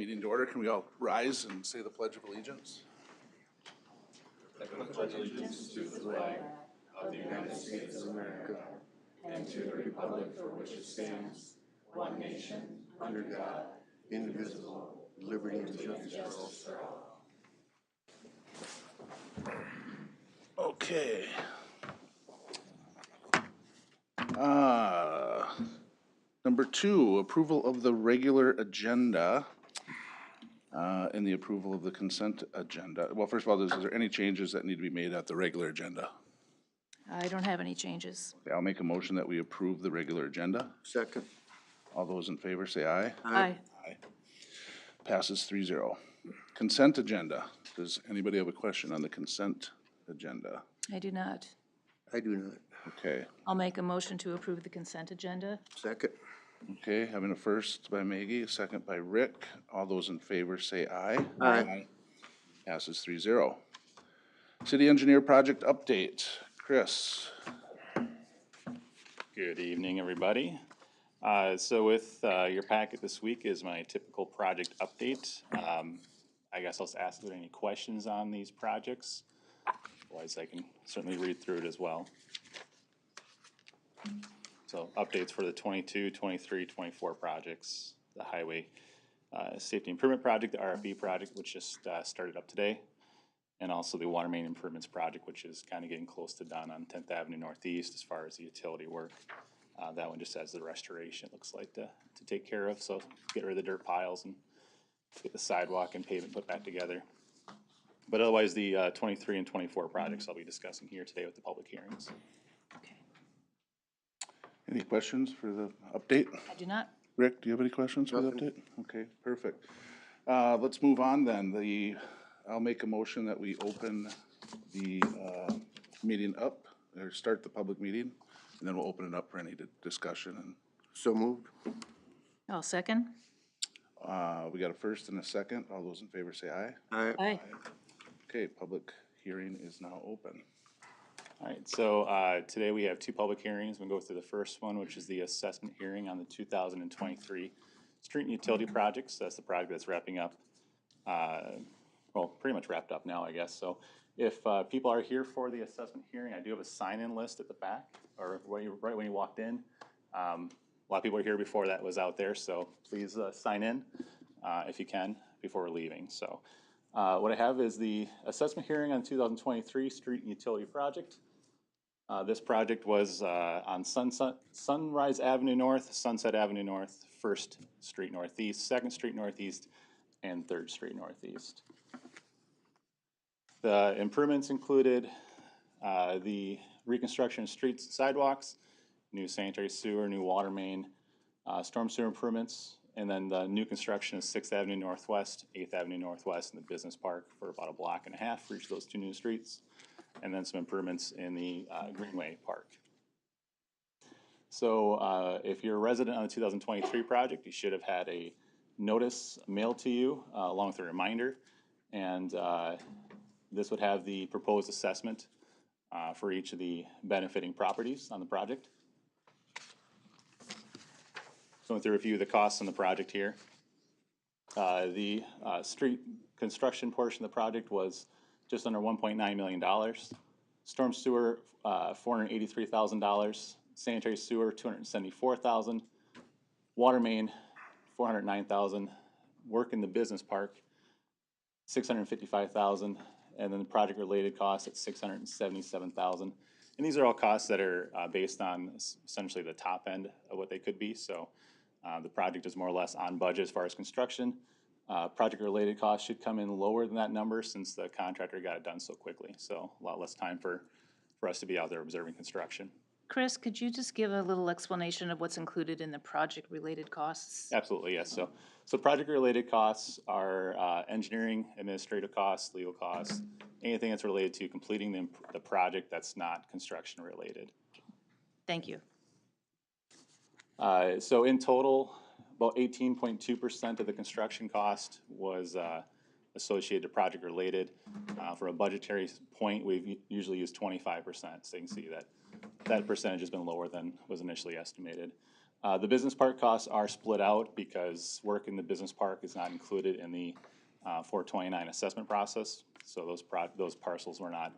meeting to order. Can we all rise and say the Pledge of Allegiance? I pledge allegiance to the flag of the United States of America and to the republic for which it stands, one nation, under God, indivisible, with liberty and justice for all. Okay. Number 2, approval of the regular agenda and the approval of the consent agenda. Well, first of all, is there any changes that need to be made at the regular agenda? I don't have any changes. Okay, I'll make a motion that we approve the regular agenda. Second. All those in favor say aye. Aye. Aye. Passes 3-0. Consent agenda. Does anybody have a question on the consent agenda? I do not. I do not. Okay. I'll make a motion to approve the consent agenda. Second. Okay, having a first by Maggie, a second by Rick. All those in favor say aye. Aye. Passes 3-0. City engineer project update. Chris. Good evening, everybody. So with your packet this week is my typical project update. I guess I'll ask if there are any questions on these projects. Otherwise, I can certainly read through it as well. So updates for the 22, 23, 24 projects, the highway safety improvement project, the RFB project, which just started up today, and also the water main improvements project, which is kind of getting close to done on 10th Avenue Northeast as far as the utility work. That one just has the restoration, it looks like, to take care of. So get rid of the dirt piles and get the sidewalk and pavement put back together. But otherwise, the 23 and 24 projects I'll be discussing here today with the public hearings. Okay. Any questions for the update? I do not. Rick, do you have any questions for the update? Okay, perfect. Let's move on then. I'll make a motion that we open the meeting up, or start the public meeting, and then we'll open it up for any discussion. And So moved. I'll second. we got a first and a second. All those in favor say aye. Aye. Aye. Okay, public hearing is now open. All right, so today we have two public hearings. We'll go through the first one, which is the assessment hearing on the 2023 street and utility projects. That's the project that's wrapping up, well, pretty much wrapped up now, I guess. So if people are here for the assessment hearing, I do have a sign-in list at the back, or right when you walked in. A lot of people are here before that was out there, so please sign in if you can before we're leaving. So what I have is the assessment hearing on 2023 street and utility project. This project was on Sunrise Avenue North, Sunset Avenue North, 1st Street Northeast, 2nd Street Northeast, and 3rd Street Northeast. The improvements included the reconstruction of streets and sidewalks, new sanitary sewer, new water main, storm sewer improvements, and then the new construction of 6th Avenue Northwest, 8th Avenue Northwest, and the business park for about a block and a half for each of those two new streets, and then some improvements in the Greenway Park. So if you're a resident on the 2023 project, you should have had a notice mailed to you along with a reminder, and this would have the proposed assessment for each of the benefiting properties on the project. Going through a few of the costs on the project here. The street construction portion of the project was just under $1.9 million. Storm sewer, $483,000. Sanitary sewer, $274,000. Water main, $409,000. Work in the business park, $655,000. And then the project-related costs at $677,000. And these are all costs that are based on essentially the top end of what they could be. So the project is more or less on budget as far as construction. Project-related costs should come in lower than that number since the contractor got it done so quickly. So a lot less time for us to be out there observing construction. Chris, could you just give a little explanation of what's included in the project-related costs? Absolutely, yes. So project-related costs are engineering, administrative costs, legal costs, anything that's related to completing the project that's not construction-related. Thank you. So in total, about 18.2% of the construction cost was associated to project-related. For a budgetary point, we've usually used 25%. So you can see that percentage has been lower than was initially estimated. The business park costs are split out because work in the business park is not included in the 429 assessment process. So those parcels were not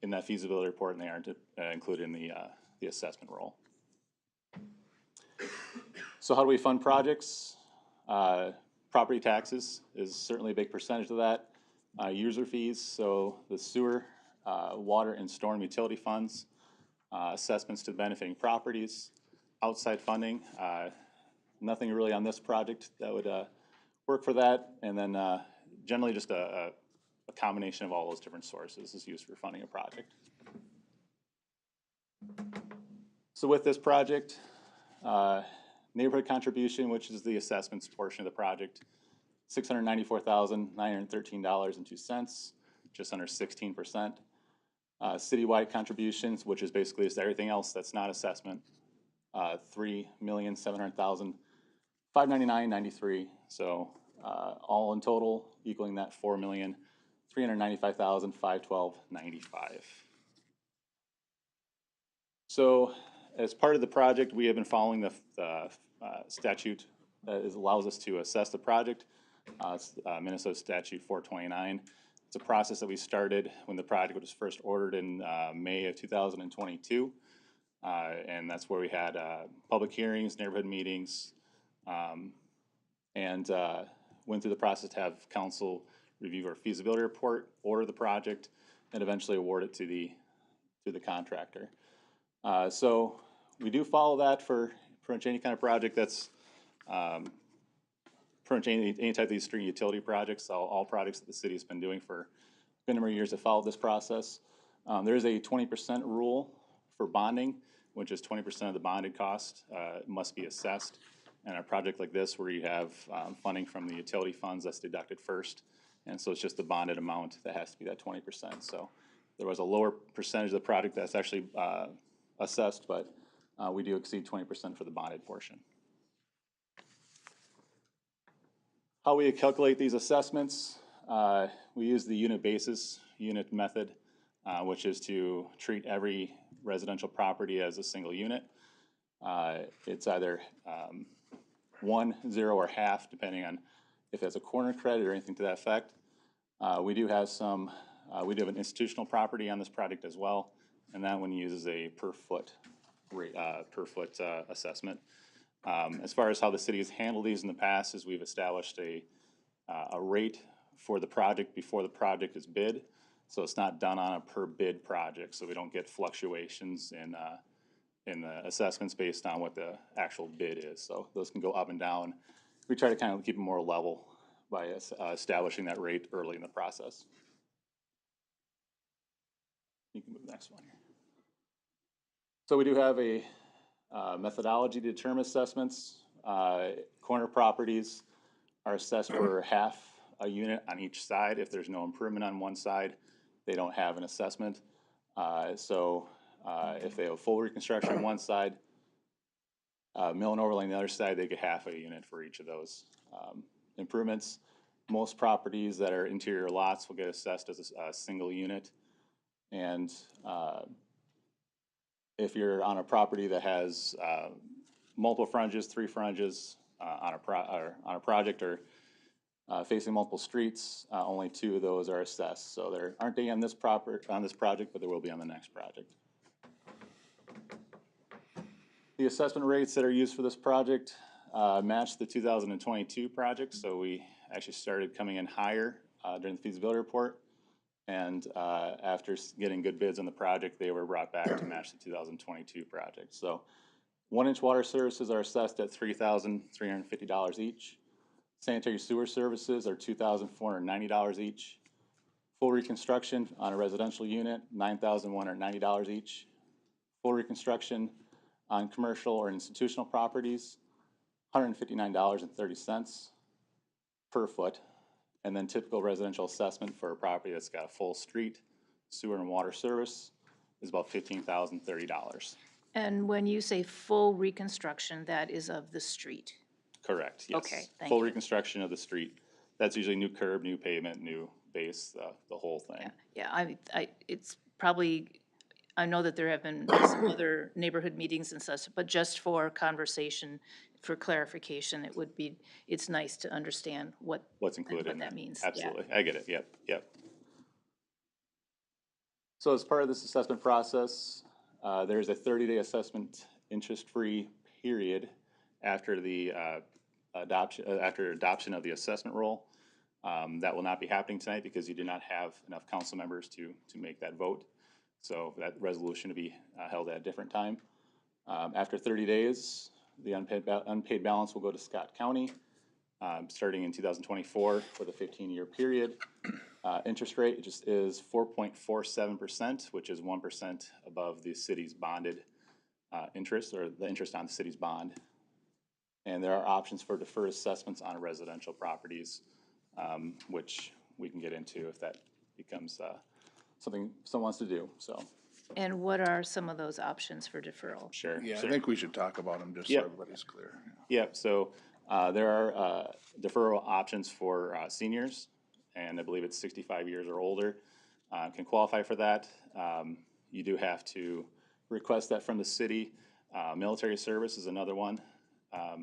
in that feasibility report, and they aren't included in the assessment roll. So how do we fund projects? Property taxes is certainly a big percentage of that. User fees, so the sewer, water, and storm utility funds, assessments to benefiting properties, outside funding. Nothing really on this project that would work for that, and then generally just a combination of all those different sources is used for funding a project. So with this project, neighborhood contribution, which is the assessments portion of the project, $694,913.02, just under 16%. Citywide contributions, which is basically just everything else that's not assessment, $3,700,599.93. So all in total equaling that $4,395,512.95. So as part of the project, we have been following the statute that allows us to assess the project. It's Minnesota Statute 429. It's a process that we started when the project was first ordered in May of 2022. And that's where we had public hearings, neighborhood meetings, and went through the process to have council review our feasibility report, order the project, and eventually award it to the contractor. So we do follow that for pretty much any kind of project that's pretty much any type of these street utility projects, all projects that the city has been doing for a number of years have followed this process. There is a 20% rule for bonding, which is 20% of the bonded cost must be assessed. And a project like this where you have funding from the utility funds, that's deducted first. And so it's just the bonded amount that has to be that 20%. So there was a lower percentage of the project that's actually assessed, but we do exceed 20% for the bonded portion. How we calculate these assessments, we use the unit basis unit method, which is to treat every residential property as a single unit. It's either 1, 0, or half, depending on if it's a corner credit or anything to that effect. We do have we do have an institutional property on this project as well, and that one uses a per foot assessment. As far as how the city has handled these in the past is we've established a rate for the project before the project is bid. So it's not done on a per bid project, so we don't get fluctuations in the assessments based on what the actual bid is. So those can go up and down. We try to kind of keep them more level by establishing that rate early in the process. You can move the next one here. So we do have a methodology to determine assessments. Corner properties are assessed for half a unit on each side. If there's no improvement on one side, they don't have an assessment. If they have full reconstruction on one side, mill and overlay on the other side, they get half a unit for each of those improvements. Most properties that are interior lots will get assessed as a single unit. And if you're on a property that has multiple frontages, 3 frontages on a project or facing multiple streets, only 2 of those are assessed. So there aren't any on this project, but there will be on the next project. The assessment rates that are used for this project match the 2022 project. So we actually started coming in higher during the feasibility report. And after getting good bids on the project, they were brought back to match the 2022 project. So 1-inch water services are assessed at $3,350 each. Sanitary sewer services are $2,490 each. Full reconstruction on a residential unit, $9,190 each. Full reconstruction on commercial or institutional properties, $159.30 per foot. And then typical residential assessment for a property that's got a full street, sewer, and water service is about $15,030. And when you say full reconstruction, that is of the street? Correct, yes. Okay, thank Full you. reconstruction of the street. That's usually new curb, new pavement, new base, the whole thing. Yeah, it's probably I know that there have been some other neighborhood meetings and such, but just for conversation, for clarification, it's nice to understand What's included what in that that. means. Yeah. Absolutely, I get it, yep, yep. So as part of this assessment process, there's a 30-day assessment interest-free period after the after adoption of the assessment roll. That will not be happening tonight because you did not have enough council members to make that vote. So that resolution to be held at a different time. After 30 days, the unpaid balance will go to Scott County, starting in 2024 for the 15-year period. Interest rate just is 4.47%, which is 1% above the city's bonded interest, or the interest on the city's bond. And there are options for deferred assessments on residential properties, which we can get into if that becomes something someone wants to do, so. And what are some of those options for deferral? Sure. Yeah, sure. I think we should talk about them just so Yep. everybody's clear. Yep, so there are deferral options for seniors, and I believe it's 65 years or older can qualify for that. You do have to request that from the city. Military service is another one. I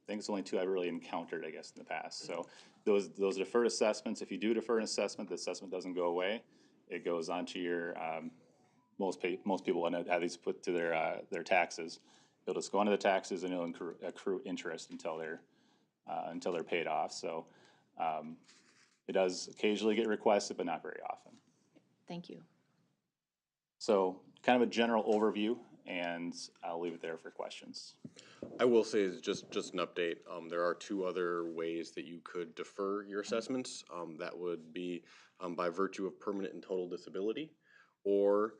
think it's only two I've really encountered, I guess, in the past. So those deferred assessments, if you do defer an assessment, the assessment doesn't go away. It goes onto your, most people want to have these put to their taxes. It'll just go onto the taxes and it'll accrue interest until they're paid off. So it does occasionally get requested, but not very often. Thank you. So kind of a general overview, and I'll leave it there for questions. I will say is just an update. There are two other ways that you could defer your assessments. That would be by virtue of permanent and total disability, or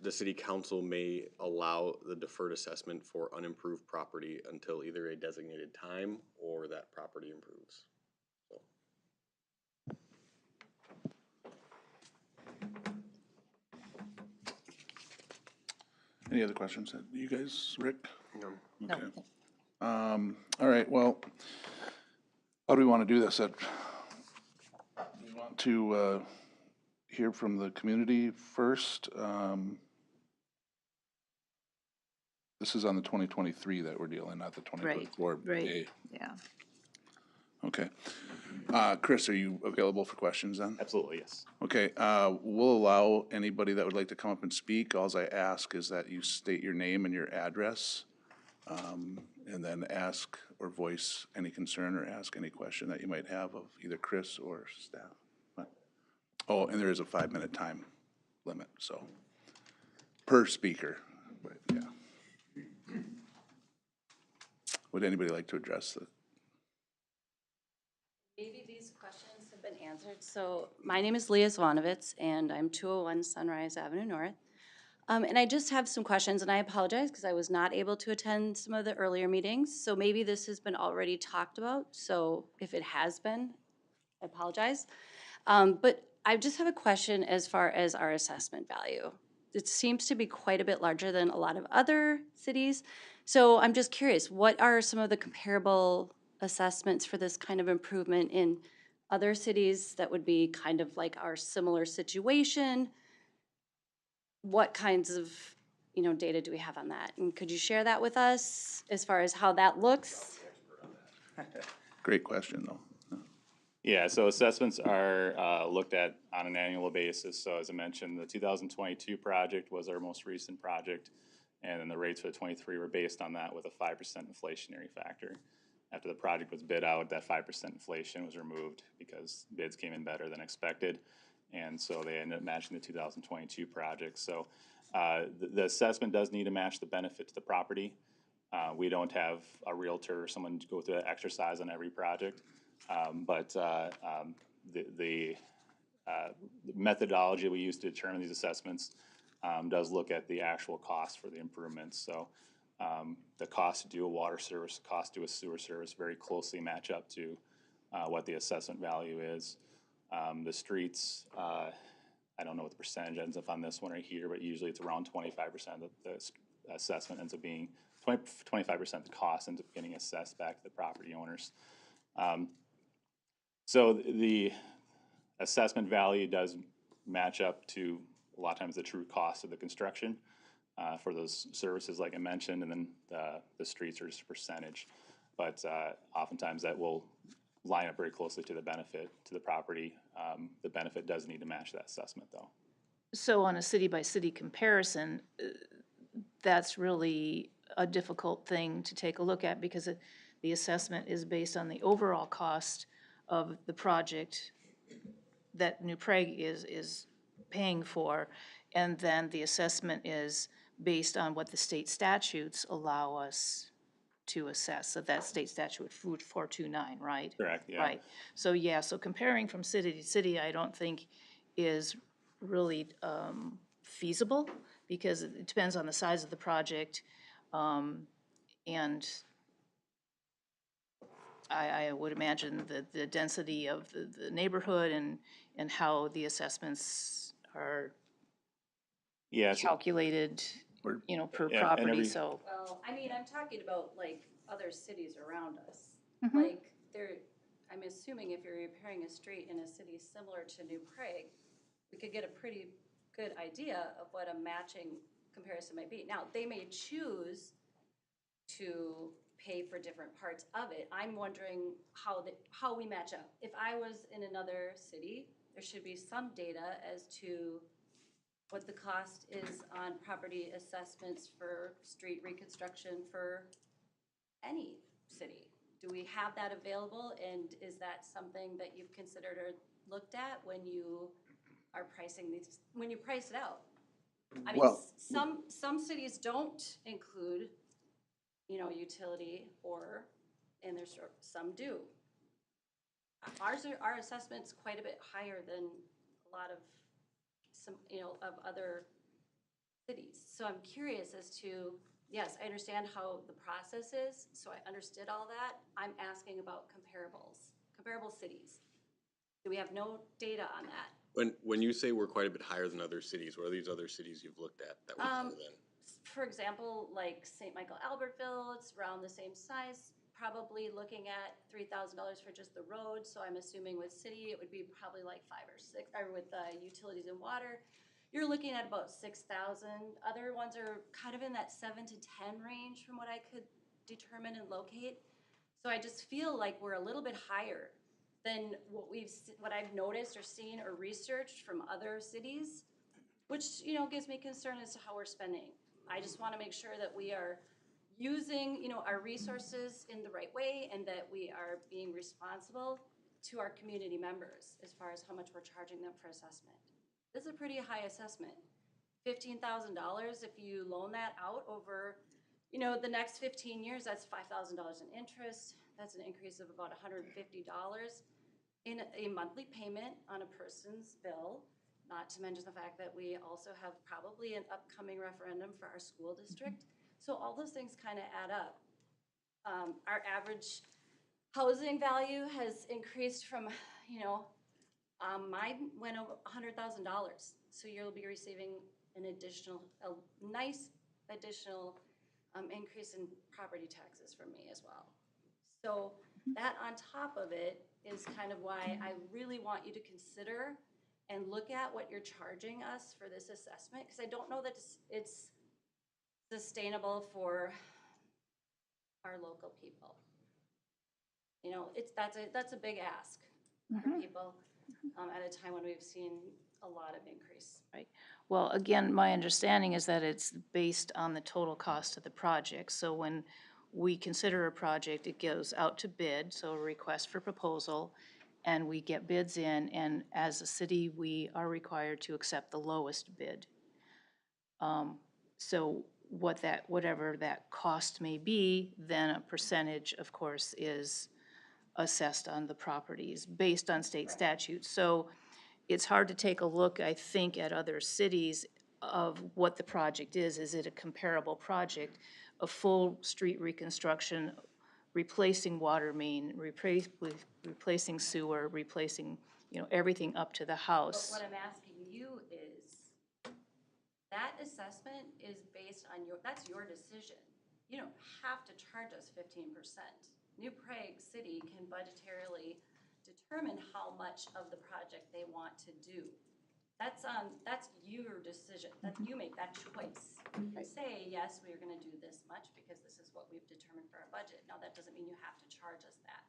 the city council may allow the deferred assessment for unimproved property until either a designated time or that property improves. So. Any other questions? You guys, Rick? No. No. Okay. All right, well, how do we want to do this? We want to hear from the community first. This is on the 2023 that we're dealing, not the 2024. Right, yeah. Okay. Chris, are you available for questions then? Absolutely, yes. Okay, we'll allow anybody that would like to come up and speak. Alls I ask is that you state your name and your address, and then ask or voice any concern or ask any question that you might have of either Chris or staff. Oh, and there is a 5-minute time limit, so, per speaker, but yeah. Would anybody like to address the? Maybe these questions have been answered. So my name is Leah Zwanovitz, and I'm 201 Sunrise Avenue North. And I just have some questions, and I apologize because I was not able to attend some of the earlier meetings. So maybe this has been already talked about. So if it has been, I apologize. But I just have a question as far as our assessment value. It seems to be quite a bit larger than a lot of other cities. So I'm just curious, what are some of the comparable assessments for this kind of improvement in other cities that would be kind of like our similar situation? What kinds of, data do we have on that? And could you share that with us as far as how that looks? Great question, though. Yeah, so assessments are looked at on an annual basis. So as I mentioned, the 2022 project was our most recent project, and then the rates for the 23 were based on that with a 5% inflationary factor. After the project was bid out, that 5% inflation was removed because bids came in better than expected, and so they ended up matching the 2022 project. So the assessment does need to match the benefit to the property. We don't have a realtor or someone to go through that exercise on every project. But the methodology we use to determine these assessments does look at the actual cost for the improvements. So the cost to do a water service, the cost to do a sewer service very closely match up to what the assessment value is. The streets, I don't know what the percentage ends up on this one right here, but usually it's around 25% of the assessment ends up being, 25% of the cost ends up getting assessed back to the property owners. So the assessment value does match up to a lot of times the true cost of the construction for those services like I mentioned, and then the streets are just a percentage. But oftentimes that will line up very closely to the benefit to the property. The benefit does need to match that assessment though. So on a city-by-city comparison, that's really a difficult thing to take a look at because the assessment is based on the overall cost of the project that New Prague is paying for, and then the assessment is based on what the state statutes allow us to assess. So that's state statute 429, right? Correct, yeah. Right. So, yeah, so comparing from city to city, I don't think is really feasible because it depends on the size of the project. And I would imagine that the density of the neighborhood and how the assessments are Yeah, so- calculated, you know, per Yeah, and property, every- so. Well, I mean, I'm talking about like other cities around us. Mhm. Like I'm assuming if you're repairing a street in a city similar to New Prague, we could get a pretty good idea of what a matching comparison might be. Now, they may choose to pay for different parts of it. I'm wondering how we match up. If I was in another city, there should be some data as to what the cost is on property assessments for street reconstruction for any city. Do we have that available, and is that something that you've considered or looked at when you are pricing these, when you price it out? I mean, Well- some cities don't include, you know, utility or, and there's some do. Our assessment's quite a bit higher than a lot of some, you know, of other cities. So I'm curious as to, yes, I understand how the process is, so I understood all that. I'm asking about comparable cities. Do we have no data on that? When you say we're quite a bit higher than other cities, what are these other cities you've looked at that we're higher than? For example, like St. Michael Albertville, it's around the same size, probably looking at $3,000 for just the road. So I'm assuming with city, it would be probably like 5 or 6, or with utilities and water, you're looking at about 6,000. Other ones are kind of in that 7 to 10 range from what I could determine and locate. So I just feel like we're a little bit higher than what I've noticed or seen or researched from other cities, which, you know, gives me concern as to how we're spending. I just want to make sure that we are using, you know, our resources in the right way and that we are being responsible to our community members as far as how much we're charging them for assessment. This is a pretty high assessment. $15,000, if you loan that out over, you know, the next 15 years, that's $5,000 in interest. That's an increase of about $150 in a monthly payment on a person's bill. Not to mention the fact that we also have probably an upcoming referendum for our school district. So all those things kind of add up. Our average housing value has increased from, you know, mine went over $100,000. So you'll be receiving a nice additional increase in property taxes from me as well. So that on top of it is kind of why I really want you to consider and look at what you're charging us for this assessment, because I don't know that it's sustainable for our local people. You know, that's a big ask for people at a time when we've seen a lot of increase. Right. Well, again, my understanding is that it's based on the total cost of the project. So when we consider a project, it goes out to bid, so a request for proposal, and we get bids in, and as a city, we are required to accept the lowest bid. So whatever that cost may be, then a percentage, of course, is assessed on the properties based on state statutes. So it's hard to take a look, I think, at other cities of what the project is. Is it a comparable project? A full street reconstruction, replacing water main, replacing sewer, replacing, you know, everything up to the But house. what I'm asking you is, that assessment is based on that's your decision. You don't have to charge us 15%. New Prague City can budgetarily determine how much of the project they want to do. That's your decision, that you make that choice. You can say, yes, we are gonna do this much because this is what we've determined for our budget. Now, that doesn't mean you have to charge us that.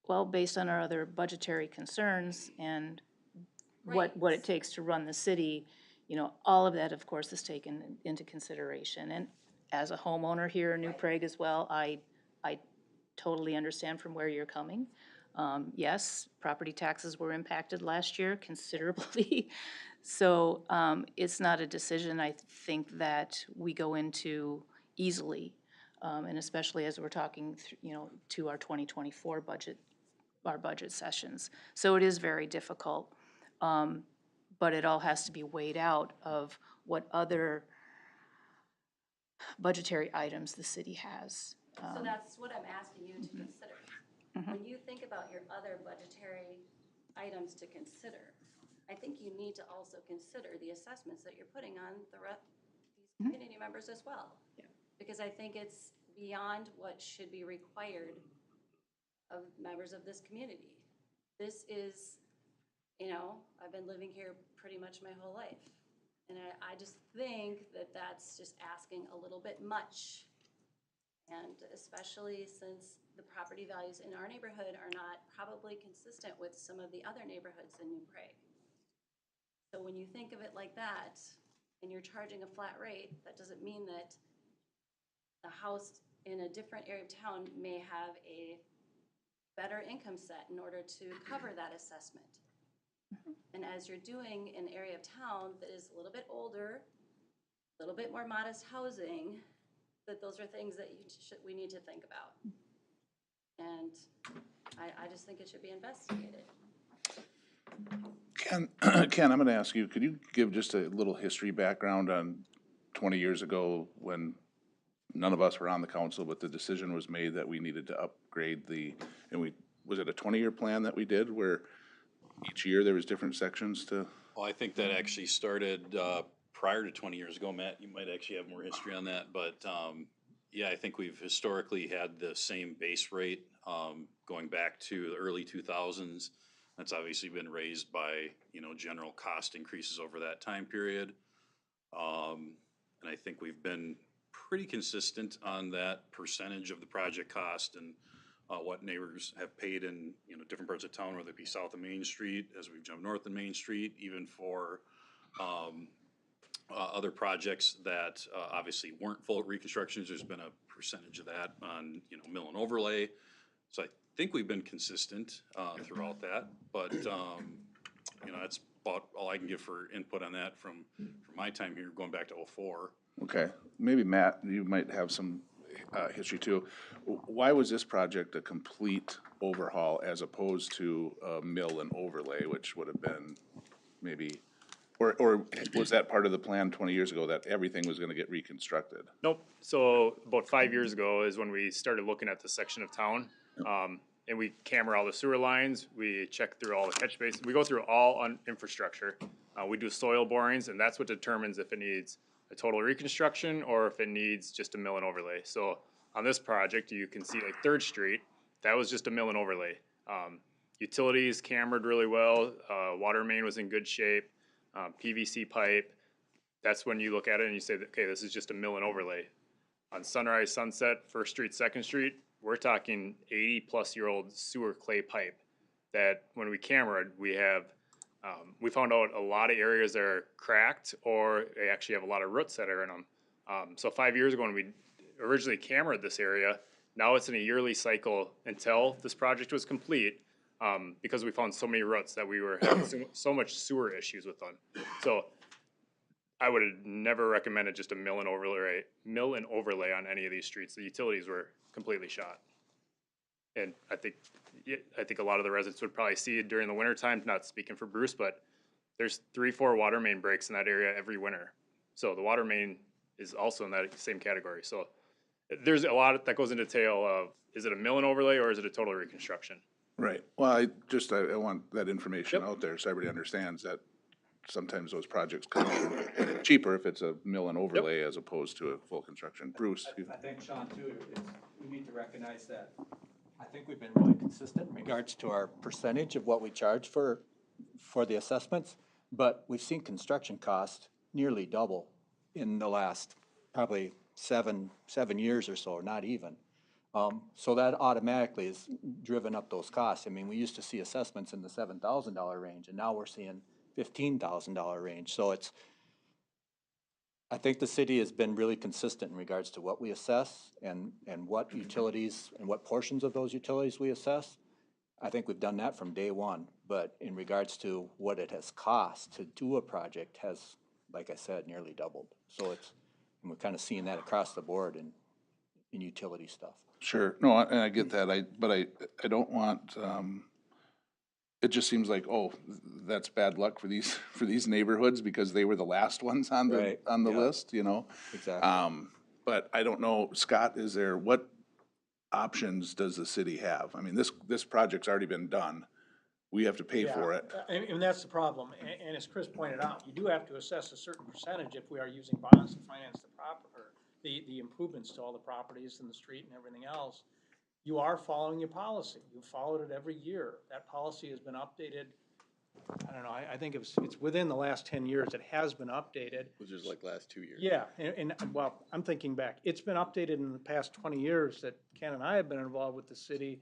Well, based on our other budgetary concerns and what it Right. takes to run the city, you know, all of that, of course, is taken into consideration. And as a homeowner here in New Prague as well, I totally understand from where you're coming. Yes, property taxes were impacted last year considerably. So it's not a decision I think that we go into easily. And especially as we're talking, you know, to our 2024 budget, our budget sessions. So it is very difficult. But it all has to be weighed out of what other budgetary items the city has. So that's what I'm asking you to consider. When you think about your other budgetary items to consider, I think you need to also consider the assessments that you're putting on these community members as well. Yeah. Because I think it's beyond what should be required of members of this community. This is, you know, I've been living here pretty much my whole life. And I just think that that's just asking a little bit much. And especially since the property values in our neighborhood are not probably consistent with some of the other neighborhoods in New Prague. So when you think of it like that, and you're charging a flat rate, that doesn't mean that the house in a different area of town may have a better income set in order to cover that assessment. And as you're doing an area of town that is a little bit older, a little bit more modest housing, that those are things that we need to think about. And I just think it should be investigated. Ken, I'm gonna ask you, could you give just a little history background on 20 years ago when none of us were on the council, but the decision was made that we needed to upgrade was it a 20-year plan that we did where each year there was different sections to? Well, I think that actually started prior to 20 years ago. Matt, you might actually have more history on that, but yeah, I think we've historically had the same base rate going back to the early 2000s. That's obviously been raised by, you know, general cost increases over that time period. And I think we've been pretty consistent on that percentage of the project cost and what neighbors have paid in, you know, different parts of town, whether it be south of Main Street, as we've jumped north of Main Street, even for other projects that obviously weren't full reconstructions. There's been a percentage of that on, you know, mill and overlay. So I think we've been consistent throughout that, but you know, that's about all I can give for input on that from my time here, going back to '04. Okay, maybe Matt, you might have some history too. Why was this project a complete overhaul as opposed to a mill and overlay, which would have been maybe, or was that part of the plan 20 years ago that everything was gonna get reconstructed? Nope. So about 5 years ago is when we started looking at the section of town. And we camera all the sewer lines, we check through all the catch basins, we go through all infrastructure. We do soil borings, and that's what determines if it needs a total reconstruction or if it needs just a mill and overlay. So on this project, you can see like 3rd Street, that was just a mill and overlay. Utilities cambered really well, water main was in good shape, PVC pipe. That's when you look at it and you say, okay, this is just a mill and overlay. On Sunrise, Sunset, 1st Street, 2nd Street, we're talking 80-plus-year-old sewer clay pipe that when we cameraed, we found out a lot of areas that are cracked or they actually have a lot of roots that are in them. So 5 years ago when we originally cameraed this area, now it's in a yearly cycle until this project was complete because we found so many roots that we were having so much sewer issues with them. So I would have never recommended just a mill and overlay on any of these streets. The utilities were completely shot. And I think a lot of the residents would probably see it during the winter time, not speaking for Bruce, but there's 3-4 water main breaks in that area every winter. So the water main is also in that same category. So there's a lot that goes into detail of, is it a mill and overlay or is it a total reconstruction? Right, well, I want that information out there so everybody understands that sometimes those projects come in cheaper if it's a mill and overlay as opposed to a full construction. Bruce? I think, Sean, too, we need to recognize that I think we've been really consistent in regards to our percentage of what we charge for the assessments. But we've seen construction costs nearly double in the last probably seven years or so, not even. So that automatically has driven up those costs. I mean, we used to see assessments in the $7,000 range, and now we're seeing $15,000 range. So I think the city has been really consistent in regards to what we assess and what utilities and what portions of those utilities we assess. I think we've done that from day one, but in regards to what it has cost to do a project has, like I said, nearly doubled. So and we're kind of seeing that across the board in utility stuff. Sure, no, and I get that, but I don't want, it just seems like, oh, that's bad luck for these neighborhoods because they were the last ones on the, Right, on the yeah. list, you know? Exactly. But I don't know, Scott, what options does the city have? I mean, this project's already been done. We have to pay for it. And that's the problem, and as Chris pointed out, you do have to assess a certain percentage if we are using bonds to finance the or the improvements to all the properties and the street and everything else. You are following your policy, you followed it every year, that policy has been updated, I don't know, I think it's within the last 10 years, it has been updated. Which is like last 2 years. Yeah, well, I'm thinking back, it's been updated in the past 20 years that Ken and I have been involved with the city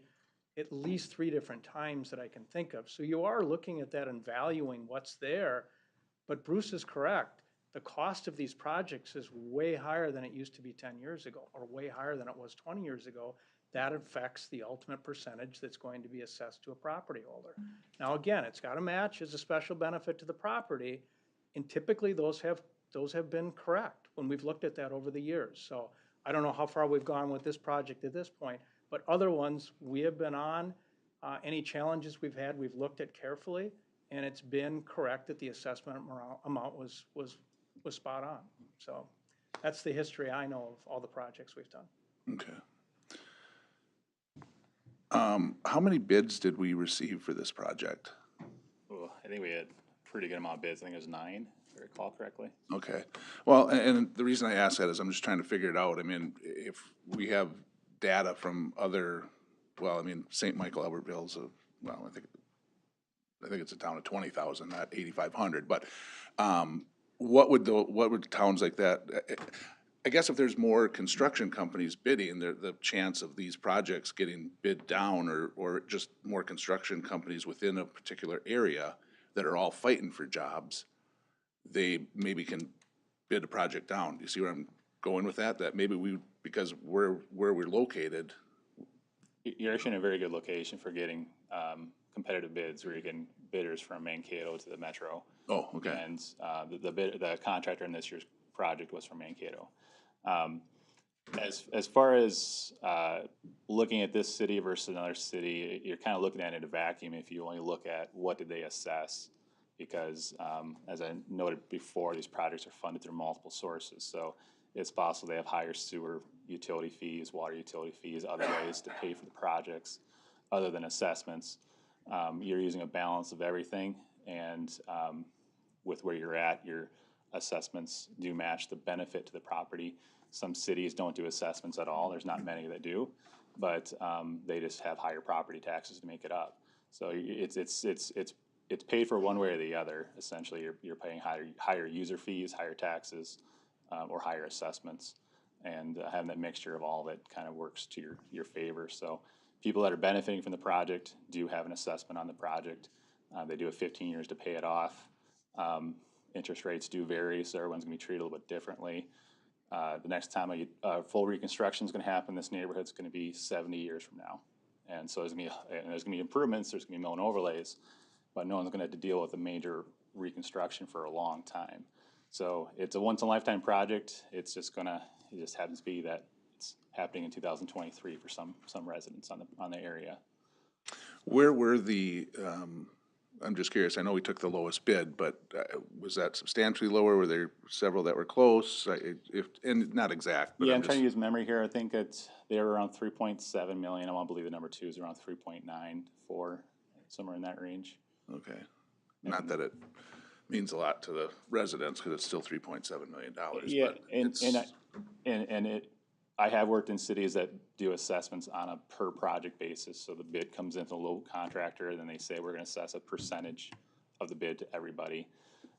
at least 3 different times that I can think of. So you are looking at that and valuing what's there, but Bruce is correct. The cost of these projects is way higher than it used to be 10 years ago, or way higher than it was 20 years ago. That affects the ultimate percentage that's going to be assessed to a property holder. Now, again, it's got to match as a special benefit to the property, and typically those have been correct when we've looked at that over the years. So I don't know how far we've gone with this project at this point, but other ones we have been on, any challenges we've had, we've looked at carefully, and it's been correct that the assessment amount was spot on. So that's the history I know of all the projects we've done. Okay. How many bids did we receive for this project? Well, I think we had a pretty good amount of bids. I think it was 9, if I recall correctly. Okay, well, and the reason I ask that is I'm just trying to figure it out. I mean, if we have data from other, well, I mean, St. Michael Albertville's well, I think it's a town of 20,000, not 8,500, but, what would towns like that, I guess if there's more construction companies bidding, the chance of these projects getting bid down or just more construction companies within a particular area that are all fighting for jobs, they maybe can bid a project down. Do you see where I'm going with that? That maybe because where we're located. You're actually in a very good location for getting competitive bids, where you're getting bidders from Mankato to the metro. Oh, okay. And the contractor in this year's project was from Mankato. As far as looking at this city versus another city, you're kind of looking at it in a vacuum if you only look at what did they assess, because as I noted before, these projects are funded through multiple sources. So it's possible they have higher sewer utility fees, water utility fees, other ways to pay for the projects other than assessments. You're using a balance of everything, and with where you're at, your assessments do match the benefit to the property. Some cities don't do assessments at all. There's not many that do, but they just have higher property taxes to make it up. So it's paid for one way or the other. Essentially, you're paying higher user fees, higher taxes, or higher assessments, and having that mixture of all that kind of works to your favor. So people that are benefiting from the project do have an assessment on the project. They do have 15 years to pay it off. Interest rates do vary, so everyone's going to be treated a little bit differently. The next time a full reconstruction is going to happen, this neighborhood's going to be 70 years from now. And so there's going to be improvements, there's going to be mill and overlays, but no one's going to have to deal with a major reconstruction for a long time. So it's a once-in-a-lifetime project. It just happens to be that it's happening in 2023 for some residents on the area. Where were I'm just curious, I know we took the lowest bid, but was that substantially lower? Were there several that were close? And not exact, but I'm trying to use memory here. I think they were around 3.7 million. I want to believe the number 2 is around 3.94, somewhere in that range. Okay. Not that it means a lot to the residents, because it's still $3.7 million. Yeah, but I have worked in cities that do assessments on a per project basis. So the bid comes in from a local contractor, and then they say we're going to assess a percentage of the bid to everybody.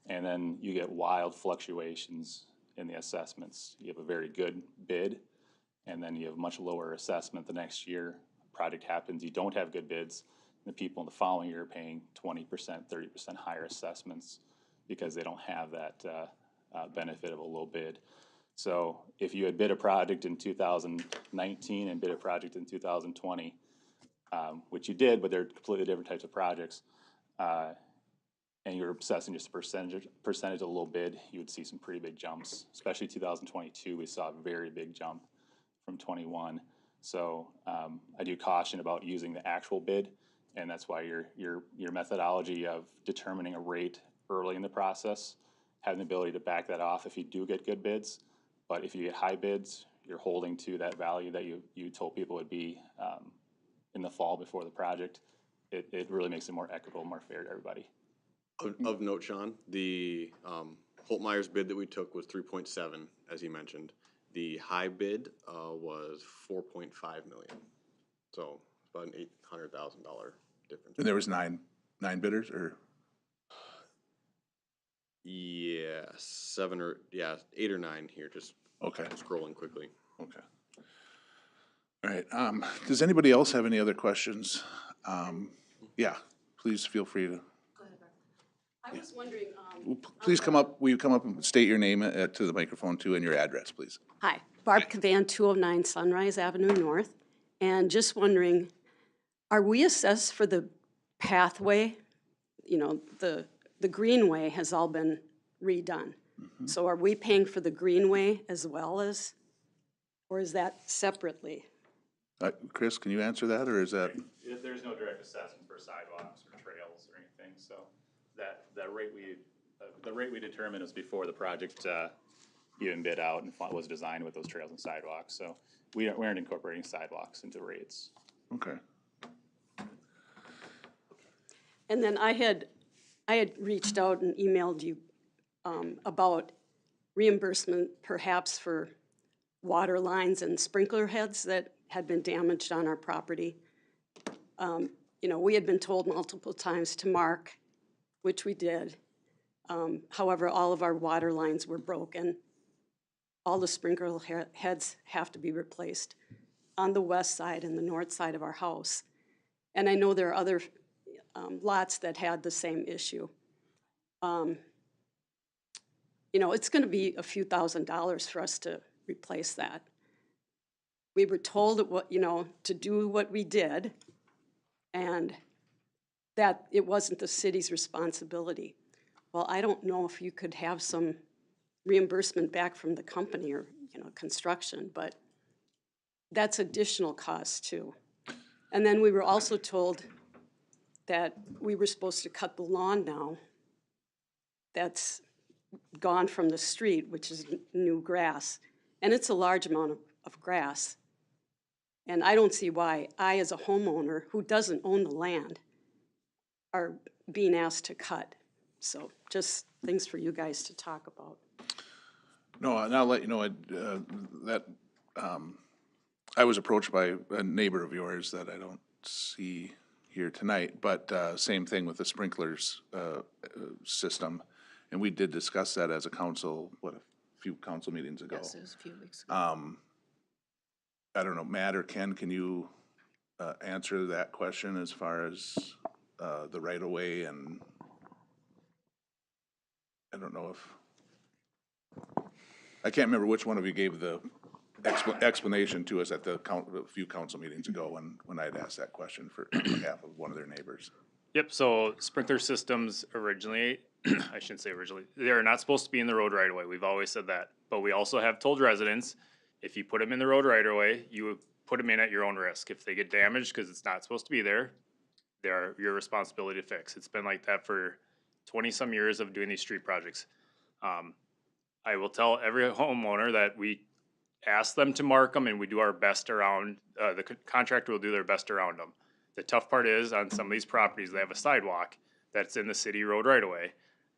And then you get wild fluctuations in the assessments. You have a very good bid, and then you have much lower assessment the next year. Project happens, you don't have good bids, and the people in the following year are paying 20%, 30% higher assessments because they don't have that benefit of a low bid. So if you had bid a project in 2019 and bid a project in 2020, which you did, but they're completely different types of projects, and you're assessing just a percentage of a low bid, you would see some pretty big jumps. Especially 2022, we saw a very big jump from 21. So I do caution about using the actual bid, and that's why your methodology of determining a rate early in the process, having the ability to back that off if you do get good bids. But if you get high bids, you're holding to that value that you told people would be in the fall before the project. It really makes it more equitable, more fair to everybody. Of note, Sean, the Holtmeyer's bid that we took was 3.7, as you mentioned. The high bid was 4.5 million. So about an $800,000 difference. And there was nine bidders, or? Yeah, 8 or 9 here, just Okay, scrolling quickly. okay. All right, does anybody else have any other questions? Yeah, please feel free to. I was wondering, Please come up, will you come up and state your name to the microphone too, and your address, please? hi, Barb Cavan, 209 Sunrise Avenue North, and just wondering, are we assessed for the pathway? You know, the greenway has all been redone. So are we paying for the greenway as well as, or is that separately? Chris, can you answer that, or is that? There's no direct assessment for sidewalks or trails or anything, so the rate we determined was before the project even bid out and was designed with those trails and sidewalks. So we aren't incorporating sidewalks into rates. Okay. And then I had reached out and emailed you about reimbursement perhaps for water lines and sprinkler heads that had been damaged on our property. You know, we had been told multiple times to mark, which we did. However, all of our water lines were broken. All the sprinkler heads have to be replaced on the west side and the north side of our house. And I know there are other lots that had the same issue. You know, it's gonna be a few $1,000s for us to replace that. We were told to do what we did, and that it wasn't the city's responsibility. Well, I don't know if you could have some reimbursement back from the company or, construction, but that's additional cost too. And then we were also told that we were supposed to cut the lawn now. That's gone from the street, which is new grass. And it's a large amount of grass. And I don't see why I, as a homeowner who doesn't own the land, are being asked to cut. So just things for you guys to talk about. No, and I'll let you know that I was approached by a neighbor of yours that I don't see here tonight, but same thing with the sprinklers system. And we did discuss that as a council, a few council meetings ago. Yes, it was a few weeks ago. I don't know, Matt or Ken, can you answer that question as far as the right-of-way? And I don't know if, I can't remember which one of you gave the explanation to us at a few council meetings ago when I had asked that question on behalf of one of their neighbors. Yep, so sprinkler systems originally, I shouldn't say originally, they're not supposed to be in the road right away. We've always said that. But we also have told residents, if you put them in the road right away, you would put them in at your own risk. If they get damaged because it's not supposed to be there, they're your responsibility to fix. It's been like that for 20-some years of doing these street projects. I will tell every homeowner that we ask them to mark them and we do our best around, the contractor will do their best around them. The tough part is on some of these properties, they have a sidewalk that's in the city road right away.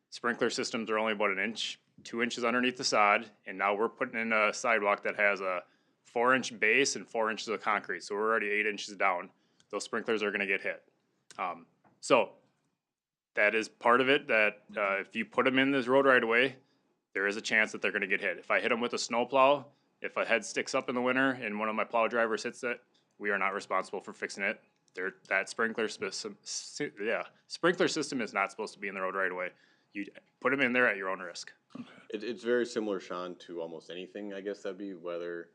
Sprinkler systems are only about 1 inch, 2 inches underneath the sod, and now we're putting in a sidewalk that has a 4-inch base and 4 inches of concrete, so we're already 8 inches down. Those sprinklers are gonna get hit. So that is part of it, that, if you put them in this road right away, there is a chance that they're gonna get hit. If I hit them with a snowplow, if a head sticks up in the winter and one of my plow drivers hits it, we are not responsible for fixing it. That sprinkler system is not supposed to be in the road right away. You put them in there at your own risk. It's very similar, Sean, to almost anything, I guess that'd be, whether,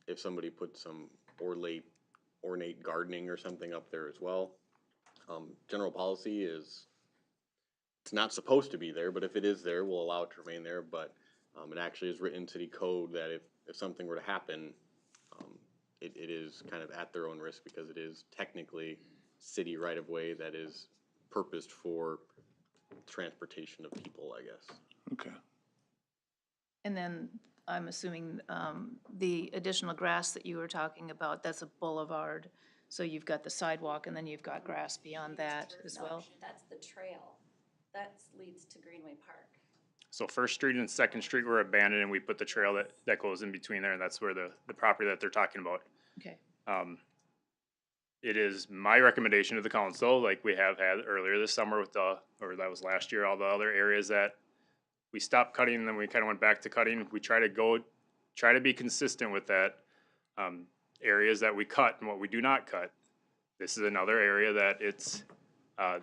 if somebody put some ornate gardening or something up there as well. General policy is, it's not supposed to be there, but if it is there, we'll allow it to remain there, but, it actually is written in city code that if something were to happen, it is kind of at their own risk, because it is technically city right-of-way that is purposed for transportation of people, I guess. Okay. And then I'm assuming the additional grass that you were talking about, that's a boulevard. So you've got the sidewalk and then you've got grass beyond that as well? That's the trail. That leads to Greenway Park. So First Street and Second Street were abandoned, and we put the trail that goes in between there, and that's where the property that they're talking about. Okay. It is my recommendation to the council, like we have had earlier this summer or that was last year, all the other areas that we stopped cutting and then we kind of went back to cutting. We try to be consistent with that. Areas that we cut and what we do not cut. This is another area that it's,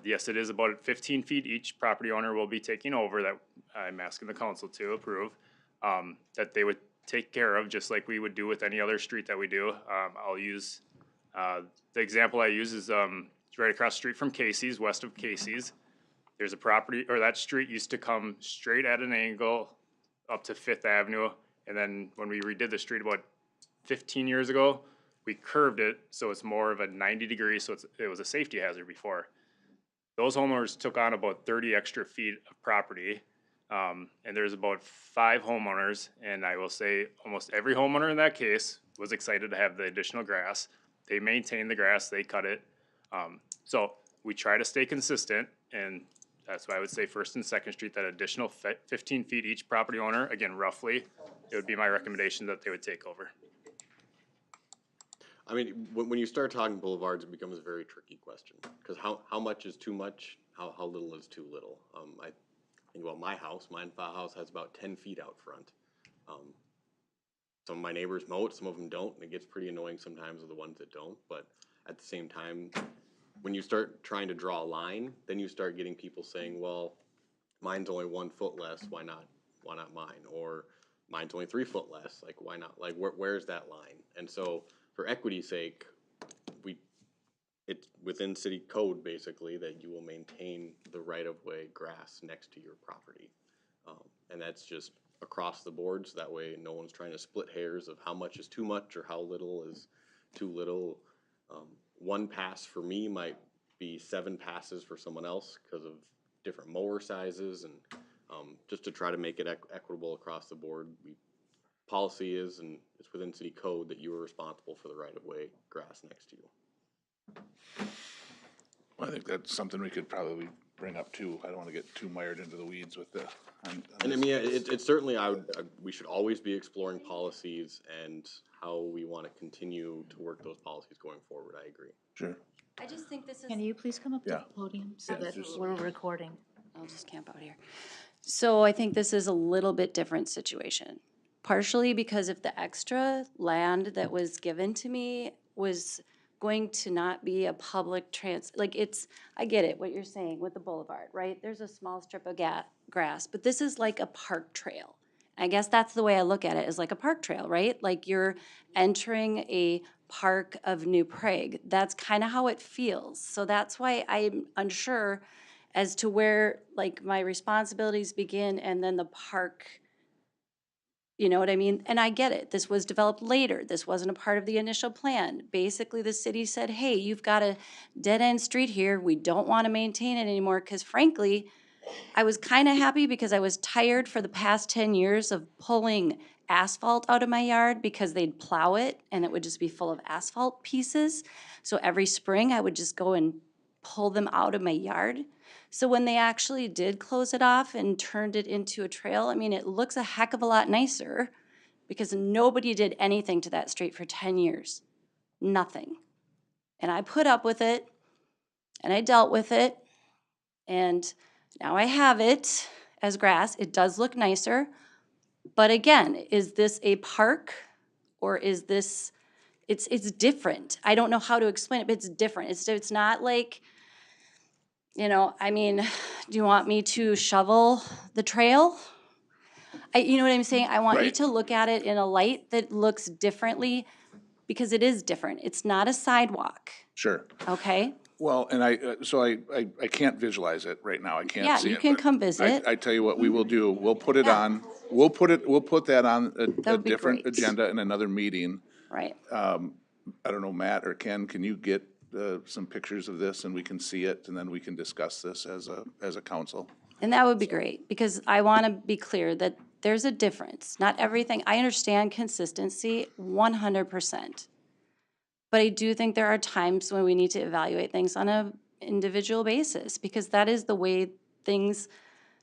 yes, it is about 15 feet each property owner will be taking over, that I'm asking the council to approve, that they would take care of, just like we would do with any other street that we do. I'll use, the example I use is right across the street from Casey's, west of Casey's. There's a property, or that street used to come straight at an angle up to Fifth Avenue. And then when we redid the street about 15 years ago, we curved it so it's more of a 90 degree, so it was a safety hazard before. Those homeowners took on about 30 extra feet of property, and there's about 5 homeowners, and I will say almost every homeowner in that case was excited to have the additional grass. They maintained the grass, they cut it. So we try to stay consistent, and that's why I would say First and Second Street, that additional 15 feet each property owner, again, roughly, it would be my recommendation that they would take over. I mean, when you start talking boulevards, it becomes a very tricky question, because how much is too much? How little is too little? I think about my house has about 10 feet out front. Some of my neighbors mow it, some of them don't, and it gets pretty annoying sometimes with the ones that don't, but at the same time, when you start trying to draw a line, then you start getting people saying, well, mine's only 1 foot less, why not mine? Or mine's only 3 foot less, like why not? Like where's that line? And so for equity's sake, it's within city code basically that you will maintain the right-of-way grass next to your property. And that's just across the board, so that way no one's trying to split hairs of how much is too much or how little is too little. 1 pass for me might be 7 passes for someone else because of different mower sizes, and just to try to make it equitable across the board. Policy is, and it's within city code, that you are responsible for the right-of-way grass next to you. Well, I think that's something we could probably bring up too. I don't want to get too mired into the weeds with the. And I mean, it's certainly, we should always be exploring policies and how we want to continue to work those policies going forward. I agree. Sure. I just think this is. Can you please come up to Yeah. the podium so Yeah, that just- we're recording? I'll just camp out here. So I think this is a little bit different situation. Partially because if the extra land that was given to me was going to not be a public I get it, what you're saying with the boulevard, right? There's a small strip of grass, but this is like a park trail. I guess that's the way I look at it, is like a park trail, right? Like you're entering a park of New Prague. That's kind of how it feels. So that's why I'm unsure as to where like my responsibilities begin and then the park. You know what I mean? And I get it. This was developed later. This wasn't a part of the initial plan. Basically, the city said, hey, you've got a dead-end street here. We don't want to maintain it anymore, because frankly, I was kind of happy because I was tired for the past 10 years of pulling asphalt out of my yard because they'd plow it and it would just be full of asphalt pieces. So every spring, I would just go and pull them out of my yard. So when they actually did close it off and turned it into a trail, I mean, it looks a heck of a lot nicer because nobody did anything to that street for 10 years. Nothing. And I put up with it, and I dealt with it, And now I have it as grass. It does look nicer. But again, is this a park or is this, it's different. I don't know how to explain it, but it's different. It's not like, I mean, do you want me to shovel the trail? You know what I'm saying? I want you Right. to look at it in a light that looks differently because it is different. It's not a sidewalk, Sure. okay? Well, and I can't visualize it right now. I can't Yeah, see you it. can but come visit. I tell you what, we will do. We'll put it Yeah. on, we'll put that on That a would be different great. agenda in another meeting. Right. I don't know, Matt or Ken, can you get some pictures of this and we can see it and then we can discuss this as a council? And that would be great, because I want to be clear that there's a difference. Not everything, I understand consistency 100%. But I do think there are times when we need to evaluate things on a individual basis, because that is the way things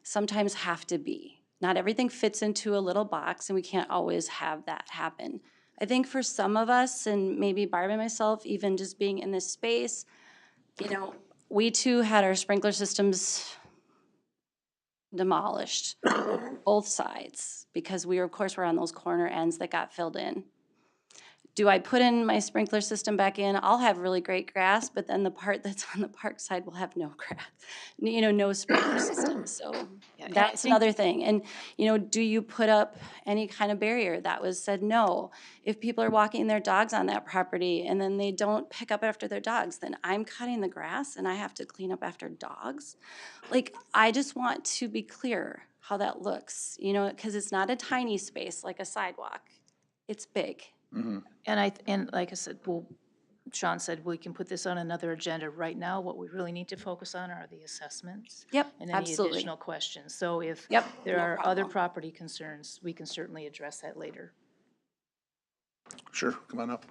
sometimes have to be. Not everything fits into a little box, and we can't always have that happen. I think for some of us, and maybe Barb and myself, even just being in this space, we too had our sprinkler systems demolished, both sides, because we, of course, were on those corner ends that got filled in. Do I put in my sprinkler system back in? I'll have really great grass, but then the part that's on the park side will have no grass, no sprinkler system. So Yeah, and I that's think- another thing. And, do you put up any kind of barrier? That was said no. If people are walking their dogs on that property and then they don't pick up after their dogs, then I'm cutting the grass and I have to clean up after dogs. Like, I just want to be clear how that looks, because it's not a tiny space like a sidewalk. It's big. And like I said, Sean said, we can put this on another agenda. Right now, what we really need to focus on are the assessments. Yep, And any absolutely. additional questions. So if Yep, there no are other problem. property concerns, we can certainly address that later. Sure, come on up.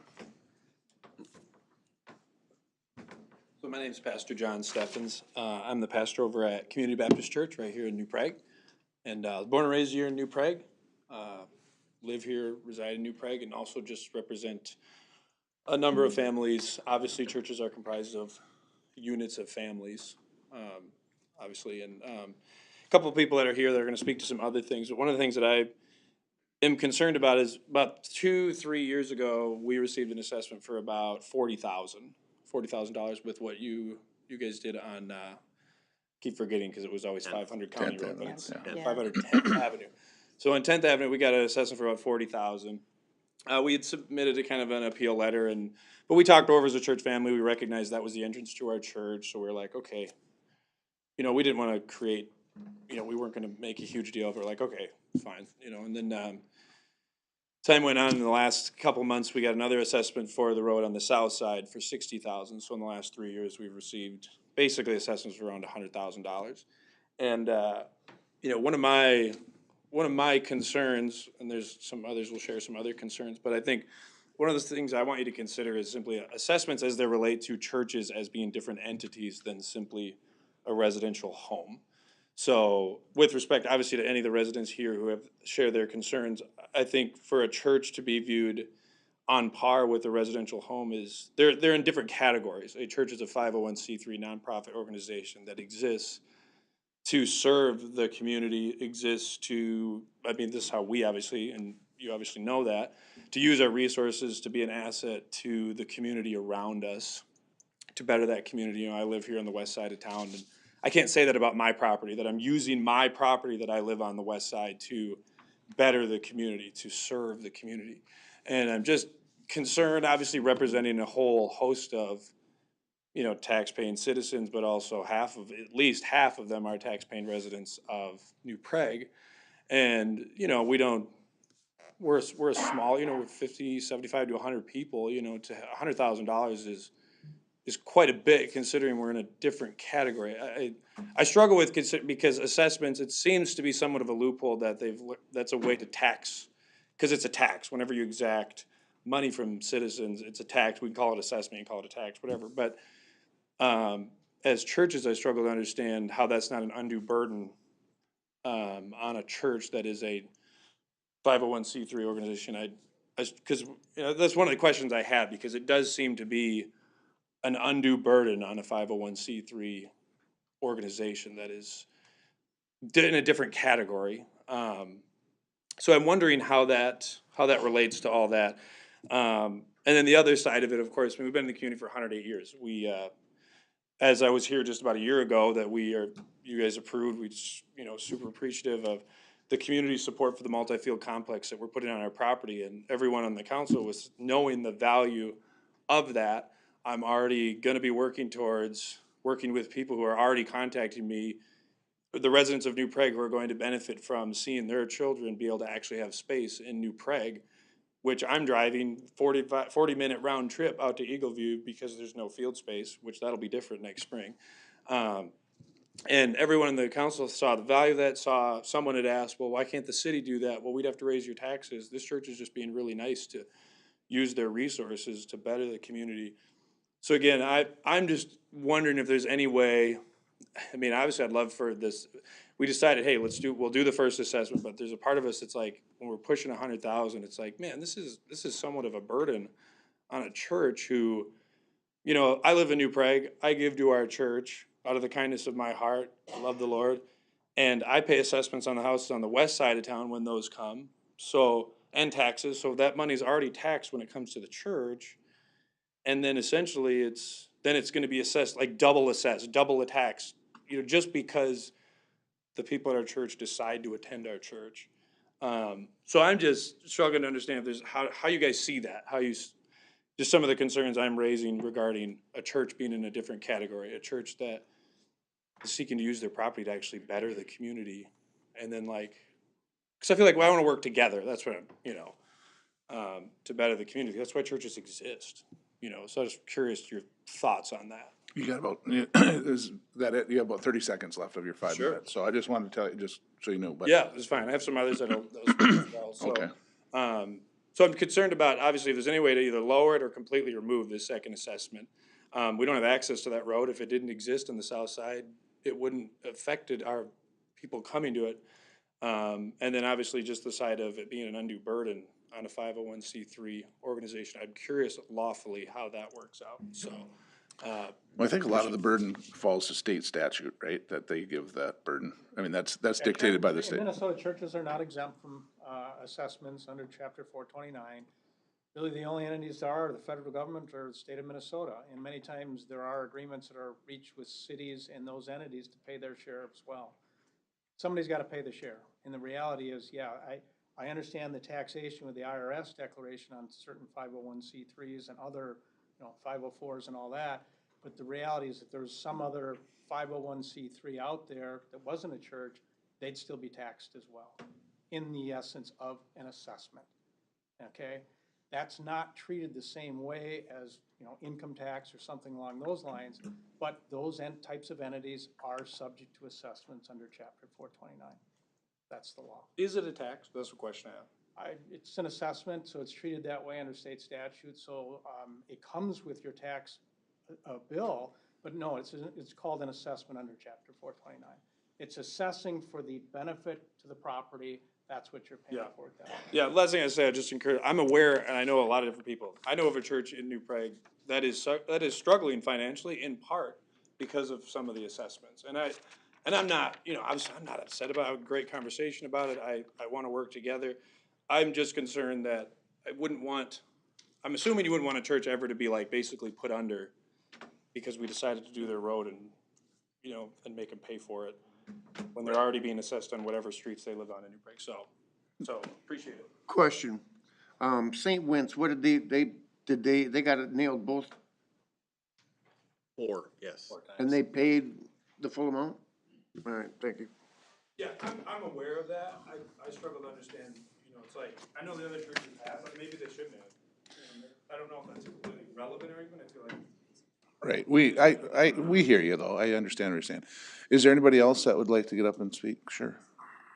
So my name is Pastor John Steffens. I'm the pastor over at Community Baptist Church right here in New Prague. And I was born and raised here in New Prague. Live here, reside in New Prague, and also just represent a number of families. Obviously, churches are comprised of units of families, obviously. And a couple of people that are here that are going to speak to some other things. But one of the things that I am concerned about is about 2-3 years ago, we received an assessment for about $40,000 with what you guys did on, keep forgetting because it was always 500 County 10th Road, but Avenue, it's yeah. 500 10th Avenue. So on 10th Avenue, we got an assessment for about 40,000. We had submitted a kind of an appeal letter, but we talked over as a church family. We recognized that was the entrance to our church, so we were like, okay, we didn't want to create, we weren't going to make a huge deal of it. We're like, okay, fine, and then time went on. In the last couple months, we got another assessment for the road on the south side for 60,000. So in the last 3 years, we've received basically assessments for around $100,000. And one of my concerns, and there's some others will share some other concerns, but I think one of the things I want you to consider is simply assessments as they relate to churches as being different entities than simply a residential home. So with respect, obviously, to any of the residents here who have shared their concerns, I think for a church to be viewed on par with a residential home is, they're in different categories. A church is a 501c3 nonprofit organization that exists to serve the community, exists to, this is how we obviously, and you obviously know that, to use our resources to be an asset to the community around us, to better that community. I live here on the west side of town, and I can't say that about my property, that I'm using my property that I live on the west side to better the community, to serve the community. And I'm just concerned, obviously representing a whole host of tax-paying citizens, but also at least half of them are tax-paying residents of New Prague. And, we're a small, we're 50, 75 to 100 people, to $100,000 is quite a bit considering we're in a different category. I struggle with because assessments, it seems to be somewhat of a loophole that that's a way to tax, because it's a tax. Whenever you exact money from citizens, it's a tax. We can call it assessment, you can call it a tax, whatever. But as churches, I struggle to understand how that's not an undue burden on a church that is a 501c3 organization. Because that's one of the questions I have, because it does seem to be an undue burden on a 501c3 organization that is in a different category. So I'm wondering how that relates to all that. And then the other side of it, of course, we've been in the community for 108 years. We, as I was here just about a year ago, you guys approved, we just, super appreciative of the community support for the multi-field complex that we're putting on our property, and everyone on the council was knowing the value of that. I'm already gonna be working with people who are already contacting me, the residents of New Prague who are going to benefit from seeing their children be able to actually have space in New Prague, which I'm driving 40-minute round trip out to Eagleview because there's no field space, which that'll be different next spring. And everyone in the council saw the value of that, saw someone had asked, well, why can't the city do that? Well, we'd have to raise your taxes. This church is just being really nice to use their resources to better the community. So again, I'm just wondering if there's any way, I mean, obviously I'd love for this, we decided, hey, we'll do the first assessment, but there's a part of us that's like, when we're pushing 100,000, it's like, man, this is somewhat of a burden on a church who, I live in New Prague, I give to our church out of the kindness of my heart, I love the Lord, and I pay assessments on the houses on the west side of town when those come, and taxes, so that money's already taxed when it comes to the church, and then essentially it's gonna be assessed, like double a tax, just because the people at our church decide to attend our church. So I'm just struggling to understand if there's, how you guys see that, just some of the concerns I'm raising regarding a church being in a different category, a church that is seeking to use their property to actually better the community. And then because I feel like I want to work together. That's what I'm, to better the community. That's why churches exist, so I'm just curious your thoughts on that. You got about, is that it? You have about 30 seconds left of your 5 Sure. minutes. So I just wanted to tell you, just so you know. But Yeah, it's fine. I have some others that will speak as well. So, Okay. So I'm concerned about, obviously, if there's any way to either lower it or completely remove this second assessment. We don't have access to that road. If it didn't exist on the south side, it wouldn't affected our people coming to it. And then obviously just the side of it being an undue burden on a 501c3 organization. I'm curious lawfully how that works out. So, Well, I think a lot of the burden falls to state statute, right? That they give that burden. I mean, that's dictated by the In state. Minnesota, churches are not exempt from assessments under Chapter 429. Really, the only entities that are the federal government or the state of Minnesota. And many times there are agreements that are reached with cities and those entities to pay their share as well. Somebody's got to pay the share. And the reality is, yeah, I understand the taxation with the IRS declaration on certain 501c3s and other 504s and all that. But the reality is that there's some other 501c3 out there that wasn't a church, they'd still be taxed as well in the essence of an assessment, okay? That's not treated the same way as, income tax or something along those lines, but those types of entities are subject to assessments under Chapter 429. That's the law. is it a tax? That's the question I have. It's an assessment, so it's treated that way under state statute, so it comes with your tax bill, but no, it's called an assessment under Chapter 429. It's assessing for the benefit to the property, that's what you're paying for it. Yeah, last thing I say, I just encourage, I'm aware, and I know a lot of different people. I know of a church in New Prague that is struggling financially in part because of some of the assessments. And I'm not, I'm not upset about it. A great conversation about it. I want to work together. I'm just concerned that I'm assuming you wouldn't want a church ever to be basically put under because we decided to do their road and, and make them pay for it when they're already being assessed on whatever streets they live on in New Prague. So appreciate it. Question, St. Wentz, what did they got it nailed both, Yes. and they paid the full amount? All right, thank you. Yeah, I'm aware of that. I struggle to understand, it's I know the other churches have, but maybe they shouldn't have. I don't know if that's a completely relevant argument. I feel like. Right. We hear you though. I understand what you're saying. Is there anybody else that would like to get up and speak? Sure.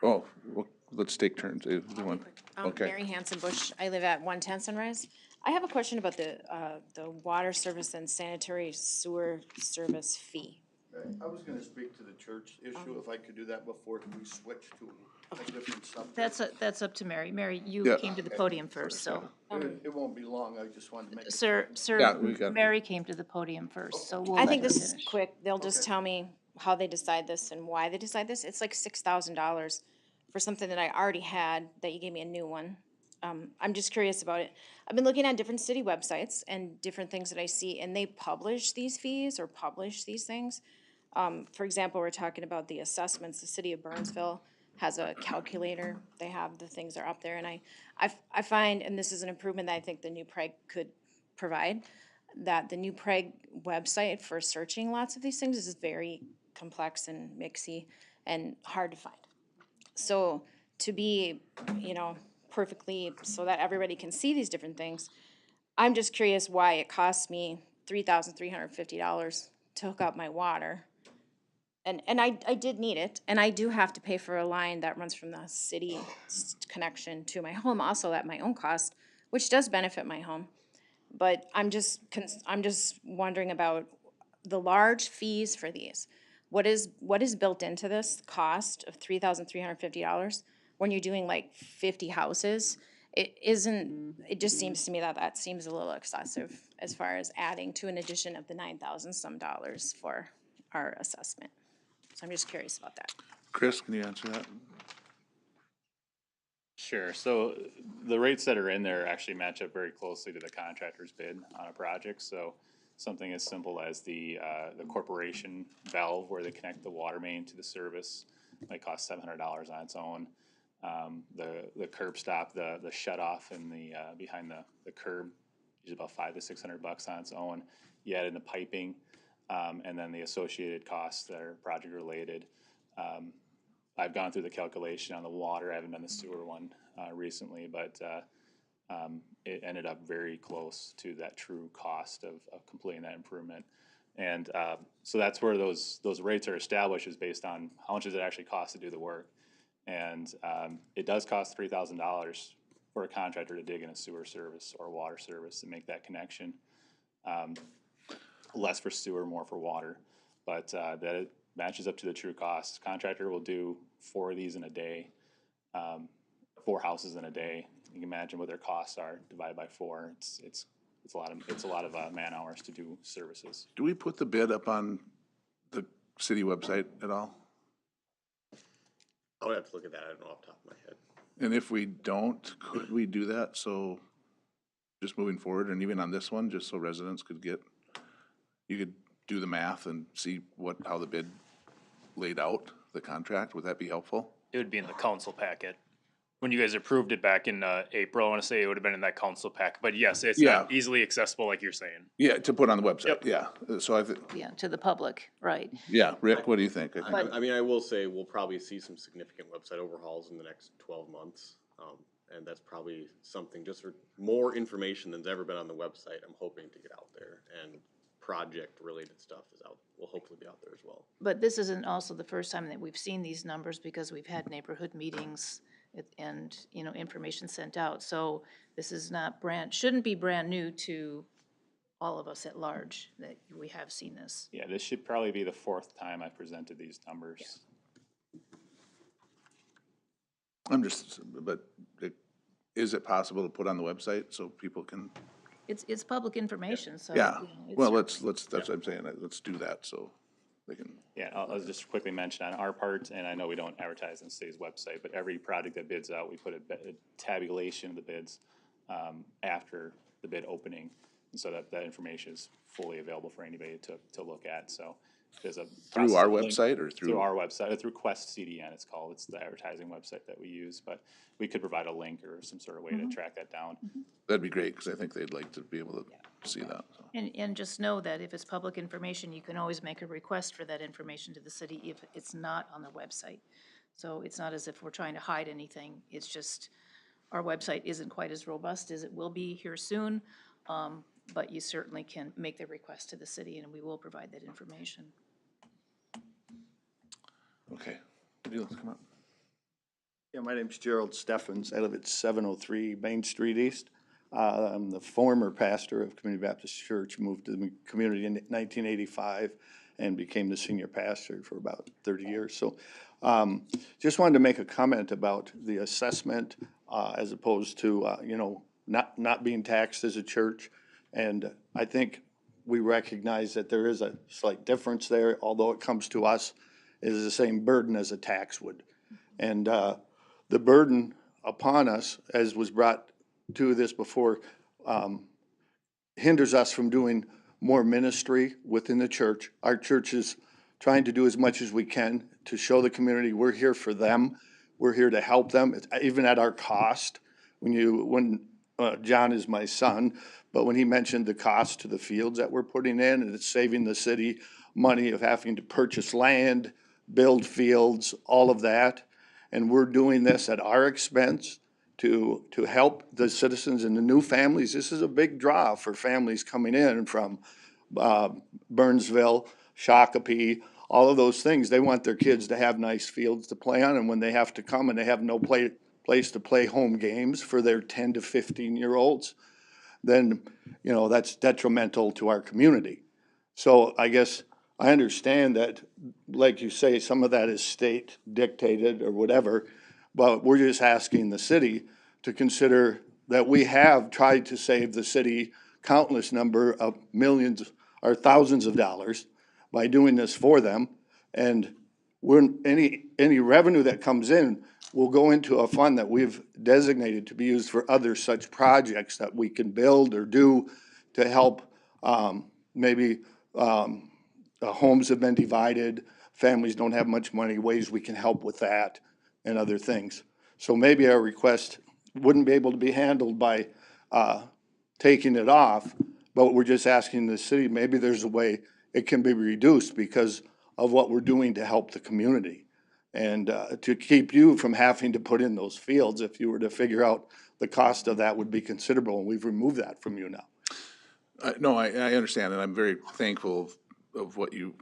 Oh, well, let's take turns. Okay. Mary Hanson Bush. I live at 110 Sunrise. I have a question about the water service and sanitary sewer service fee. I was gonna speak to the church issue, if I could do that before we switch to a different subject. That's up to Mary. Mary, you Yeah. came to the podium first, so. It won't be long, I just wanted to make. Sir, Yeah, we got- Mary came to the podium first, so we'll I let think her this is finish. quick. They'll just tell me how they decide this and why they decide this. It's like $6,000 for something that I already had, that you gave me a new one. I'm just curious about it. I've been looking at different city websites and different things that I see, and they publish these fees or publish these things. For example, we're talking about the assessments. The city of Burnsville has a calculator. They have, the things are up there, and I find, and this is an improvement that I think the new Prague could provide, that the new Prague website for searching lots of these things is very complex and mixy and hard to find. So to be, perfectly, so that everybody can see these different things, I'm just curious why it costs me $3,350 to hook up my water. And I did need it, and I do have to pay for a line that runs from the city connection to my home, also at my own cost, which does benefit my home. But I'm just wondering about the large fees for these. What is built into this cost of $3,350 when you're doing like 50 houses? It just seems to me that seems a little excessive as far as adding to an addition of the $9,000 some dollars for our assessment. So I'm just curious about that. Chris, can you answer that? Sure. So the rates that are in there actually match up very closely to the contractor's bid on a project. So something as simple as the corporation valve where they connect the water main to the service might cost $700 on its own. The curb stop, the shut off in the behind the curb is about $500 to $600 on its own. You add in the piping, and then the associated costs that are project related. I've gone through the calculation on the water. I haven't done the sewer one recently, but it ended up very close to that true cost of completing that improvement. And so that's where those rates are established, is based on how much does it actually cost to do the work. And it does cost $3,000 for a contractor to dig in a sewer service or water service and make that connection. Less for sewer, more for water, but that it matches up to the true cost. Contractor will do 4 of these in a day, 4 houses in a day. You can imagine what their costs are divided by 4. It's a lot of man hours to do services. Do we put the bid up on the city website at all? I would have to look at that, I don't know off the top of my head. And if we don't, could we do that? So just moving forward, and even on this one, just so residents could you could do the math and see how the bid laid out, the contract. Would that be helpful? It would be in the council packet. When you guys approved it back in April, I want to say it would have been in that council pack. But yes, it's not easily accessible like you're saying. Yeah, to put on the website, Yep. yeah. So I think, Yeah, to the public, right. yeah, Rick, what do you think? I mean, I will say we'll probably see some significant website overhauls in the next 12 months. And that's probably something, just for more information than's ever been on the website, I'm hoping to get out there. And project-related stuff will hopefully be out there as well. But this isn't also the first time that we've seen these numbers, because we've had neighborhood meetings and, information sent out. So this is not shouldn't be brand new to all of us at large that we have seen this. Yeah, this should probably be the 4th time I've presented these numbers. Is it possible to put on the website so people can? It's public information, so. Yeah, it's well, that's what I'm saying, let's do that so they can. Yeah, I'll just quickly mention on our part, and I know we don't advertise on the city's website, but every project that bids out, we put a tabulation of the bids after the bid opening, and so that information is fully available for anybody to look at. So there's a Through our link website or through? Through our website, or through Quest CDN, it's called. It's the advertising website that we use, but we could provide a link or some sort of way to track that down. That'd be great, because I think they'd like to be able to see that. So. And just know that if it's public information, you can always make a request for that information to the city if it's not on the website. So it's not as if we're trying to hide anything. It's just our website isn't quite as robust as it will be here soon. But you certainly can make the request to the city, and we will provide that information. Okay, would you like to come up? Yeah, my name's Gerald Steffens. I live at 703 Main Street East. I'm the former pastor of Community Baptist Church, moved to the community in 1985 and became the senior pastor for about 30 years. So just wanted to make a comment about the assessment as opposed to, not being taxed as a church. And I think we recognize that there is a slight difference there, although it comes to us, it is the same burden as a tax would. And the burden upon us, as was brought to this before, hinders us from doing more ministry within the church. Our church is trying to do as much as we can to show the community we're here for them. We're here to help them, it's even at our cost. When John is my son, but when he mentioned the cost to the fields that we're putting in, and it's saving the city money of having to purchase land, build fields, all of that. And we're doing this at our expense to help the citizens and the new families. This is a big draw for families coming in from Burnsville, Shakopee, all of those things. They want their kids to have nice fields to play on, and when they have to come and they have no place to play home games for their 10 to 15-year-olds, then, you know, that's detrimental to our community. So I guess I understand that, like you say, some of that is state dictated or whatever, but we're just asking the city to consider that we have tried to save the city countless number of millions or thousands of dollars by doing this for them. And any revenue that comes in will go into a fund that we've designated to be used for other such projects that we can build or do to help. Maybe homes have been divided, families don't have much money, ways we can help with that and other things. So maybe our request wouldn't be able to be handled by taking it off, but we're just asking the city, maybe there's a way it can be reduced because of what we're doing to help the community. And to keep you from having to put in those fields, if you were to figure out the cost of that would be considerable, and we've removed that from you now. No, I understand, and I'm very thankful of what you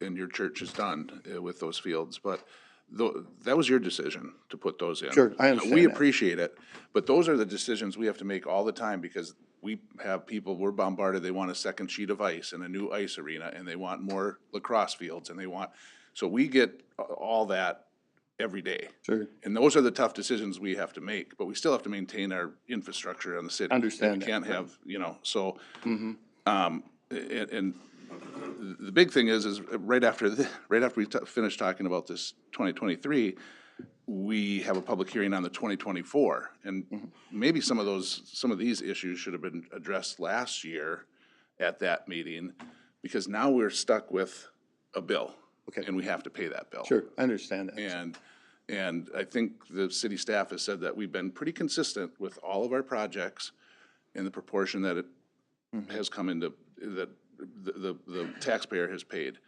and your church has done with those fields, but that was your decision to put those in. Sure, I understand We that. appreciate it, but those are the decisions we have to make all the time because we have people, we're bombarded, they want a second sheet of ice and a new ice arena, and they want more lacrosse fields, and so we get all that every day. Sure. And those are the tough decisions we have to make, but we still have to maintain our infrastructure on the city. Understand We that, can't right. have, you know, so, and the big thing is right after we finish talking about this 2023, we have a public hearing on the 2024. And maybe some of these issues should have been addressed last year at that meeting, because now we're stuck with a bill. Okay. And we have to pay that bill. Sure, I understand that. And I think the city staff has said that we've been pretty consistent with all of our projects in the proportion that it has come into, that the taxpayer has paid.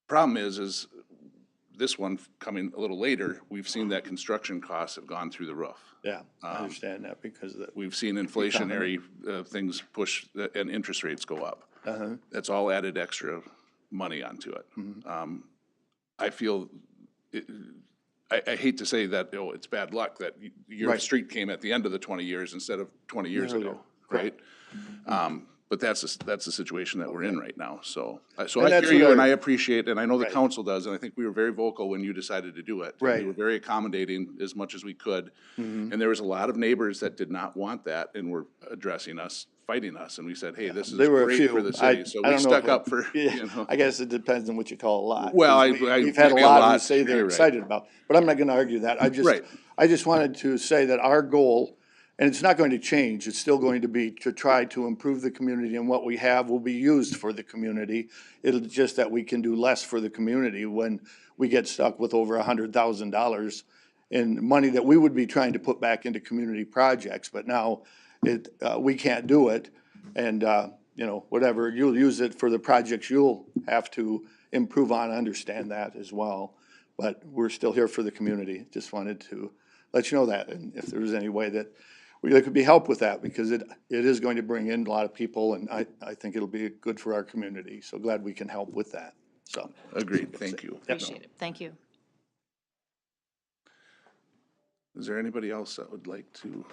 Problem is this one coming a little later, we've seen that construction costs have gone through the roof. Yeah, I understand that because of the. We've seen inflationary things push and interest rates go up. That's all added extra money onto it. I feel, I hate to say that, it's bad luck that your Right. street came at the end of the 20 years instead of 20 years ago, right? But that's the situation that we're in right now, so. So And I that's hear you what and I- I appreciate, and I know the Right. council does, and I think we were very vocal when you decided to do it. Right. We were very accommodating as much as we could. And there was a lot of neighbors that did not want that and were addressing us, fighting us, and we said, hey, this is There were a great few. for the I city, so don't we know stuck if up for, Yeah, you know. I guess it depends on what you call a lot. Well, 'cause maybe we've had a a lot lot, who say they're you're right. excited about, but I'm not gonna argue that. Right. I just wanted to say that our goal, and it's not going to change, it's still going to be to try to improve the community, and what we have will be used for the community. It'll just that we can do less for the community when we get stuck with over $100,000 in money that we would be trying to put back into community projects, but now we can't do it. And, you know, whatever, you'll use it for the projects you'll have to improve on, understand that as well. But we're still here for the community. Just wanted to let you know that, and if there was any way that there could be help with that, because it is going to bring in a lot of people, and I think it'll be good for our community. So glad we can help with that, so. Agreed, thank you. Appreciate it. Thank you. Is there anybody else that would like to?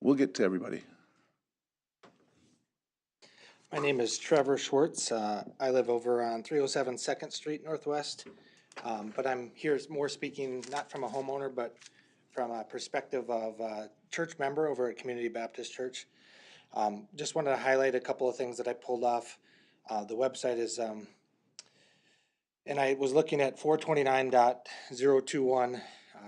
We'll get to everybody. My name is Trevor Schwartz. I live over on 307 2nd Street Northwest. But I'm here more speaking not from a homeowner, but from a perspective of a church member over at Community Baptist Church. Just wanted to highlight a couple of things that I pulled off. The website is, and I was looking at 429.021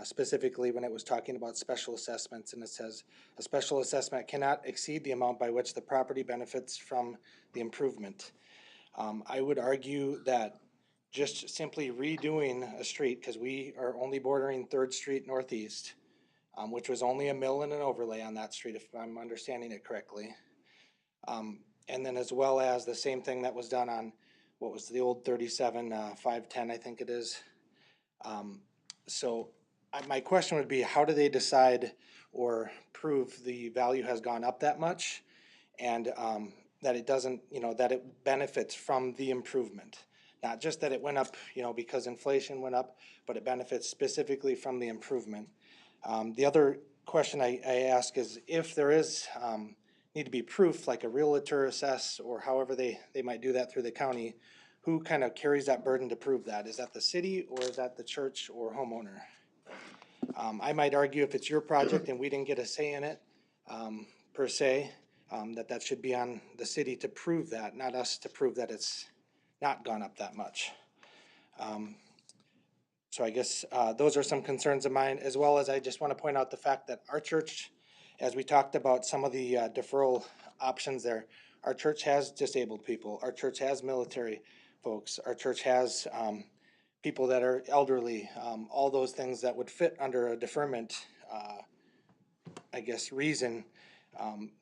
specifically when it was talking about special assessments, and it says, a special assessment cannot exceed the amount by which the property benefits from the improvement. I would argue that just simply redoing a street, because we are only bordering Third Street Northeast, which was only a mill and an overlay on that street, if I'm understanding it correctly. And then as well as the same thing that was done on, what was the old 37, 510, I think it is. So my question would be, how do they decide or prove the value has gone up that much? And that it doesn't, that it benefits from the improvement? Not just that it went up, because inflation went up, but it benefits specifically from the improvement. The other question I ask is, if there is need to be proof, like a realtor assess, or however they might do that through the county, who kind of carries that burden to prove that? Is that the city, or is that the church or homeowner? I might argue if it's your project and we didn't get a say in it, per se, that should be on the city to prove that, not us to prove that it's not gone up that much. So I guess those are some concerns of mine, as well as I just want to point out the fact that our church, as we talked about some of the deferral options there, our church has disabled people, our church has military folks, our church has people that are elderly, all those things that would fit under a deferment, I guess, reason.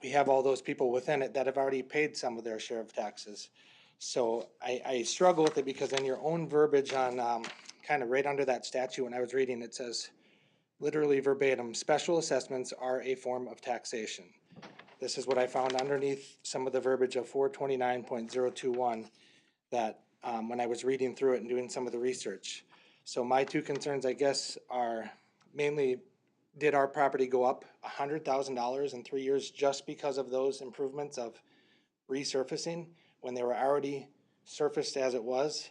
We have all those people within it that have already paid some of their share of taxes. So I struggle with it because in your own verbiage on kind of right under that statute, when I was reading, it says literally verbatim, special assessments are a form of taxation. This is what I found underneath some of the verbiage of 429.021 that when I was reading through it and doing some of the research. So my two concerns, I guess, are mainly, did our property go up $100,000 in 3 years just because of those improvements of resurfacing when they were already surfaced as it was?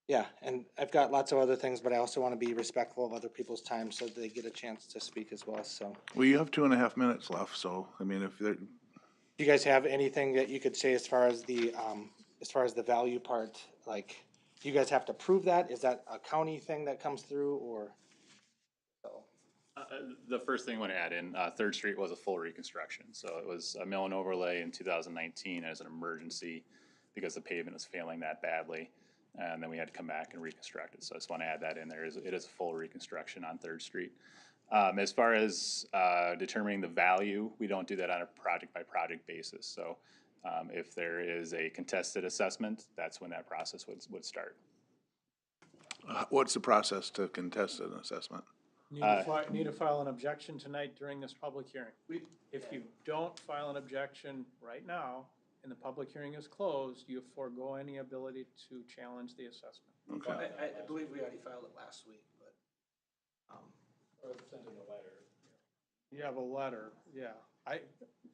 Yeah, and I've got lots of other things, but I also want to be respectful of other people's time so they get a chance to speak as well, so. Well, you have 2.5 minutes left, so, I mean, if there, Do you guys have anything that you could say as far as the value part? Like, do you guys have to prove that? Is that a county thing that comes through, or? The first thing I want to add in, Third Street was a full reconstruction. So it was a mill and overlay in 2019 as an emergency because the pavement was failing that badly. And then we had to come back and reconstruct it. So I just want to add that in there. It is a full reconstruction on Third Street. As far as determining the value, we don't do that on a project by project basis. So if there is a contested assessment, that's when that process would start. what's the process to contest an assessment? Need to file an objection tonight during this public hearing. If you don't file an objection right now, and the public hearing is closed, you forego any ability to challenge the assessment. Okay. I believe we already filed it last week, but. Or send in a letter. You have a letter, yeah.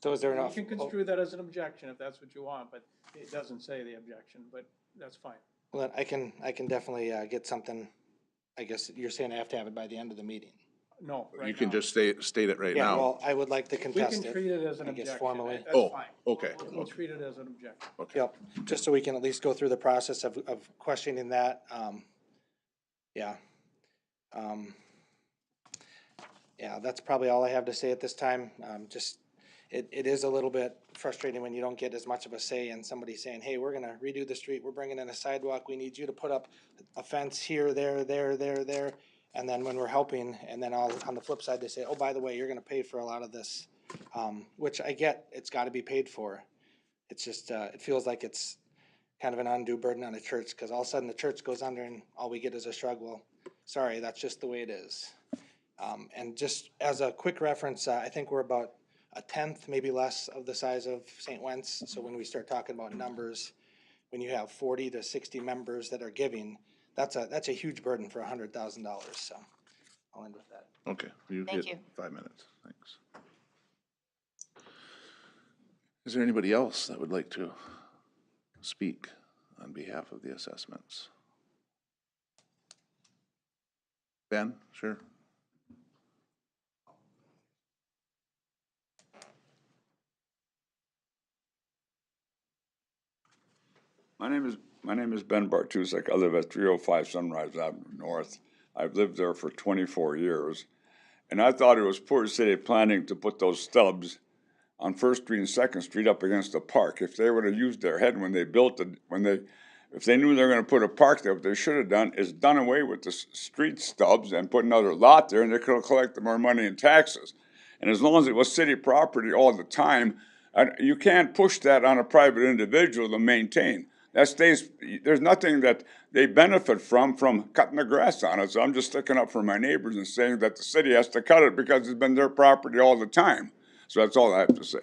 So is there enough? You can construe that as an objection if that's what you want, but it doesn't say the objection, but that's fine. Well, then I can definitely get something. I guess you're saying I have to have it by the end of the meeting. No, right now. You can just state it right Yeah, now. well, I would like to We contest it. can treat it as an I guess objection. formally. That's Oh, fine. okay, We'll okay. treat it as an objection. Yep, just so we can at least go through the process of questioning that, yeah. Yeah, that's probably all I have to say at this time. It is a little bit frustrating when you don't get as much of a say in somebody saying, hey, we're gonna redo the street, we're bringing in a sidewalk, we need you to put up a fence here, there. And then when we're helping, and then on the flip side, they say, oh, by the way, you're gonna pay for a lot of this, which I get, it's gotta be paid for. It's just, it feels like it's kind of an undue burden on the church, because all of a sudden the church goes under and all we get is a shrug. Well, sorry, that's just the way it is. And just as a quick reference, I think we're about a tenth, maybe less of the size of St. Wentz. So when we start talking about numbers, when you have 40 to 60 members that are giving, that's a huge burden for $100,000. So I'll end with that. Okay, you Thank get you. 5 minutes, thanks. Is there anybody else that would like to speak on behalf of the assessments? Ben, sure. My name is Ben Bartusek. I live at 305 Sunrise Avenue North. I've lived there for 24 years. And I thought it was poor city planning to put those stubs on First Street and Second Street up against the park. If they would have used their head when they built it, if they knew they were gonna put a park there, what they should have done is done away with the street stubs and put another lot there, and they could have collected more money in taxes. And as long as it was city property all the time, you can't push that on a private individual to maintain. That stays, there's nothing that they benefit from cutting the grass on it. So I'm just sticking up for my neighbors and saying that the city has to cut it because it's been their property all the time. So that's all I have to say.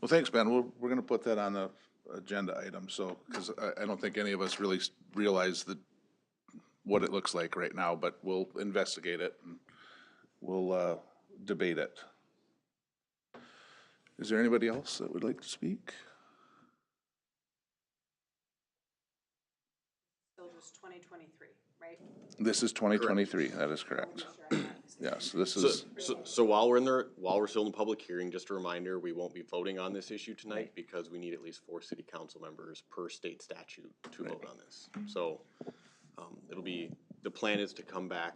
Well, thanks, Ben. We're gonna put that on the agenda item, so, because I don't think any of us really realize what it looks like right now, but we'll investigate it and we'll debate it. Is there anybody else that would like to speak? Still just 2023, right? This is 2023, that is correct. Yes, this is, So while we're still in the public hearing, just a reminder, we won't be voting on this issue tonight because we need at least 4 city council members per state statute to vote on this. So, the plan is to come back,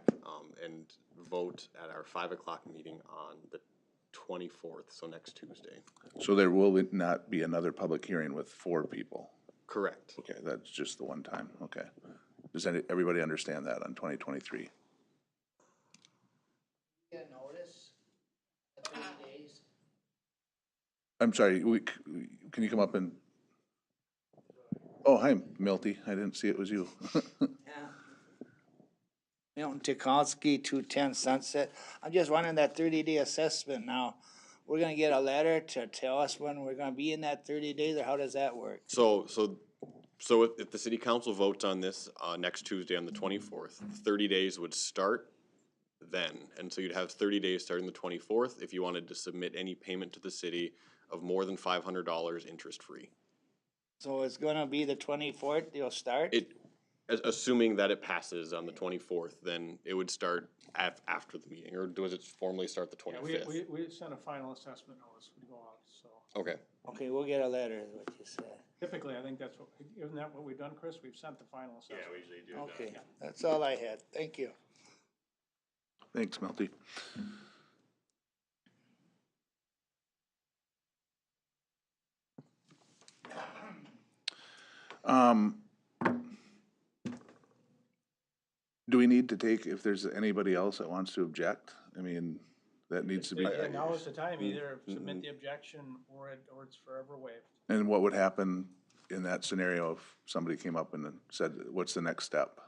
and vote at our 5 o'clock meeting on the 24th, so next Tuesday. so there will not be another public hearing with 4 people? Correct. Okay, that's just the one time, okay. Does everybody understand that on 2023? Get a notice, 30 days. I'm sorry, can you come up and? Oh, hi, Milty, I didn't see it was you. Milton Tikowski, 210 Sunset. I'm just wondering that 30-day assessment now. We're gonna get a letter to tell us when we're gonna be in that 30 days, or how does that work? So if the city council votes on this, next Tuesday on the 24th, 30 days would start then. And so you'd have 30 days starting the 24th if you wanted to submit any payment to the city of more than $500 interest-free. So it's gonna be the 24th, you'll start? Assuming that it passes on the 24th, then it would start after the meeting, or does it formally start the 25th? We sent a final assessment notice, we go out, so. Okay. Okay, we'll get a letter, is what you said. Typically, I think isn't that what we've done, Chris? We've sent the final assessment. Yeah, we usually do. Okay, that's all I had, thank you. Thanks, Milty. Do we need to take, if there's anybody else that wants to object? I mean, that needs to be. Yeah, now is the time, either submit the objection or it's forever waived. And what would happen in that scenario if somebody came up and said, what's the next step?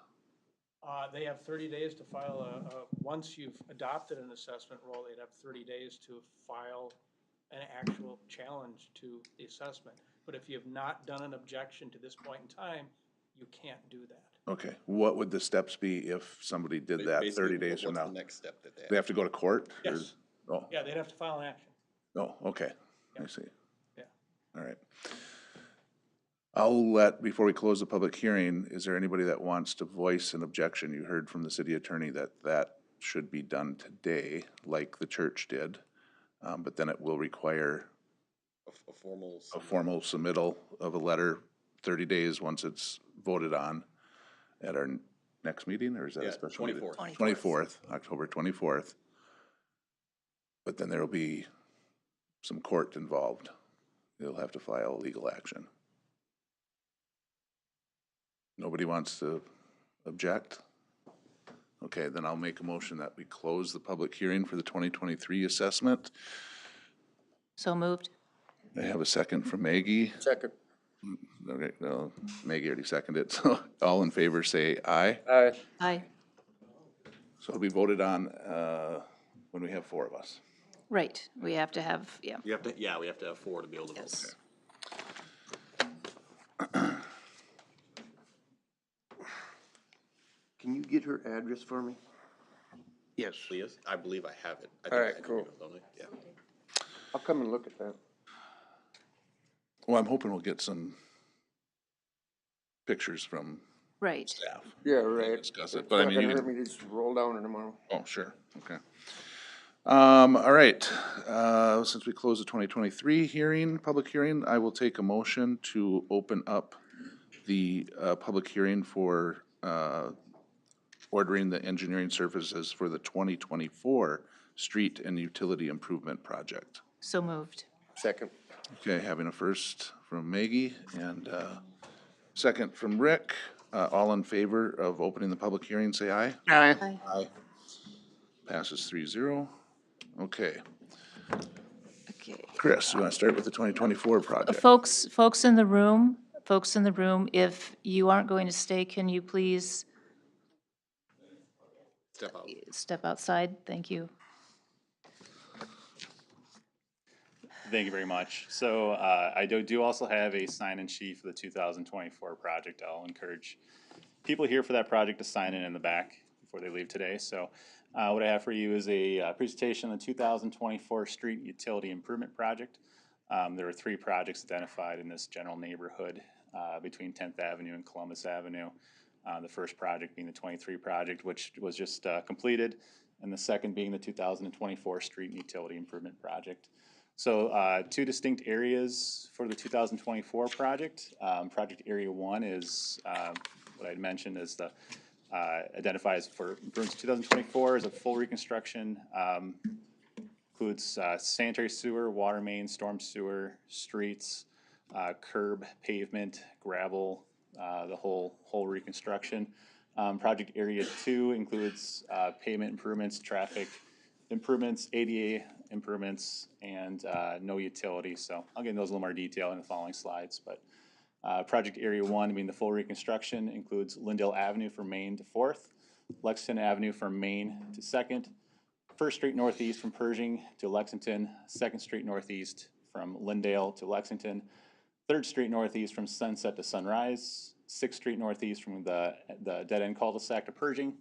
They have 30 days to file once you've adopted an assessment roll, they'd have 30 days to file an actual challenge to the assessment. But if you have not done an objection to this point in time, you can't do that. Okay, what would the steps be if somebody did that 30 days from now? What's the next step that They have to go to court? or- Yes. Oh, Yeah, they'd have to file an action. oh, okay, I see. Yeah. All right. Before we close the public hearing, is there anybody that wants to voice an objection? You heard from the city attorney that should be done today, like the church did. But then it will require a formal submittal of a letter 30 days once it's voted on at our next meeting, or is that a special meeting? 24th. 24th, October 24th. But then there'll be some court involved. You'll have to file legal action. Nobody wants to object? Okay, then I'll make a motion that we close the public hearing for the 2023 assessment. So moved. I have a second from Maggie. Second. Okay, no, Maggie already seconded it, so all in favor say aye. Aye. Aye. So it'll be voted on when we have 4 of us. Right, we have to have, yeah. we have to have 4 to be able to vote. Yes. Can you get her address for me? Yes. Leah's? I believe I have it. I All think right, I do, cool. don't I? Yeah. I'll come and look at that. Well, I'm hoping we'll get some pictures from Right. staff. Yeah, right. Discuss it, It's but I not mean, gonna you hurt can- me to just roll down in tomorrow. Oh, sure, okay. All right, since we closed the 2023 hearing, public hearing, I will take a motion to open up the public hearing for ordering the engineering services for the 2024 street and utility improvement project. So moved. Second. Okay, having a first from Maggie and second from Rick. All in favor of opening the public hearing, say aye. Aye. Aye. Aye. Passes 3-0. Okay. Okay. Chris, you want to start with the 2024 project? Folks in the room, if you aren't going to stay, can you please Step out. step outside? Thank you. Thank you very much. So I do also have a sign-in sheet for the 2024 project. I'll encourage people here for that project to sign in the back before they leave today. So what I have for you is a presentation on the 2024 street utility improvement project. There are 3 projects identified in this general neighborhood between 10th Avenue and Columbus Avenue. The first project being the 23 project, which was just completed, and the second being the 2024 street and utility improvement project. So 2 distinct areas for the 2024 project. Project Area 1 is what I'd mentioned is the identifies for improvements 2024 as a full reconstruction. Includes sanitary sewer, water main, storm sewer, streets, curb, pavement, gravel, the whole reconstruction. Project Area 2 includes pavement improvements, traffic improvements, ADA improvements, and no utilities. So I'll get into those in a little more detail in the following slides. But Project Area 1, being the full reconstruction, includes Lindale Avenue from Main to 4th, Lexington Avenue from Main to 2nd, 1st Street Northeast from Pershing to Lexington, 2nd Street Northeast from Lindale to Lexington, 3rd Street Northeast from Sunset to Sunrise, 6th Street Northeast from the dead-end cul-de-sac to Pershing,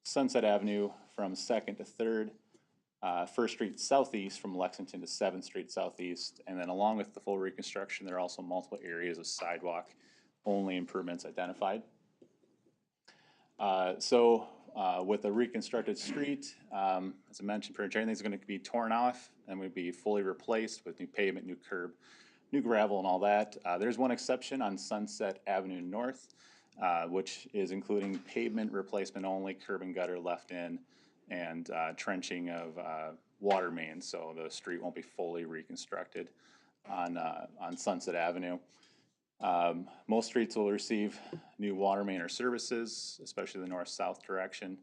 Sunset Avenue from 2nd to 3rd, 1st Street Southeast from Lexington to 7th Street Southeast, and then along with the full reconstruction, there are also multiple areas of sidewalk-only improvements identified. With a reconstructed street, as I mentioned, pretty much everything's going to be torn off and would be fully replaced with new pavement, new curb, new gravel, and all that. There's one exception on Sunset Avenue North, which is including pavement replacement only, curb and gutter left in, and trenching of water mains, so the street won't be fully reconstructed on Sunset Avenue. Most streets will receive new water main or services, especially the north-south direction.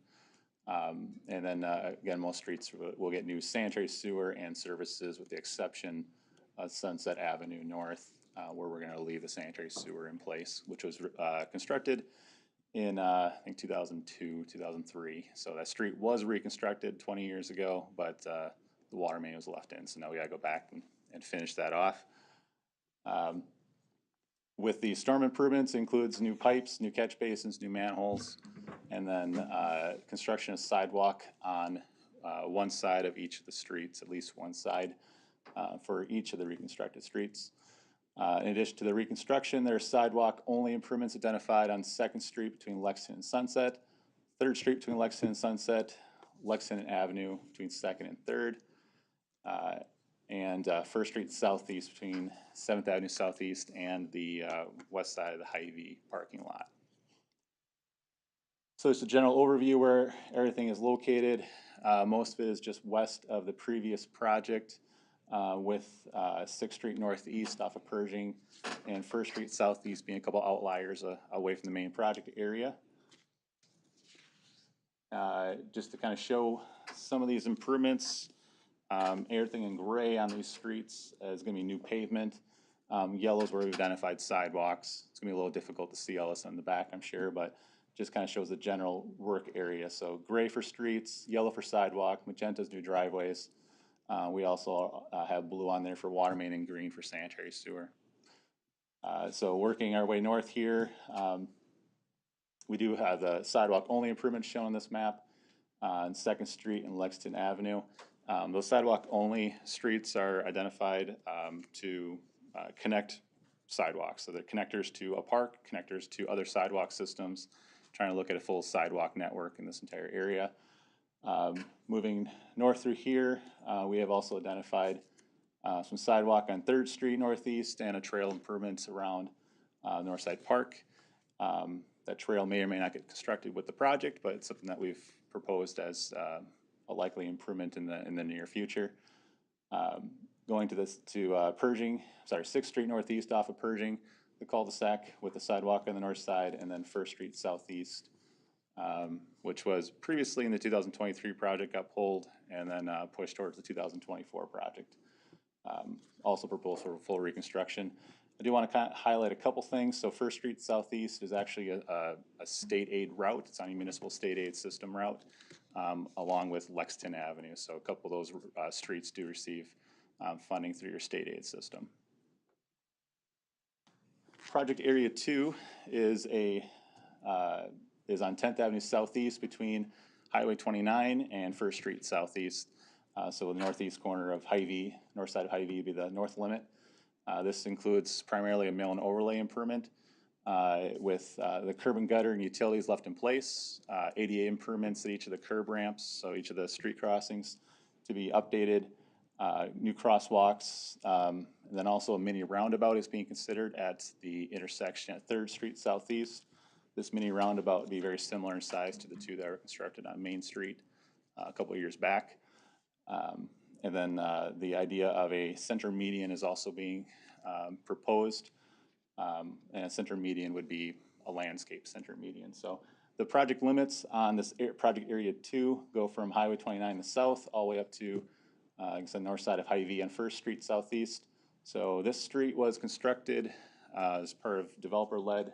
And then again, most streets will get new sanitary sewer and services, with the exception of Sunset Avenue North, where we're going to leave the sanitary sewer in place, which was constructed in I think 2002, 2003. So that street was reconstructed 20 years ago, but the water main was left in. So now we got to go back and finish that off. With the storm improvements, includes new pipes, new catch basins, new manholes, and then construction of sidewalk on one side of each of the streets, at least one side for each of the reconstructed streets. In addition to the reconstruction, there are sidewalk-only improvements identified on 2nd Street between Lexington and Sunset, 3rd Street between Lexington and Sunset, Lexington Avenue between 2nd and 3rd, and 1st Street Southeast between 7th Avenue Southeast and the west side of the Hy-Vee parking lot. So it's a general overview where everything is located. Most of it is just west of the previous project, with 6th Street Northeast off of Pershing and 1st Street Southeast being a couple outliers away from the main project area. Just to kind of show some of these improvements, everything in gray on these streets is going to be new pavement. Yellow is where we've identified sidewalks. It's going to be a little difficult to see all this on the back, I'm sure, but just kind of shows the general work area. So gray for streets, yellow for sidewalk, magenta's new driveways. We also have blue on there for water main and green for sanitary sewer. So working our way north here, we do have the sidewalk-only improvements shown on this map on 2nd Street and Lexington Avenue. Those sidewalk-only streets are identified to connect sidewalks. So they're connectors to a park, connectors to other sidewalk systems, trying to look at a full sidewalk network in this entire area. Moving north through here, we have also identified some sidewalk on 3rd Street Northeast and a trail improvements around Northside Park. That trail may or may not get constructed with the project, but it's something that we've proposed as a likely improvement in the near future. Going to Pershing, 6th Street Northeast off of Pershing, the cul-de-sac with the sidewalk on the north side, and then 1st Street Southeast, which was previously in the 2023 project, got pulled, and then pushed towards the 2024 project. Also proposed for full reconstruction. I do want to highlight a couple things. So 1st Street Southeast is actually a state aid route. It's on a municipal state aid system route, along with Lexington Avenue. So a couple of those streets do receive funding through your state aid system. Project Area 2 is on 10th Avenue Southeast between Highway 29 and 1st Street Southeast. So the northeast corner of Hy-Vee, north side of Hy-Vee would be the north limit. This includes primarily a mill and overlay improvement with the curb and gutter and utilities left in place, ADA improvements at each of the curb ramps, so each of the street crossings to be updated, new crosswalks, and then also a mini roundabout is being considered at the intersection at 3rd Street Southeast. This mini roundabout would be very similar in size to the two that were constructed on Main Street a couple of years back. And then the idea of a center median is also being proposed. And a center median would be a landscape center median. So the project limits on this project area 2 go from Highway 29 in the south all the way up to the north side of Hy-Vee and 1st Street Southeast. So this street was constructed as part of developer-led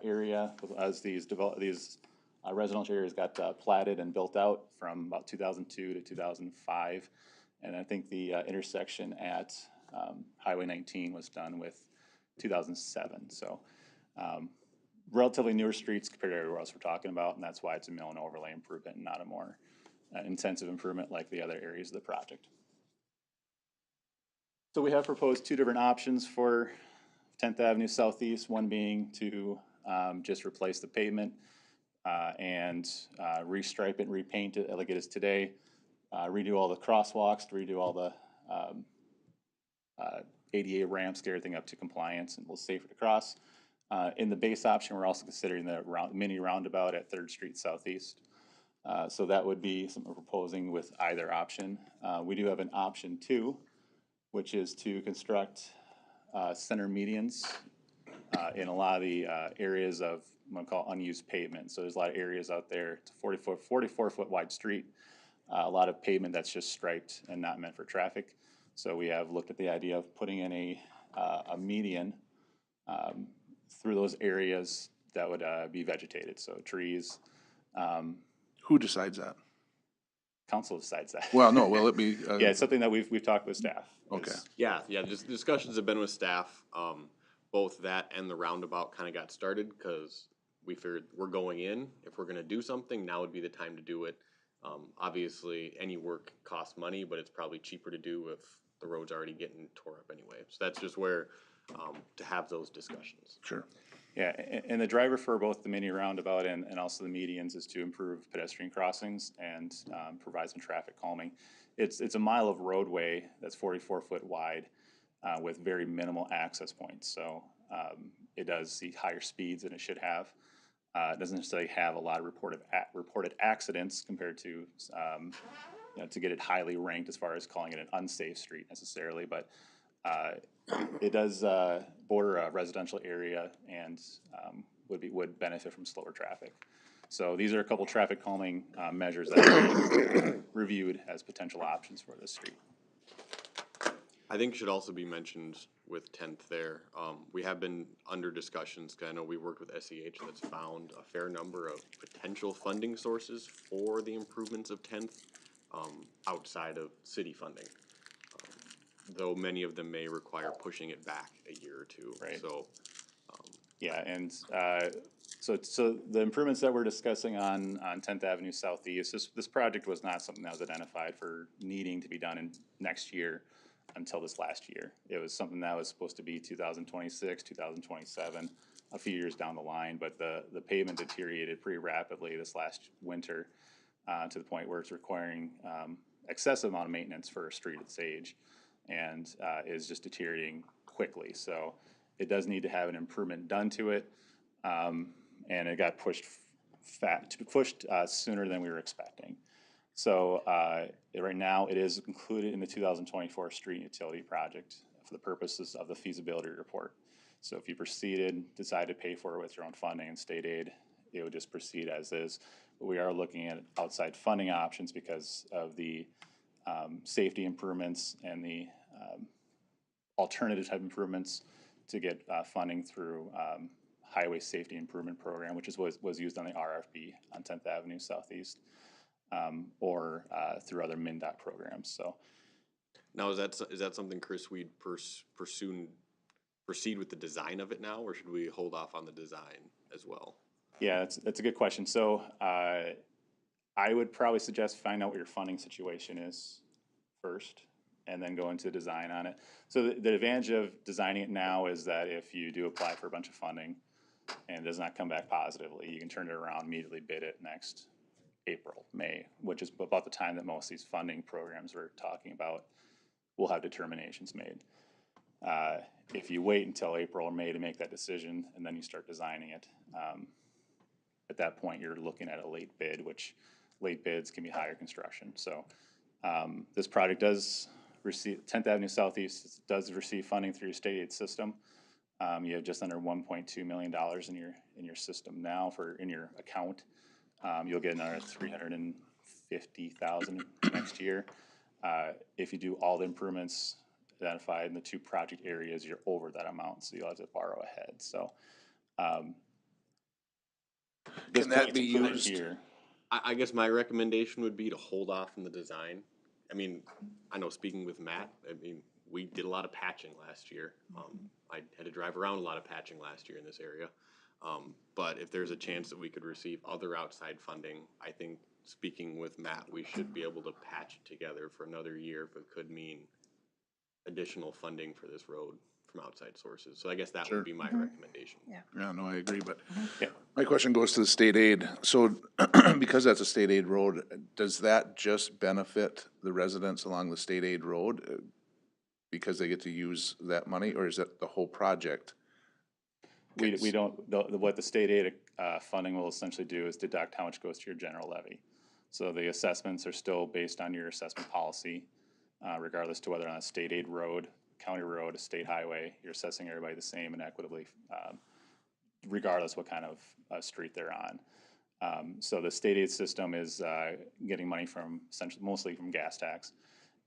area as these residential areas got platted and built out from about 2002 to 2005. And I think the intersection at Highway 19 was done with 2007. So relatively newer streets compared to everywhere else we're talking about, and that's why it's a mill and overlay improvement and not a more intensive improvement like the other areas of the project. So we have proposed two different options for 10th Avenue Southeast, one being to just replace the pavement and restripe it and repaint it like it is today, redo all the crosswalks, redo all the ADA ramps, get everything up to compliance and a little safer to cross. In the base option, we're also considering the mini roundabout at 3rd Street Southeast. So that would be something we're proposing with either option. We do have an option 2, which is to construct center medians in a lot of the areas of what I call unused pavement. So there's a lot of areas out there. It's a 44-foot wide street, a lot of pavement that's just striped and not meant for traffic. So we have looked at the idea of putting in a median through those areas that would be vegetated, so trees. Who decides that? Council decides that. Well, no, will it be? Yeah, it's something that we've talked with staff. Okay. Yeah, just discussions have been with staff. Both that and the roundabout kind of got started because we figured we're going in. If we're going to do something, now would be the time to do it. Obviously, any work costs money, but it's probably cheaper to do if the road's already getting tore up anyway. So that's just where to have those discussions. Sure. Yeah, and the driver for both the mini roundabout and also the medians is to improve pedestrian crossings and provide some traffic calming. It's a mile of roadway that's 44-foot wide with very minimal access points. So it does see higher speeds than it should have. It doesn't necessarily have a lot of reported accidents compared to to get it highly ranked as far as calling it an unsafe street necessarily, but it does border a residential area and would benefit from slower traffic. So these are a couple traffic calming measures that are reviewed as potential options for this street. I think should also be mentioned with 10th there. We have been under discussions, because I know we worked with SEH that's found a fair number of potential funding sources for the improvements of 10th outside of city funding. Though many of them may require pushing it back a year or two. Right. So, yeah, and so the improvements that we're discussing on 10th Avenue Southeast, this project was not something that was identified for needing to be done in next year until this last year. It was something that was supposed to be 2026, 2027, a few years down the line, but the pavement deteriorated pretty rapidly this last winter to the point where it's requiring excessive amount of maintenance for a street its age, and is just deteriorating quickly. So it does need to have an improvement done to it. And it got pushed sooner than we were expecting. So right now, it is included in the 2024 street utility project for the purposes of the feasibility report. So if you proceeded, decide to pay for it with your own funding and state aid, it would just proceed as is. But we are looking at outside funding options because of the safety improvements and the alternative type improvements to get funding through Highway Safety Improvement Program, which was used on the RFP on 10th Avenue Southeast, or through other MnDOT programs. So Now, is that something, Chris, we'd proceed with the design of it now, or should we hold off on the design as well? yeah, that's a good question. So I would probably suggest find out what your funding situation is first, and then go into design on it. So the advantage of designing it now is that if you do apply for a bunch of funding and it does not come back positively, you can turn it around, immediately bid it next April, May, which is about the time that most of these funding programs we're talking about will have determinations made. If you wait until April or May to make that decision and then you start designing it, at that point you're looking at a late bid, which late bids can be higher construction. So this project does receive, 10th Avenue Southeast does receive funding through your state aid system. You have just under $1.2 million in your system now in your account. You'll get another $350,000 next year. If you do all the improvements identified in the two project areas, you're over that amount, so you'll have to borrow ahead. So Can that be used? Here. I guess my recommendation would be to hold off on the design. I mean, I know speaking with Matt, I mean, we did a lot of patching last year. I had to drive around a lot of patching last year in this area. But if there's a chance that we could receive other outside funding, I think speaking with Matt, we should be able to patch it together for another year if it could mean additional funding for this road from outside sources. So I guess that would be my recommendation. Yeah, no, I agree, but my question goes to the state aid. So because that's a state aid road, does that just benefit the residents along the state aid road because they get to use that money, or is that the whole project? We don't, what the state aid funding will essentially do is deduct how much goes to your general levy. So the assessments are still based on your assessment policy, regardless to whether on a state aid road, county road, a state highway, you're assessing everybody the same and equitably, regardless what kind of street they're on. So the state aid system is getting money from essentially mostly from gas tax,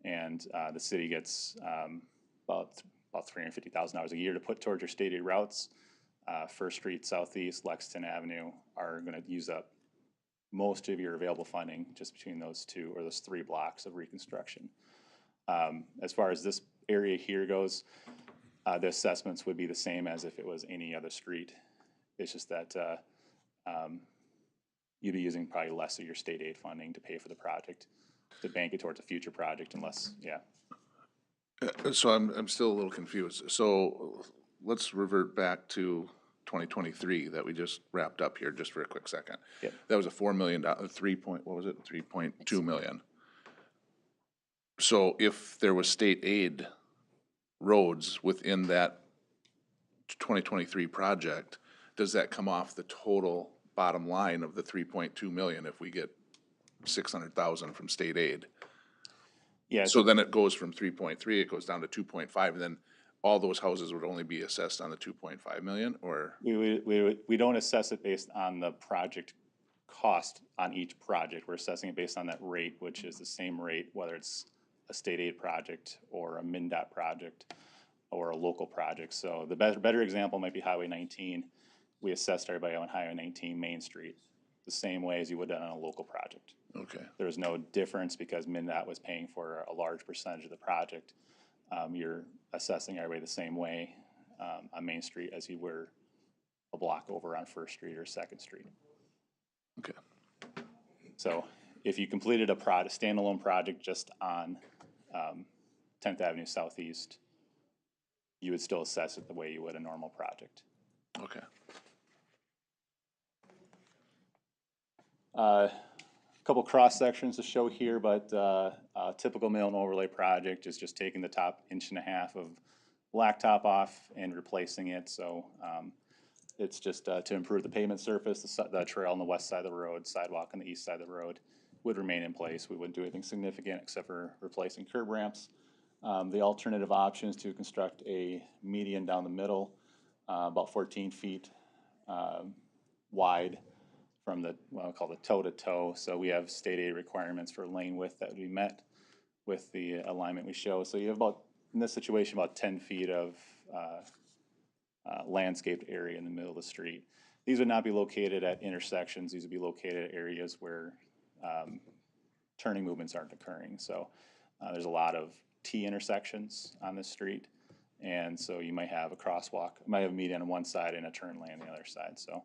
and the city gets about $350,000 a year to put towards your state aid routes. First Street Southeast, Lexington Avenue are going to use up most of your available funding just between those two or those three blocks of reconstruction. As far as this area here goes, the assessments would be the same as if it was any other street. It's just that you'd be using probably less of your state aid funding to pay for the project, to bank it towards a future project unless, So I'm still a little confused. So let's revert back to 2023 that we just wrapped up here just for a quick second. Yep. That was a $4 million, what was it? 3.2 million. So if there was state aid roads within that 2023 project, does that come off the total bottom line of the 3.2 million if we get 600,000 from state aid? Yeah. So then it goes from 3.3, it goes down to 2.5, and then all those houses would only be assessed on the 2.5 million, or? We don't assess it based on the project cost on each project. We're assessing it based on that rate, which is the same rate, whether it's a state aid project or a MnDOT project or a local project. So the better example might be Highway 19. We assessed everybody on Highway 19 Main Street the same way as you would on a local project. Okay. There was no difference because MnDOT was paying for a large percentage of the project. You're assessing everybody the same way on Main Street as you were a block over on First Street or Second Street. Okay. So if you completed a standalone project just on 10th Avenue Southeast, you would still assess it the way you would a normal project. Okay. A couple cross sections to show here, but a typical mill and overlay project is just taking the top 1.5 inches of blacktop off and replacing it. So It's just to improve the pavement surface, the trail on the west side of the road, sidewalk on the east side of the road would remain in place. We wouldn't do anything significant except for replacing curb ramps. The alternative option is to construct a median down the middle, about 14 feet wide from the, what I call the toe to toe. So we have state aid requirements for lane width that would be met with the alignment we show. So you have about, in this situation, about 10 feet of landscaped area in the middle of the street. These would not be located at intersections. These would be located at areas where turning movements aren't occurring. So there's a lot of T intersections on this street. And so you might have a crosswalk, you might have a median on one side and a turn lane on the other side. So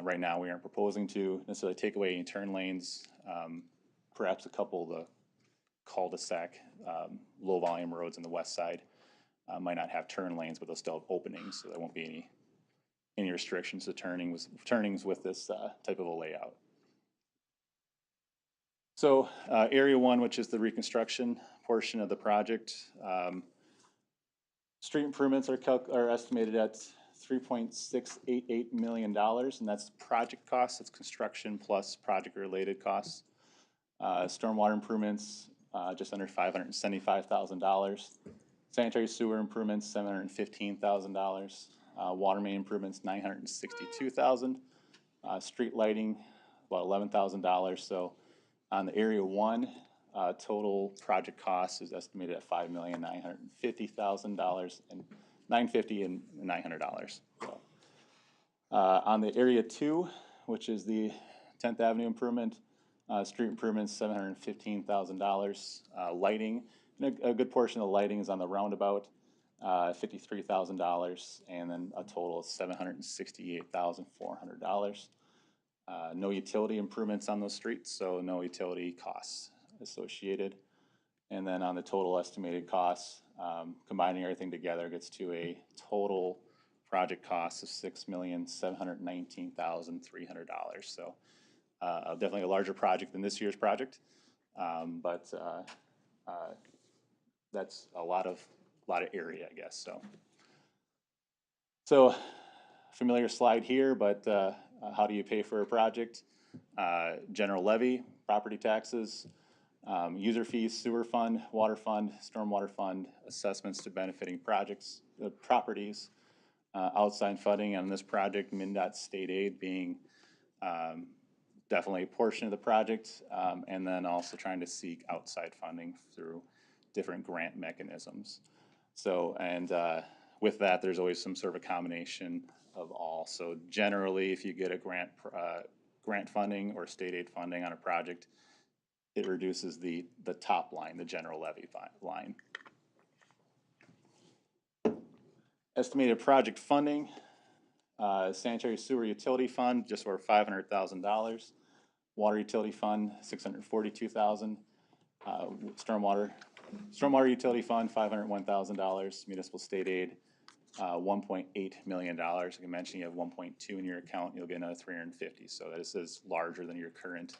right now we aren't proposing to necessarily take away any turn lanes. Perhaps a couple of the cul-de-sac low volume roads on the west side might not have turn lanes, but they'll still have openings, so there won't be any restrictions to turnings with this type of a layout. So area one, which is the reconstruction portion of the project, street improvements are estimated at $3.688 million, and that's project costs. It's construction plus project-related costs. Stormwater improvements, just under $575,000. Sanitary sewer improvements, $715,000. Water main improvements, $962,000. Street lighting, about $11,000. So on the area one, total project cost is estimated at $5,950,000 and $950 and $900. So, on the area two, which is the 10th Avenue improvement, street improvements, $715,000. Lighting, and a good portion of the lighting is on the roundabout, $53,000, and then a total of $768,400. No utility improvements on those streets, so no utility costs associated. And then on the total estimated costs, combining everything together gets to a total project cost of $6,719,300. So definitely a larger project than this year's project, but that's a lot of area, I guess. So familiar slide here, but how do you pay for a project? General levy, property taxes, user fees, sewer fund, water fund, stormwater fund, assessments to benefiting projects, properties, outside funding on this project, MnDOT state aid being definitely a portion of the project, and then also trying to seek outside funding through different grant mechanisms. So, and with that, there's always some sort of a combination of all. So generally, if you get a grant funding or state aid funding on a project, it reduces the top line, the general levy line. Estimated project funding, sanitary sewer utility fund, just over $500,000. Water utility fund, $642,000. Stormwater utility fund, $501,000. Municipal state aid, $1.8 million. Like I mentioned, you have 1.2 in your account, you'll get another 350. So this is larger than your current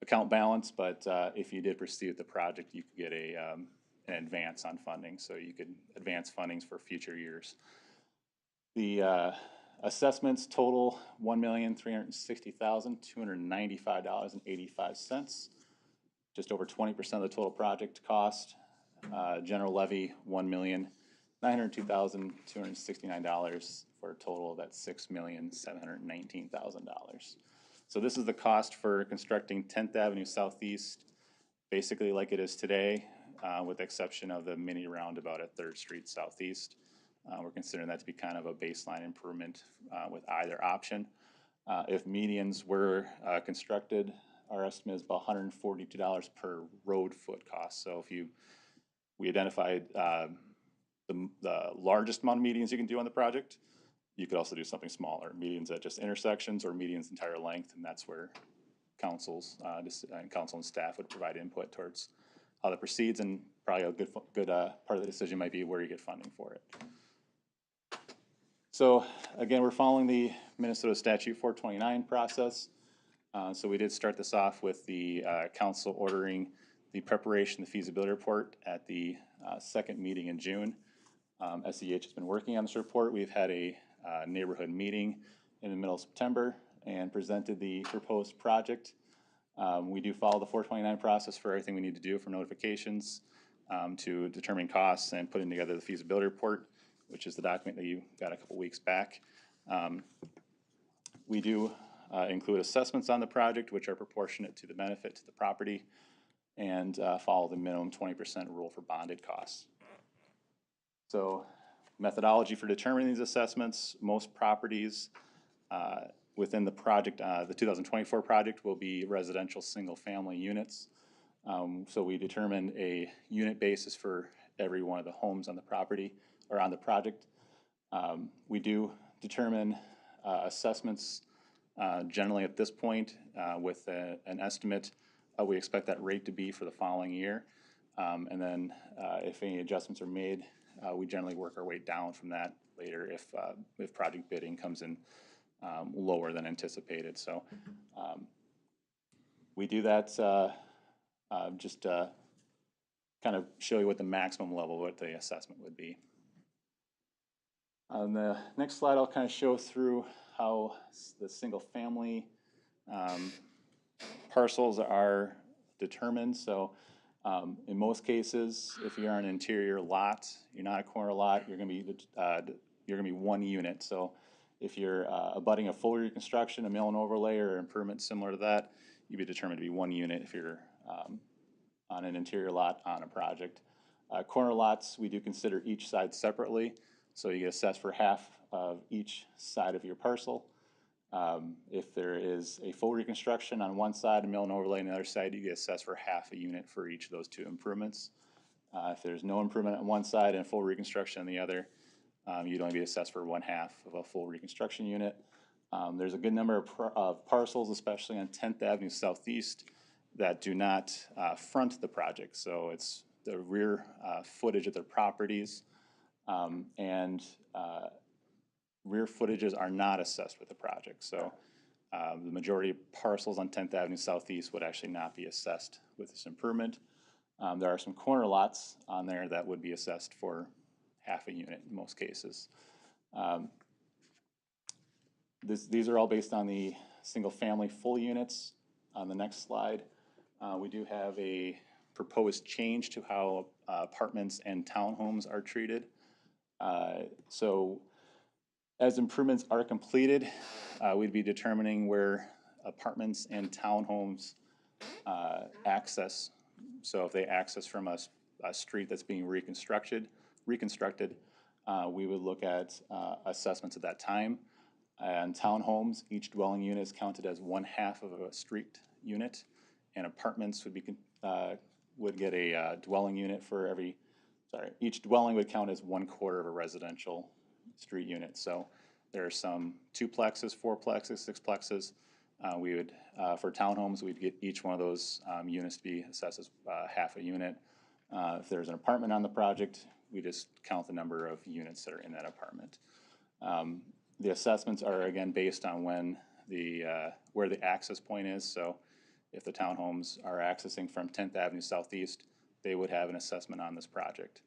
account balance, but if you did proceed with the project, you could get an advance on funding, so you could advance fundings for future years. The assessments total $1,360,295.85, just over 20% of the total project cost. General levy $1,902,269 for a total of that $6,719,000. So this is the cost for constructing 10th Avenue Southeast, basically like it is today, with the exception of the mini roundabout at 3rd Street Southeast. We're considering that to be kind of a baseline improvement with either option. If medians were constructed, our estimate is about $142 per road foot cost. So if we identified the largest amount of medians you can do on the project, you could also do something smaller, medians at just intersections or medians entire length, and that's where council and staff would provide input towards how that proceeds, and probably a good part of the decision might be where you get funding for it. So again, we're following the Minnesota Statute 429 process. So we did start this off with the council ordering the preparation of the feasibility report at the second meeting in June. SEH has been working on this report. We've had a neighborhood meeting in the middle of September and presented the proposed project. We do follow the 429 process for everything we need to do for notifications, to determine costs and putting together the feasibility report, which is the document that you got a couple weeks back. We do include assessments on the project, which are proportionate to the benefit to the property, and follow the minimum 20% rule for bonded costs. So methodology for determining these assessments: most properties within the project, the 2024 project, will be residential single-family units. So we determine a unit basis for every one of the homes on the property or on the project. We do determine assessments generally at this point with an estimate of we expect that rate to be for the following year. And then if any adjustments are made, we generally work our way down from that later if project bidding comes in lower than anticipated. So we do that just kind of show you what the maximum level, what the assessment would be. On the next slide, I'll kind of show through how the single family parcels are determined. So in most cases, if you're on an interior lot, you're not a corner lot, you're going to be one unit. So if you're abutting a full reconstruction, a mill and overlay, or improvement similar to that, you'd be determined to be one unit if you're on an interior lot on a project. Corner lots, we do consider each side separately. So you get assessed for half of each side of your parcel. If there is a full reconstruction on one side, a mill and overlay on the other side, you get assessed for half a unit for each of those two improvements. If there's no improvement on one side and full reconstruction on the other, you'd only be assessed for 1/2 of a full reconstruction unit. There's a good number of parcels, especially on 10th Avenue Southeast, that do not front the project. So it's the rear footage of their properties, and rear footages are not assessed with the project. So the majority of parcels on 10th Avenue Southeast would actually not be assessed with this improvement. There are some corner lots on there that would be assessed for half a unit in most cases. These are all based on the single family full units. On the next slide, we do have a proposed change to how apartments and townhomes are treated. So as improvements are completed, we'd be determining where apartments and townhomes access. So if they access from a street that's being reconstructed, we would look at assessments at that time. And townhomes, each dwelling unit is counted as 1/2 of a street unit, and apartments would get a dwelling unit for every. Each dwelling would count as 1/4 of a residential street unit. So there are some 2-plexes, 4-plexes, 6-plexes. We would, for townhomes, we'd get each one of those units to be assessed as half a unit. If there's an apartment on the project, we just count the number of units that are in that apartment. The assessments are again based on when where the access point is. So if the townhomes are accessing from 10th Avenue Southeast, they would have an assessment on this project.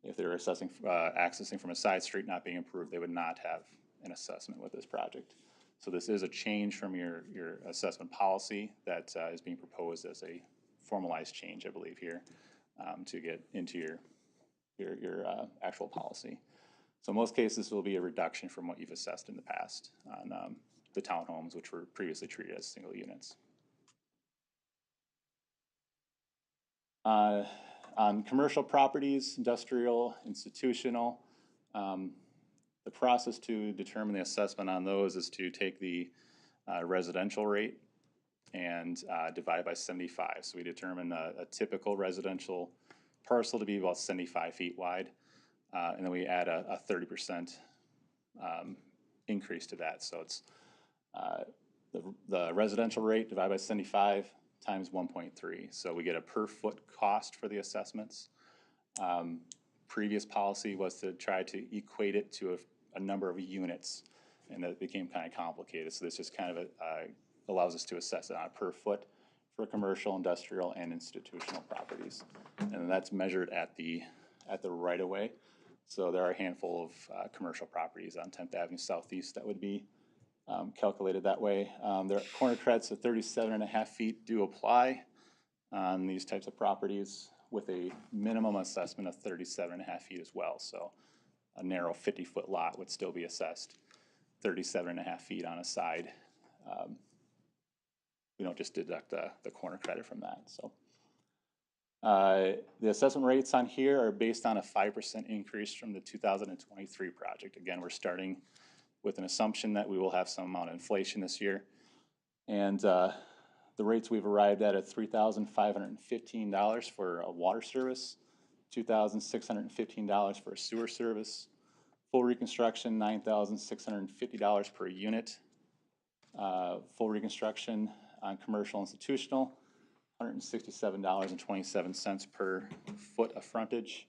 If they're accessing from a side street not being improved, they would not have an assessment with this project. So this is a change from your assessment policy that is being proposed as a formalized change, I believe, here to get into your actual policy. So in most cases, this will be a reduction from what you've assessed in the past on the townhomes, which were previously treated as single units. On commercial properties, industrial, institutional, the process to determine the assessment on those is to take the residential rate and divide by 75. So we determine a typical residential parcel to be about 75 feet wide, and then we add a 30% increase to that. So it's the residential rate divided by 75 times 1.3. So we get a per foot cost for the assessments. Previous policy was to try to equate it to a number of units, and that became kind of complicated. So this just kind of allows us to assess it on a per foot for commercial, industrial, and institutional properties. And that's measured at the right of way. So there are a handful of commercial properties on 10th Avenue Southeast that would be calculated that way. Their corner credits of 37.5 feet do apply on these types of properties with a minimum assessment of 37.5 feet as well. So a narrow 50-foot lot would still be assessed 37.5 feet on a side. We don't just deduct the corner credit from that. So the assessment rates on here are based on a 5% increase from the 2023 project. Again, we're starting with an assumption that we will have some amount of inflation this year. And the rates we've arrived at are $3,515 for a water service, $2,615 for a sewer service, full reconstruction, $9,650 per unit, full reconstruction on commercial institutional, $167.27 per foot of frontage.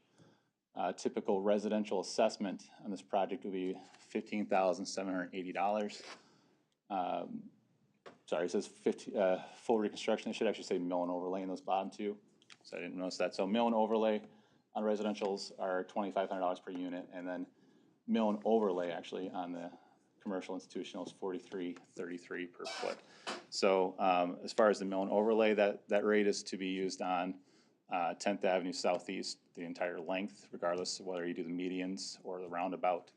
Typical residential assessment on this project will be $15,780. Sorry, it says full reconstruction. I should actually say mill and overlay in those bottom two. So I didn't notice that. So mill and overlay on residentials are $2,500 per unit, and then mill and overlay actually on the commercial institutional is $43.33 per foot. So as far as the mill and overlay, that rate is to be used on 10th Avenue Southeast, the entire length, regardless of whether you do the medians or the roundabout.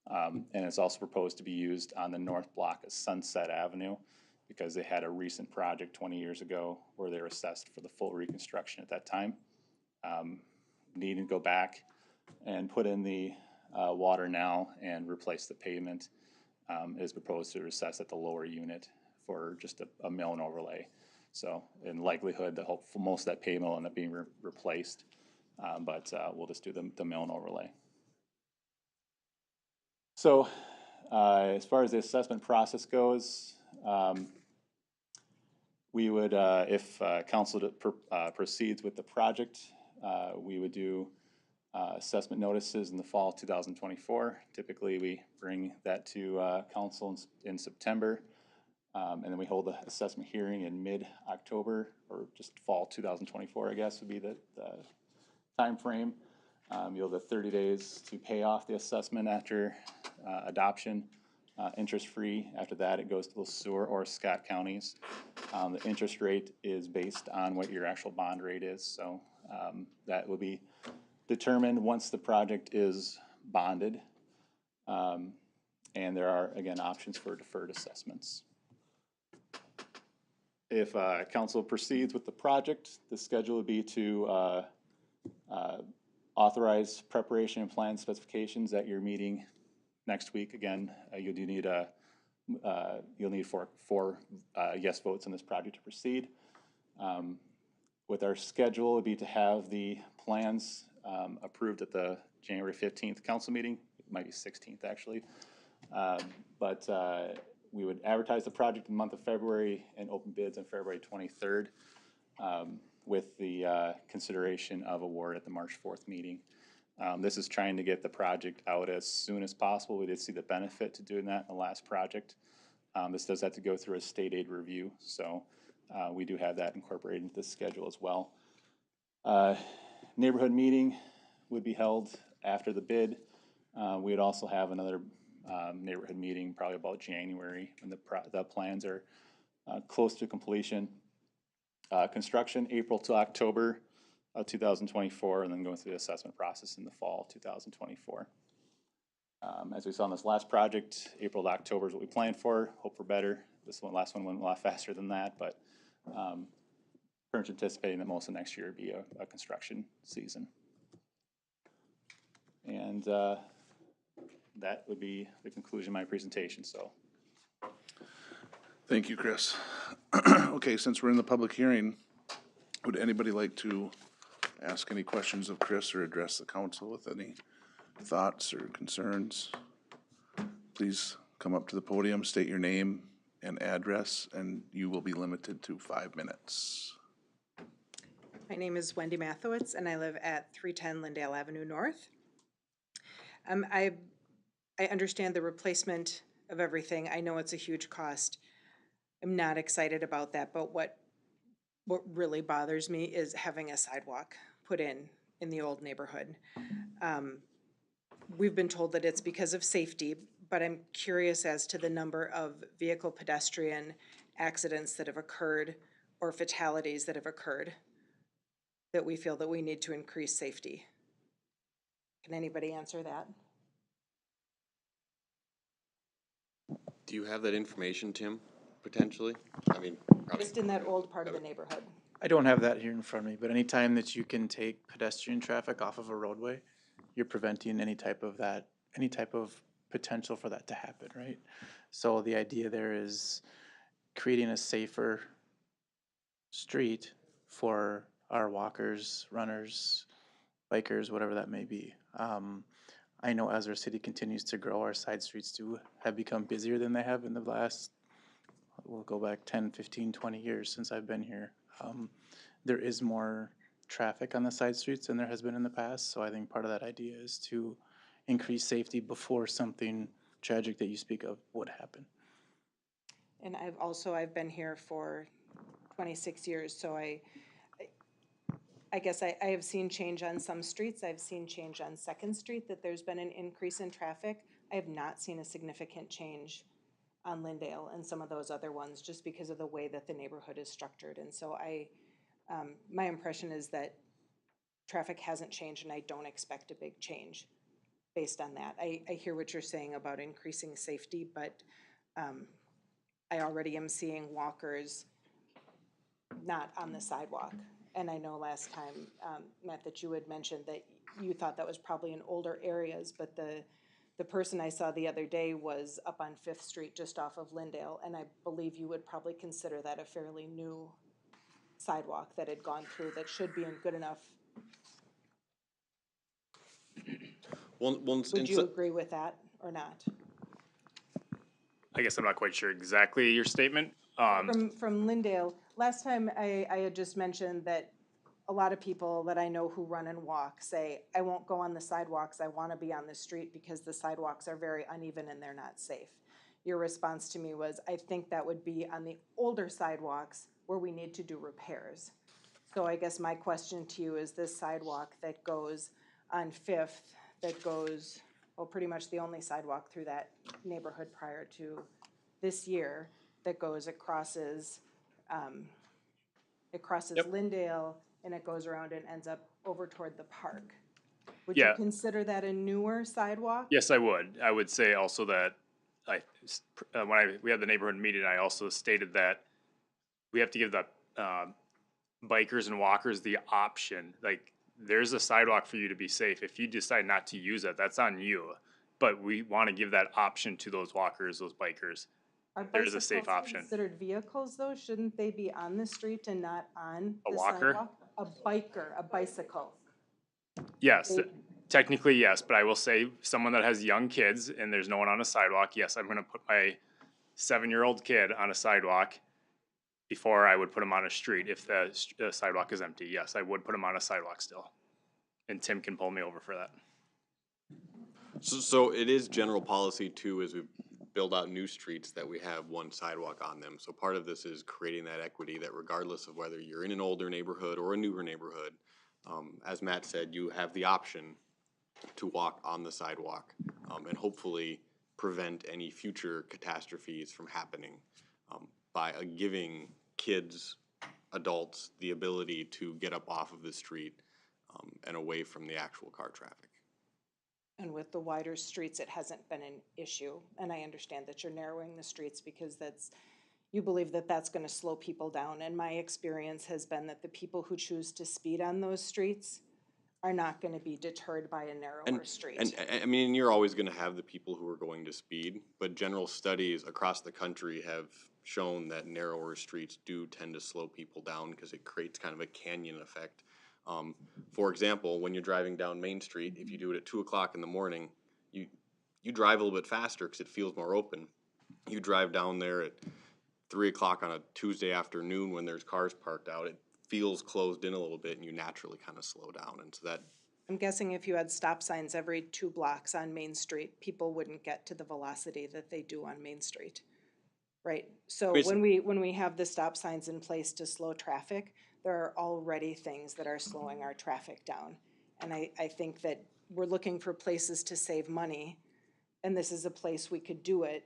And it's also proposed to be used on the north block of Sunset Avenue because they had a recent project 20 years ago where they were assessed for the full reconstruction at that time. Needing to go back and put in the water now and replace the pavement is proposed to assess at the lower unit for just a mill and overlay. So in likelihood, most of that pavement will end up being replaced, but we'll just do the mill and overlay. So as far as the assessment process goes, we would, if council proceeds with the project, we would do assessment notices in the fall of 2024. Typically, we bring that to council in September, and then we hold the assessment hearing in mid-October, or just fall 2024, I guess, would be the time frame. You'll have 30 days to pay off the assessment after adoption, interest-free. After that, it goes to the sewer or Scott counties. The interest rate is based on what your actual bond rate is, so that will be determined once the project is bonded. And there are, again, options for deferred assessments. If council proceeds with the project, the schedule would be to authorize preparation and plan specifications at your meeting next week. Again, you'll need four yes votes on this project to proceed. With our schedule, it would be to have the plans approved at the January 15th council meeting. It might be 16th actually. But we would advertise the project in the month of February and open bids on February 23rd with the consideration of award at the March 4th meeting. This is trying to get the project out as soon as possible. We did see the benefit to doing that in the last project. This does have to go through a state aid review, so we do have that incorporated into the schedule as well. Neighborhood meeting would be held after the bid. We would also have another neighborhood meeting probably about January when the plans are close to completion. Construction April to October of 2024, and then going through the assessment process in the fall of 2024. As we saw in this last project, April to October is what we planned for. Hope for better. Last one went a lot faster than that, but pretty much anticipating that most of next year would be a construction season. And that would be the conclusion of my presentation. So, thank you, Chris. Okay, since we're in the public hearing, would anybody like to ask any questions of Chris or address the council with any thoughts or concerns? Please come up to the podium, state your name and address, and you will be limited to 5 minutes. My name is Wendy Mathowitz, and I live at 310 Lindale Avenue North. I understand the replacement of everything. I know it's a huge cost. I'm not excited about that, but what really bothers me is having a sidewalk put in the old neighborhood. we've been told that it's because of safety, but I'm curious as to the number of vehicle pedestrian accidents that have occurred or fatalities that have occurred that we feel that we need to increase safety. Can anybody answer that? Do you have that information, Tim, potentially? I mean, probably. Just in that old part of the neighborhood. I don't have that here in front of me, but anytime that you can take pedestrian traffic off of a roadway, you're preventing any type of potential for that to happen, right? So the idea there is creating a safer street for our walkers, runners, bikers, whatever that may be. I know as our city continues to grow, our side streets do have become busier than they have in the last, we'll go back 10, 15, 20 years since I've been here. There is more traffic on the side streets than there has been in the past, so I think part of that idea is to increase safety before something tragic that you speak of would happen. And I've been here for 26 years, so I guess I have seen change on some streets. I've seen change on Second Street, that there's been an increase in traffic. I have not seen a significant change on Lindale and some of those other ones, just because of the way that the neighborhood is structured. And so my impression is that traffic hasn't changed, and I don't expect a big change based on that. I hear what you're saying about increasing safety, but I already am seeing walkers not on the sidewalk. And I know last time, Matt, that you had mentioned that you thought that was probably in older areas, but the person I saw the other day was up on Fifth Street, just off of Lindale, and I believe you would probably consider that a fairly new sidewalk that had gone through, that should be in good enough. Would you agree with that or not? I guess I'm not quite sure exactly your statement. From Lindale, last time I had just mentioned that a lot of people that I know who run and walk say, I won't go on the sidewalks, I want to be on the street because the sidewalks are very uneven and they're not safe. Your response to me was, I think that would be on the older sidewalks where we need to do repairs. So I guess my question to you is, this sidewalk that goes on Fifth, that goes, well, pretty much the only sidewalk through that neighborhood prior to this year, that goes, it crosses Lindale, and it goes around and ends up over toward the park. Would you consider that a newer sidewalk? Yes, I would. I would say also that we had the neighborhood meeting, I also stated that we have to give the bikers and walkers the option. Like, there's a sidewalk for you to be safe. If you decide not to use it, that's on you. But we want to give that option to those walkers, those bikers. There's a safe option. Considered vehicles, though? Shouldn't they be on the street and not on A the walker? sidewalk? A biker, a bicycle. Yes, technically yes, but I will say someone that has young kids and there's no one on a sidewalk, yes, I'm gonna put my 7-year-old kid on a sidewalk before I would put him on a street. If the sidewalk is empty, yes, I would put him on a sidewalk still. And Tim can pull me over for that. So it is general policy too, as we build out new streets, that we have one sidewalk on them. So part of this is creating that equity, that regardless of whether you're in an older neighborhood or a newer neighborhood, as Matt said, you have the option to walk on the sidewalk, and hopefully prevent any future catastrophes from happening, by giving kids, adults, the ability to get up off of the street and away from the actual car traffic. And with the wider streets, it hasn't been an issue. And I understand that you're narrowing the streets because you believe that that's going to slow people down. And my experience has been that the people who choose to speed on those streets are not going to be deterred by a narrower street. And I mean, you're always going to have the people who are going to speed, but general studies across the country have shown that narrower streets do tend to slow people down because it creates kind of a canyon effect. For example, when you're driving down Main Street, if you do it at 2 o'clock in the morning, you drive a little bit faster because it feels more open. You drive down there at 3 o'clock on a Tuesday afternoon when there's cars parked out, it feels closed in a little bit and you naturally kind of slow down. And so that, I'm guessing if you had stop signs every 2 blocks on Main Street, people wouldn't get to the velocity that they do on Main Street, right? So when we have the stop signs in place to slow traffic, there are already things that are slowing our traffic down. And I think that we're looking for places to save money, and this is a place we could do it,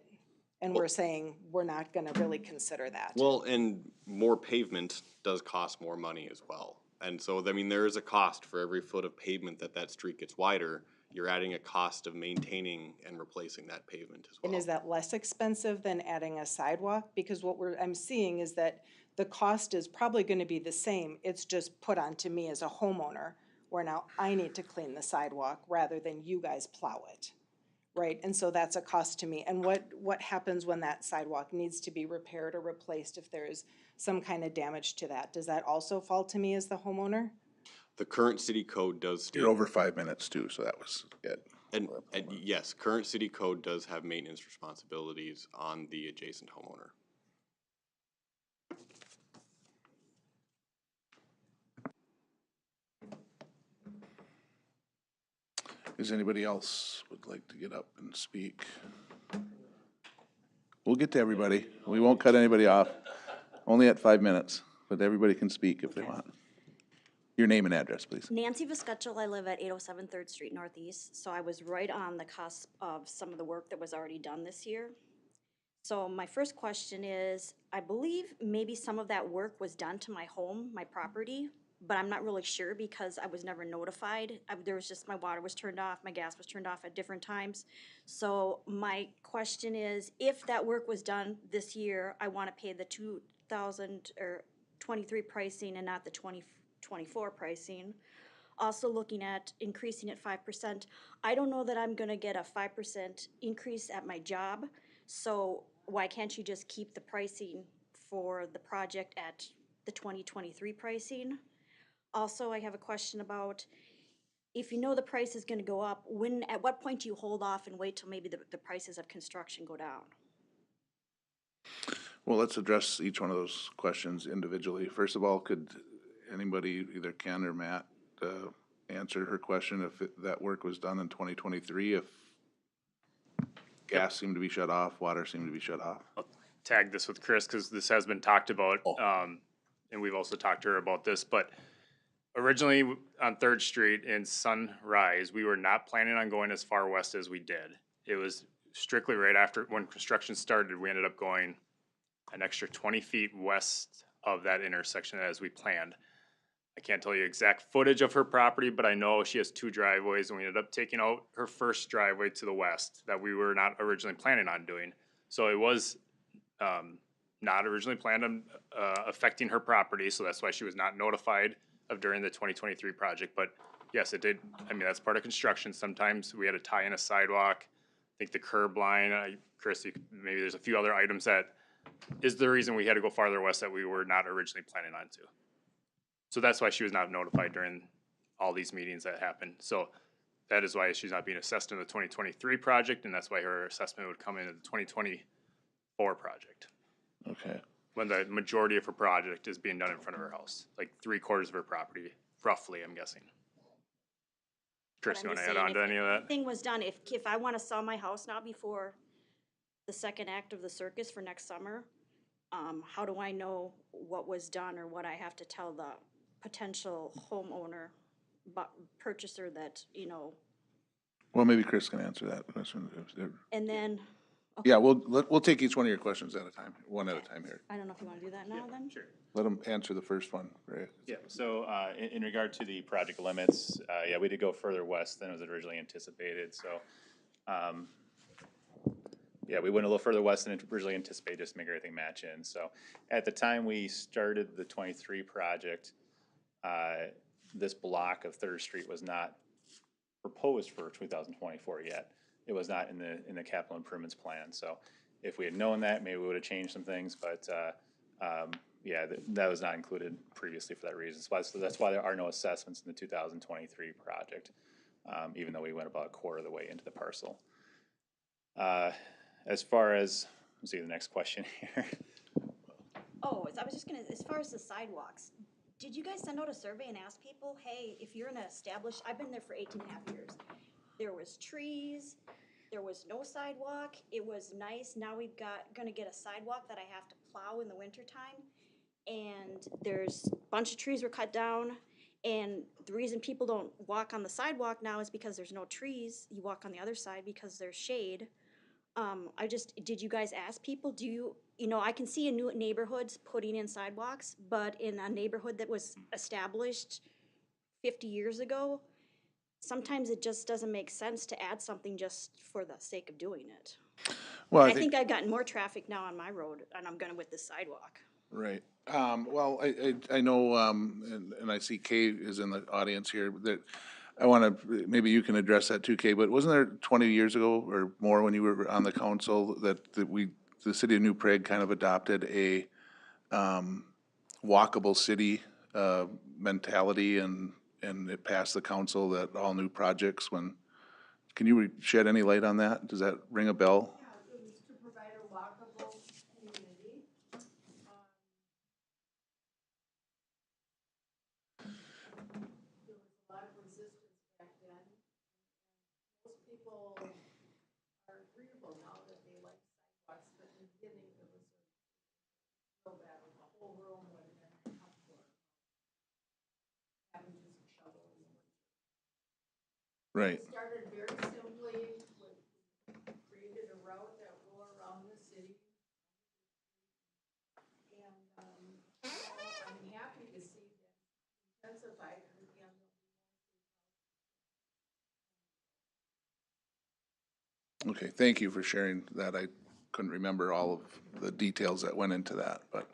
and we're saying we're not gonna really consider that. Well, and more pavement does cost more money as well. And so, I mean, there is a cost for every foot of pavement that street gets wider. You're adding a cost of maintaining and replacing that pavement as well. And is that less expensive than adding a sidewalk? Because what I'm seeing is that the cost is probably gonna be the same, it's just put onto me as a homeowner, where now I need to clean the sidewalk rather than you guys plow it, right? And so that's a cost to me. And what happens when that sidewalk needs to be repaired or replaced if there's some kind of damage to that? Does that also fall to me as the homeowner? The current city code does state. You're over 5 minutes too, so that was it. And yes, current city code does have maintenance responsibilities on the adjacent homeowner. Is anybody else would like to get up and speak? We'll get to everybody. We won't cut anybody off. Only at 5 minutes, but everybody can speak if they want. Your name and address, please. Nancy Viscutchel, I live at 807 3rd Street Northeast, so I was right on the cusp of some of the work that was already done this year. So my first question is, I believe maybe some of that work was done to my home, my property, but I'm not really sure because I was never notified. There was just, my water was turned off, my gas was turned off at different times. So my question is, if that work was done this year, I want to pay the 2023 pricing and not the 2024 pricing. Also looking at increasing it 5%. I don't know that I'm gonna get a 5% increase at my job, so why can't you just keep the pricing for the project at the 2023 pricing? Also, I have a question about, if you know the price is gonna go up, at what point do you hold off and wait till maybe the prices of construction go down? Well, let's address each one of those questions individually. First of all, could anybody, either Ken or Matt, answer her question if that work was done in 2023, if gas seemed to be shut off, water seemed to be shut off? I'll tag this with Chris because this has been talked about, and we've also talked to her about this, but originally on 3rd Street in Sunrise, we were not planning on going as far west as we did. It was strictly right after, when construction started, we ended up going an extra 20 feet west of that intersection as we planned. I can't tell you exact footage of her property, but I know she has 2 driveways, and we ended up taking out her first driveway to the west that we were not originally planning on doing. So it was not originally planned on affecting her property, so that's why she was not notified of during the 2023 project. But yes, it did. I mean, that's part of construction. Sometimes we had to tie in a sidewalk, I think the curb line. Chris, maybe there's a few other items that is the reason we had to go farther west that we were not originally planning on to. So that's why she was not notified during all these meetings that happened. So that is why she's not being assessed in the 2023 project, and that's why her assessment would come in the 2024 project. Okay. When the majority of her project is being done in front of her house, like 3/4 of her property, roughly, I'm guessing. Chris, you want to add on to any of that? Thing was done, if I want to sell my house now before the second act of the circus for next summer, how do I know what was done or what I have to tell the potential homeowner, purchaser that, Well, maybe Chris can answer that question. and then, Yeah, we'll take each one of your questions at a time, one at a time here. I don't know if you want to do that now then? Sure. Let them answer the first one, Ray. Yeah, so in regard to the project limits, yeah, we did go further west than was originally anticipated, so yeah, we went a little further west than originally anticipated just to make everything match in. So at the time we started the 23 project, this block of 3rd Street was not proposed for 2024 yet. It was not in the capital improvements plan. So if we had known that, maybe we would have changed some things, but yeah, that was not included previously for that reason. So that's why there are no assessments in the 2023 project, even though we went about a quarter of the way into the parcel. As far as, let's see the next question here. Oh, I was just gonna, as far as the sidewalks, did you guys send out a survey and ask people, hey, if you're in an established, I've been there for 18.5 years. There was trees, there was no sidewalk, it was nice. Now we've gonna get a sidewalk that I have to plow in the wintertime. And there's a bunch of trees were cut down, And the reason people don't walk on the sidewalk now is because there's no trees. You walk on the other side because there's shade. Did you guys ask people, I can see in new neighborhoods putting in sidewalks, but in a neighborhood that was established 50 years ago, sometimes it just doesn't make sense to add something just for the sake of doing it. Well, And I think I've gotten more traffic now on my road, and I'm gonna with the sidewalk. Right. Well, I know, and I see Kay is in the audience here, that I want to, maybe you can address that too, Kay, but wasn't there 20 years ago or more when you were on the council that the city of New Prague kind of adopted a walkable city mentality, and it passed the council that all new projects can you shed any light on that? Does that ring a bell? It was to provide a walkable community. There was a lot of resistance back then. Most people are agreeable now that they like sidewalks, but in the beginning it was so bad. The whole room would have been up for having just a shovel in the winter. Right. It started very simply with created a route that would go around the city. And, I'm happy to see that intensified and Okay, thank you for sharing that. I couldn't remember all of the details that went into that, but,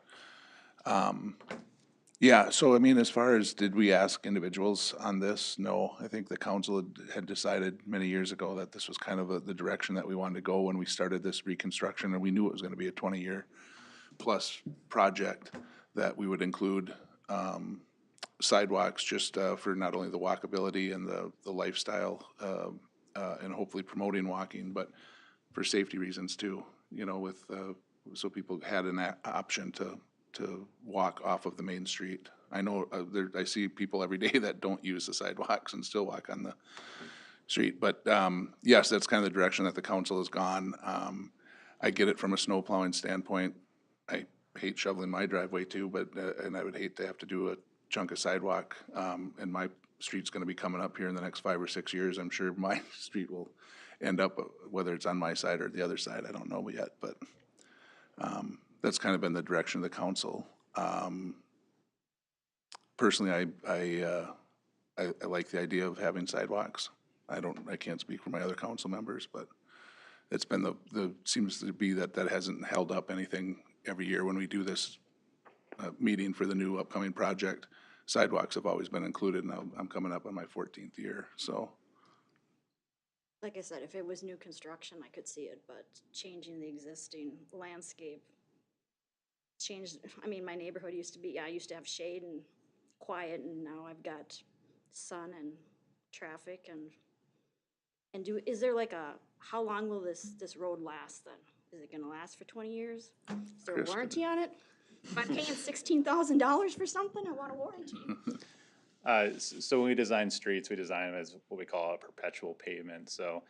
yeah, so I mean, as far as, did we ask individuals on this? No, I think the council had decided many years ago that this was kind of the direction that we wanted to go when we started this reconstruction, and we knew it was gonna be a 20-year plus project, that we would include, sidewalks just, for not only the walkability and the lifestyle, and hopefully promoting walking, but for safety reasons too, with, so people had an option to walk off of the main street. I know, I see people every day that don't use the sidewalks and still walk on the street, but, yes, that's kind of the direction that the council has gone. I get it from a snow plowing standpoint. I hate shoveling my driveway too, but, and I would hate to have to do a chunk of sidewalk, and my street's gonna be coming up here in the next 5 or 6 years. I'm sure my street will end up, whether it's on my side or the other side, I don't know yet, but, that's kind of been the direction of the council. Personally, I like the idea of having sidewalks. I can't speak for my other council members, but it's been seems to be that hasn't held up anything every year when we do this, meeting for the new upcoming project. Sidewalks have always been included, and I'm coming up on my 14th year, so. Like I said, if it was new construction, I could see it, but changing the existing landscape changed, my neighborhood used to be, I used to have shade and quiet, and now I've got sun and traffic and is there like how long will this road last then? Is it gonna last for 20 years? Is there a warranty on it? If I'm paying $16,000 for something, I want a warranty. So when we design streets, we design them as what we call a perpetual pavement. So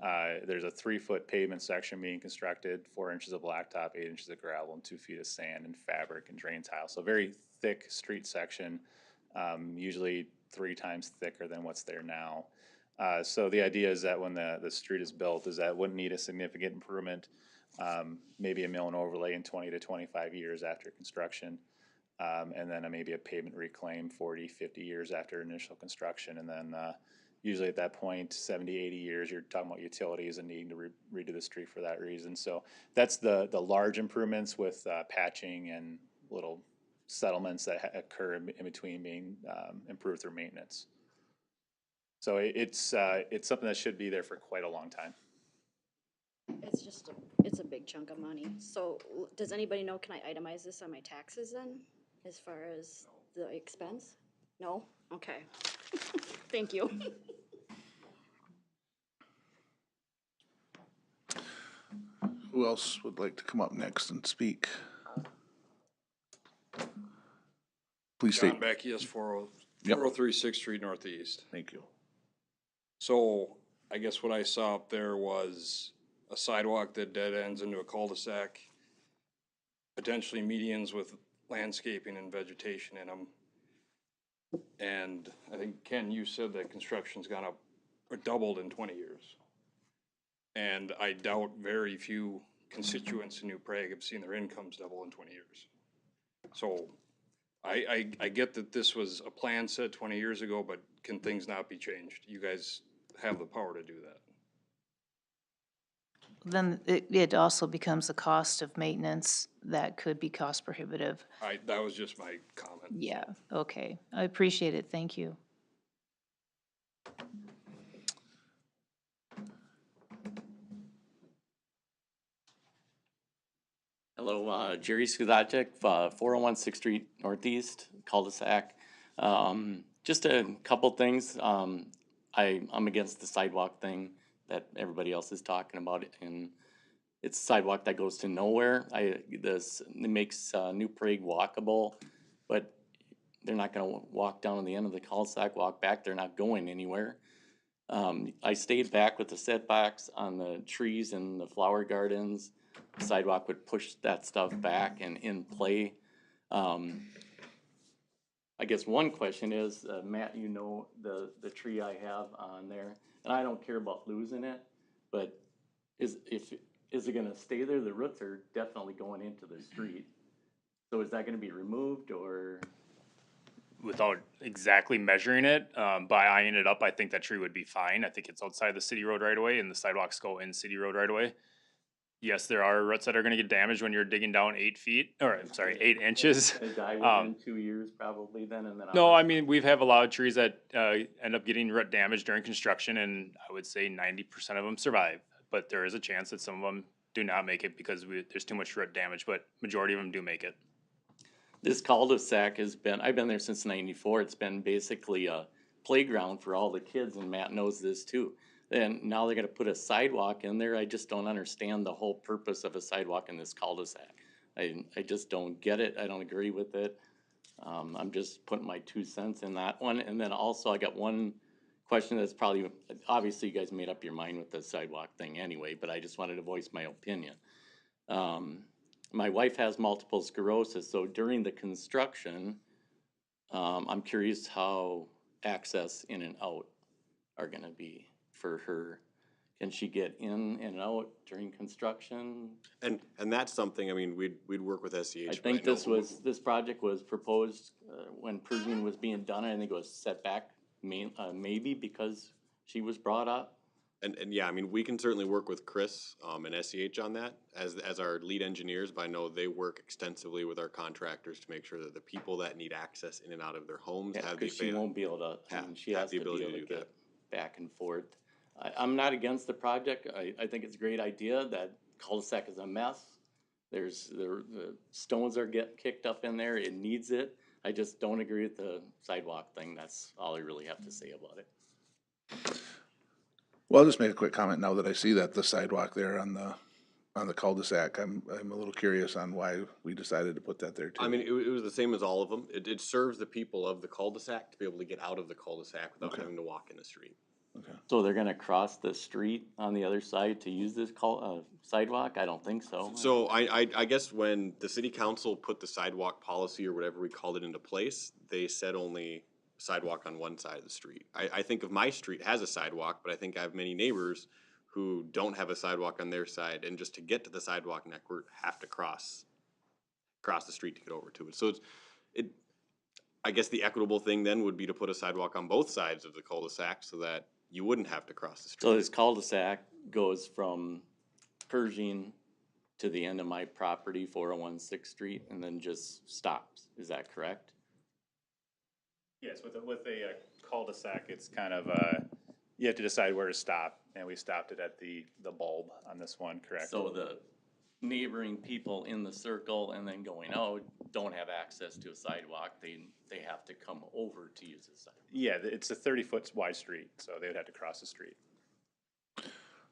there's a 3-foot pavement section being constructed, 4 inches of blacktop, 8 inches of gravel, and 2 feet of sand and fabric and drain tile. So very thick street section, usually 3 times thicker than what's there now. So the idea is that when the street is built, is that it wouldn't need a significant improvement, maybe a mill and overlay in 20 to 25 years after construction. And then maybe a pavement reclaim 40, 50 years after initial construction. And then usually at that point, 70, 80 years, you're talking about utilities and needing to redo the street for that reason. So that's the large improvements with patching and little settlements that occur in between being improved through maintenance. So it's something that should be there for quite a long time. It's a big chunk of money. So does anybody know, can I itemize this on my taxes then, as far as the expense? No? Okay. Thank you. Who else would like to come up next and speak? Please state. John Beckius, 403 6th Street Northeast. Thank you. So I guess what I saw up there was a sidewalk that dead ends into a cul-de-sac, potentially medians with landscaping and vegetation in them. And I think, Ken, you said that construction's gone up or doubled in 20 years. And I doubt very few constituents in New Prague have seen their incomes double in 20 years. So I get that this was a plan set 20 years ago, but can things not be changed? You guys have the power to do that. Then it also becomes a cost of maintenance that could be cost prohibitive. That was just my comment. Yeah, okay. I appreciate it. Thank you. Hello, Jerry Skudacek, 401 6th Street Northeast, cul-de-sac. Just a couple things. I'm against the sidewalk thing that everybody else is talking about, and it's a sidewalk that goes to nowhere. It makes New Prague walkable, but they're not gonna walk down to the end of the cul-de-sac, walk back, they're not going anywhere. I stayed back with the setbacks on the trees and the flower gardens. The sidewalk would push that stuff back and in play. I guess one question is, Matt, you know the tree I have on there, and I don't care about losing it, but is it gonna stay there? The roots are definitely going into the street. So is that gonna be removed or? Without exactly measuring it, by eyeing it up, I think that tree would be fine. I think it's outside the city road right away and the sidewalks go in city road right away. Yes, there are roots that are gonna get damaged when you're digging down 8 feet, or I'm sorry, 8 inches. Gonna die within 2 years probably then, and then. No, I mean, we've have a lot of trees that, end up getting root damage during construction, and I would say 90% of them survive. But there is a chance that some of them do not make it because there's too much root damage, but majority of them do make it. This cul-de-sac I've been there since '94, it's been basically a playground for all the kids, and Matt knows this too. And now they're gonna put a sidewalk in there, I just don't understand the whole purpose of a sidewalk in this cul-de-sac. I just don't get it, I don't agree with it. I'm just putting my 2 cents in that one, and then also I got one question that's probably, obviously you guys made up your mind with the sidewalk thing anyway, but I just wanted to voice my opinion. My wife has multiple sclerosis, so during the construction, I'm curious how access in and out are gonna be for her. Can she get in and out during construction? And that's something, I mean, we'd work with SEH. I think this project was proposed, when Pershing was being done, I think it was set back maybe because she was brought up. And yeah, I mean, we can certainly work with Chris, and SEH on that as our lead engineers, but I know they work extensively with our contractors to make sure that the people that need access in and out of their homes have the Because she won't be able to, I mean, she has to be able to get back and forth. I'm not against the project, I think it's a great idea, that cul-de-sac is a mess. The stones are getting kicked up in there, it needs it. I just don't agree with the sidewalk thing, that's all I really have to say about it. Well, I'll just make a quick comment now that I see that the sidewalk there on the cul-de-sac. I'm a little curious on why we decided to put that there too. I mean, it was the same as all of them. It serves the people of the cul-de-sac to be able to get out of the cul-de-sac without having to walk in the street. So they're gonna cross the street on the other side to use this sidewalk? I don't think so. So I guess when the city council put the sidewalk policy or whatever we called it into place, they said only sidewalk on one side of the street. I think of my street has a sidewalk, but I think I have many neighbors who don't have a sidewalk on their side, and just to get to the sidewalk network have to cross the street to get over to it. So I guess the equitable thing then would be to put a sidewalk on both sides of the cul-de-sac so that you wouldn't have to cross the street. So this cul-de-sac goes from Pershing to the end of my property, 401 6th Street, and then just stops, is that correct? Yes, with a cul-de-sac, it's kind of, you have to decide where to stop, and we stopped it at the bulb on this one, correct? So the neighboring people in the circle and then going out don't have access to a sidewalk, they have to come over to use the sidewalk. Yeah, it's a 30-foot wide street, so they would have to cross the street.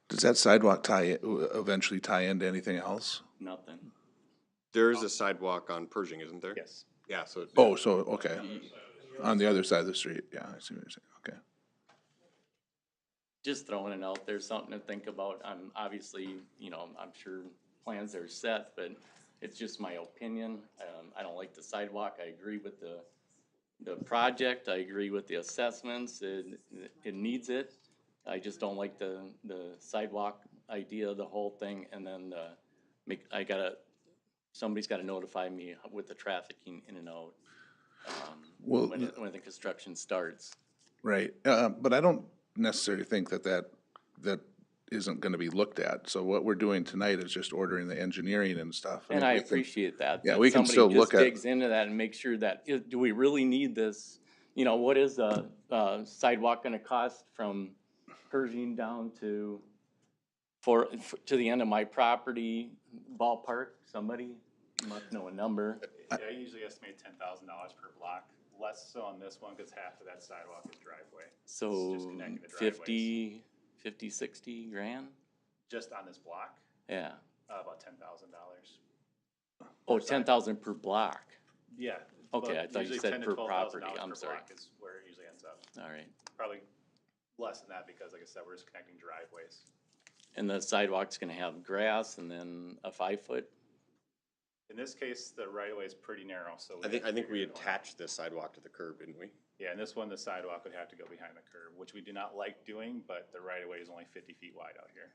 Does that sidewalk eventually tie into anything else? Nothing. There is a sidewalk on Pershing, isn't there? Yes. Yeah, so. Oh, so, okay. On the other side of the street, yeah, I see what you're saying, okay. Just throwing it out there, something to think about. I'm obviously, I'm sure plans are set, but it's just my opinion. I don't like the sidewalk. I agree with the the project, I agree with the assessments, it needs it. I just don't like the sidewalk idea, the whole thing, and then somebody's gotta notify me with the trafficking in and out, Well, when the construction starts. right, but I don't necessarily think that isn't gonna be looked at. So what we're doing tonight is just ordering the engineering and stuff. And mean, I we can- appreciate that. Yeah, that we can somebody still just look at, digs into that and make sure that, do we really need this? You know, what is a sidewalk gonna cost from Pershing down to, to the end of my property ballpark? Somebody must know a number. I usually estimate $10,000 per block, less so on this one, cause half of that sidewalk is driveway. It's So just connecting the driveways. 60 grand? Just on this block, Yeah. about $10,000. Oh, 10,000 per block. Yeah. Okay, but I thought you usually said 10 to per $12,000 property. per I'm sorry. block is where it usually ends up. All right. Probably less than that because, like I said, we're just connecting driveways. And the sidewalk's gonna have grass and then a 5-foot? In this case, the right of way is pretty narrow, so. I think we attached this sidewalk to the curb, didn't we? Yeah, in this one, the sidewalk would have to go behind the curb, which we do not like doing, but the right of way is only 50 feet wide out here.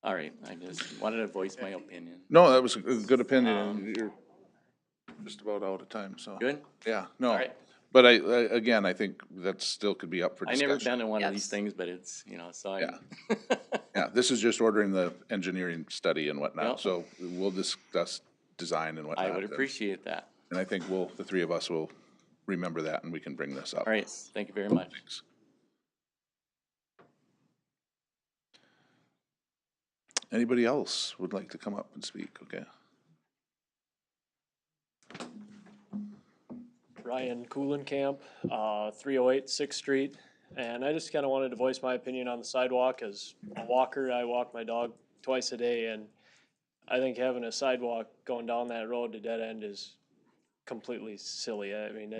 All right, I just wanted to voice my opinion. no, that was a good opinion. You're just about out of time, so. Good? Yeah, no. All right. But again, I think that still could be up for I discussion. never been in one of these things, but it's, so I. Yeah. Yeah, this is just ordering the engineering study and whatnot, Yep. so we'll discuss design and whatnot. I would appreciate that. And I think the three of us will remember that and we can bring this up. All right, thank you very much. Thanks. Anybody else would like to come up and speak? Okay. Ryan Coolenkamp, 308 6th Street. And I just kind of wanted to voice my opinion on the sidewalk. As a walker, I walk my dog twice a day, and I think having a sidewalk going down that road to dead end is completely silly. I mean,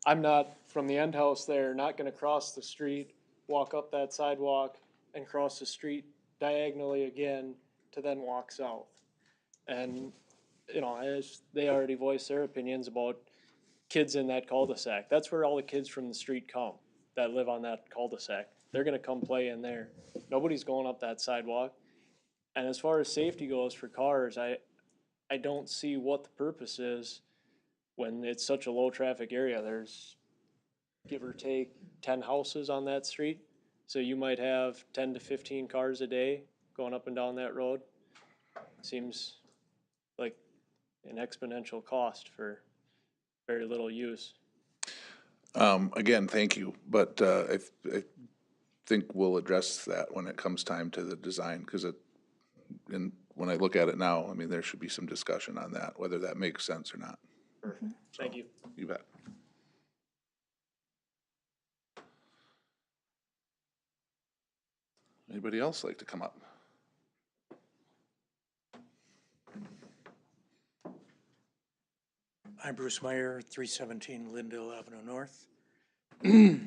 I'm not from the end house there, not going to cross the street, walk up that sidewalk, and cross the street diagonally again to then walk south. And, as they already voiced their opinions about kids in that cul-de-sac. That's where all the kids from the street come that live on that cul-de-sac. They're gonna come play in there. Nobody's going up that sidewalk. And as far as safety goes for cars, I don't see what the purpose is when it's such a low traffic area. There's give or take 10 houses on that street. So you might have 10 to 15 cars a day going up and down that road. Seems like an exponential cost for very little use. Again, thank you, but I think we'll address that when it comes time to the design, because when I look at it now, I mean, there should be some discussion on that, whether that makes sense or not. Perfect. Thank you. You bet. Anybody else like to come up? I'm Bruce Meyer, 317 Lindale Avenue North. I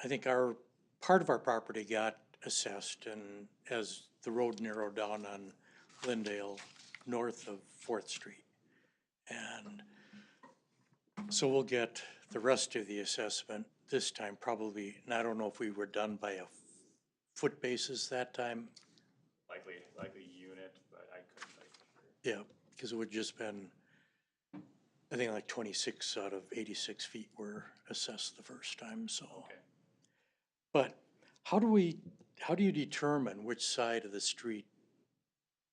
think part of our property got assessed, and as the road narrowed down on Lindale, north of 4th Street. And so we'll get the rest of the assessment this time, probably, and I don't know if we were done by a foot basis that time. Likely unit, but I couldn't tell you. Yeah, because it would just been, I think like 26 out of 86 feet were assessed the first time, so. Okay. But how do you determine which side of the street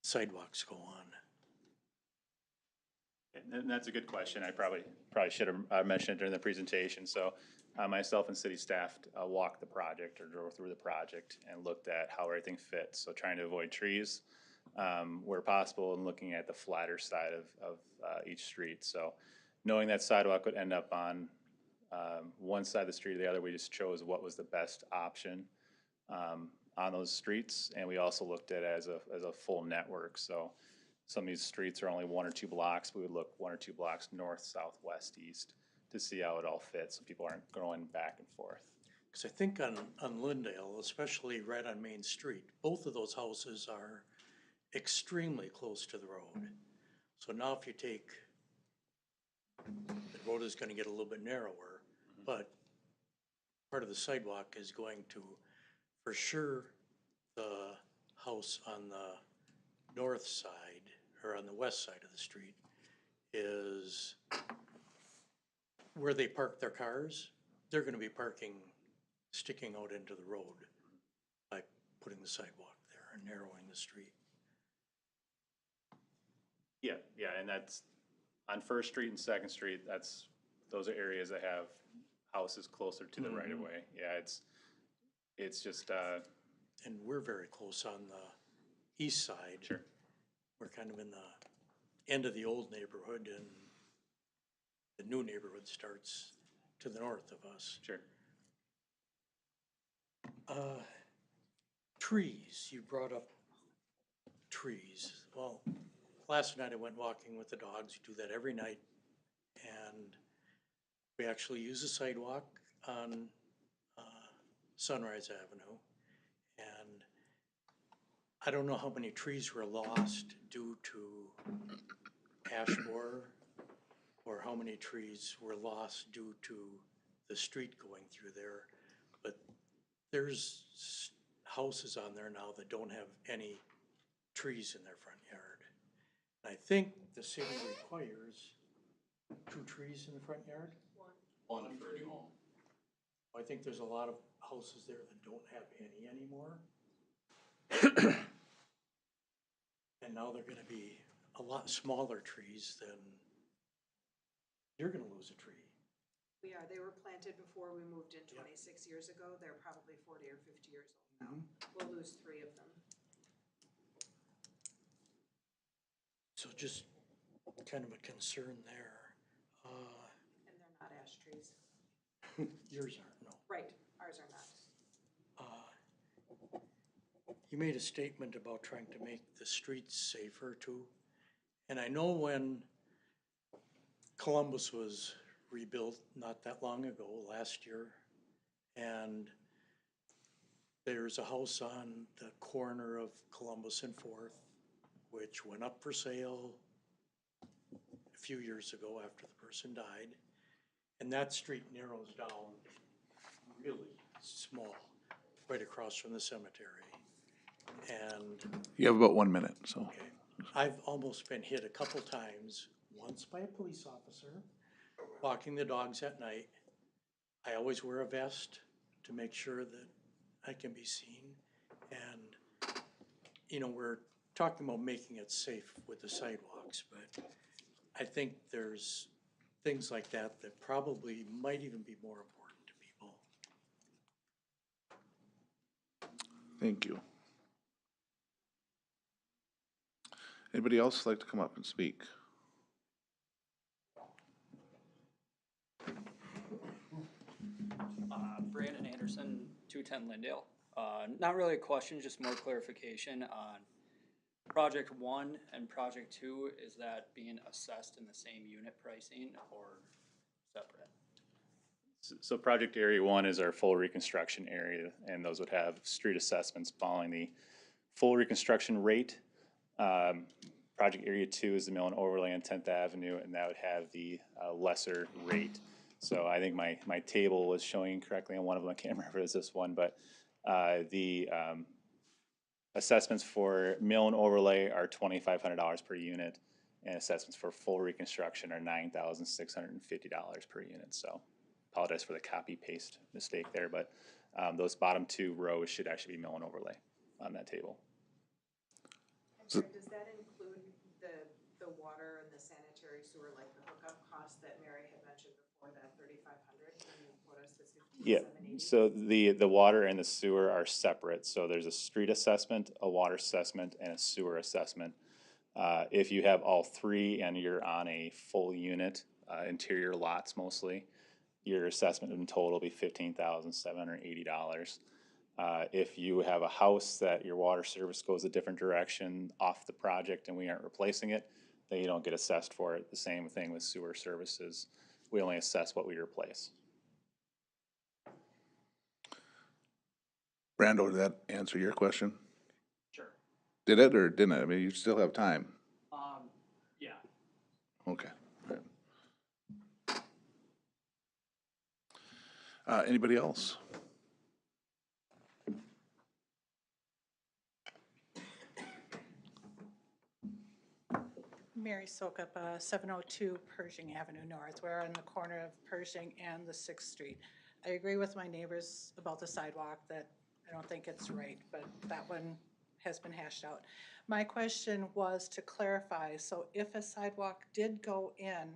sidewalks go on? And that's a good question. I probably should have mentioned it during the presentation. So myself and city staff walked the project or drove through the project and looked at how everything fits. So trying to avoid trees where possible and looking at the flatter side of each street. So knowing that sidewalk would end up on one side of the street or the other, we just chose what was the best option on those streets. And we also looked at it as a full network. So some of these streets are only 1 or 2 blocks. We would look 1 or 2 blocks north, south, west, east to see how it all fits so people aren't going back and forth. Because I think on Lindale, especially right on Main Street, both of those houses are extremely close to the road. So now if you take the road is gonna get a little bit narrower, but part of the sidewalk is going to, for sure, the house on the north side, or on the west side of the street, is where they park their cars, they're gonna be parking, sticking out into the road by putting the sidewalk there and narrowing the street. Yeah, yeah, and that's on First Street and Second Street, those are areas that have houses closer to the right of way. Yeah, it's just, And we're very close on the east side. Sure. We're kind of in the end of the old neighborhood, and the new neighborhood starts to the north of us. Sure. Trees, you brought up trees. Well, last night I went walking with the dogs. We do that every night. And we actually use a sidewalk on Sunrise Avenue. And I don't know how many trees were lost due to ash borer, or how many trees were lost due to the street going through there. But there's houses on there now that don't have any trees in their front yard. And I think the city requires 2 trees in the front yard? One for a new home. I think there's a lot of houses there that don't have any anymore. And now they're gonna be a lot smaller trees than, you're gonna lose a tree. We are, they were planted before we moved in 26 years ago. They're probably 40 or 50 years old now. We'll lose 3 of them. So just kind of a concern there. And they're not ash trees. Yours aren't, no. Right, ours are not. You made a statement about trying to make the streets safer too. And I know when Columbus was rebuilt not that long ago, last year, and there's a house on the corner of Columbus and Fourth, which went up for sale a few years ago after the person died. And that street narrows down really small, right across from the cemetery. And You have about 1 minute, so. okay, I've almost been hit a couple times, once by a police officer, walking the dogs at night. I always wear a vest to make sure that I can be seen. And, you know, we're talking about making it safe with the sidewalks, but I think there's things like that that probably might even be more important to people. Thank you. Anybody else like to come up and speak? Brandon Anderson, 210 Lindale. Not really a question, just more clarification on Project 1 and Project 2. Is that being assessed in the same unit pricing or separate? So Project Area 1 is our full reconstruction area, and those would have street assessments following the full reconstruction rate. Project Area 2 is the mill and overlay on 10th Avenue, and that would have the lesser rate. So I think my table was showing correctly on one of them. I can't remember if it was this one, but the assessments for mill and overlay are $2,500 per unit, and assessments for full reconstruction are $9,650 per unit. So apologize for the copy paste mistake there, but those bottom 2 rows should actually be mill and overlay on that table. So, does that include the water and the sanitary sewer, like the hookup cost that Mary had mentioned before, that 3,500? And you quote us as 15,780? Yeah, so the water and the sewer are separate. So there's a street assessment, a water assessment, and a sewer assessment. If you have all 3 and you're on a full unit, interior lots mostly, your assessment in total will be $15,780. If you have a house that your water service goes a different direction off the project and we aren't replacing it, then you don't get assessed for it. The same thing with sewer services. We only assess what we replace. Brando, did that answer your question? Sure. Did it or didn't it? I mean, you still have time. Yeah. Okay. Right. Anybody else? Mary Sokup, 702 Pershing Avenue North. We're on the corner of Pershing and the 6th Street. I agree with my neighbors about the sidewalk, that I don't think it's right, but that one has been hashed out. My question was to clarify, so if a sidewalk did go in,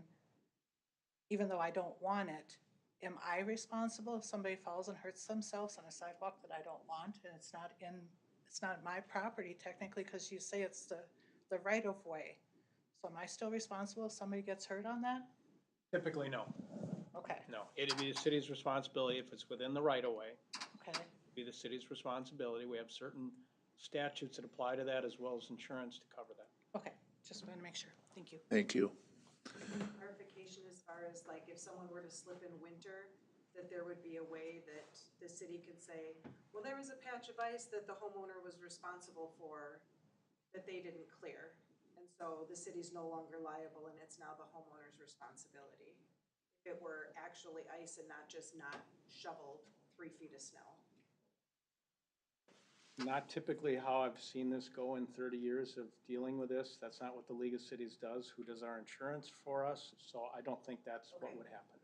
even though I don't want it, am I responsible if somebody falls and hurts themselves on a sidewalk that I don't want, and it's not my property technically, because you say it's the right of way? So am I still responsible if somebody gets hurt on that? Typically, no. Okay, No, it'd be the city's responsibility if it's within the right of way. okay, It'd be the city's responsibility. We have certain statutes that apply to that as well as insurance to cover that. okay, just wanted to make sure, thank you. Thank you. Clarification as far as like if someone were to slip in winter, that there would be a way that the city could say, well, there was a patch of ice that the homeowner was responsible for that they didn't clear. And so the city's no longer liable and it's now the homeowner's responsibility. If it were actually ice and not just not shoveled 3 feet of snow. Not typically how I've seen this go in 30 years of dealing with this. That's not what the League of Cities does, who does our insurance for us. So I don't think that's what would happen.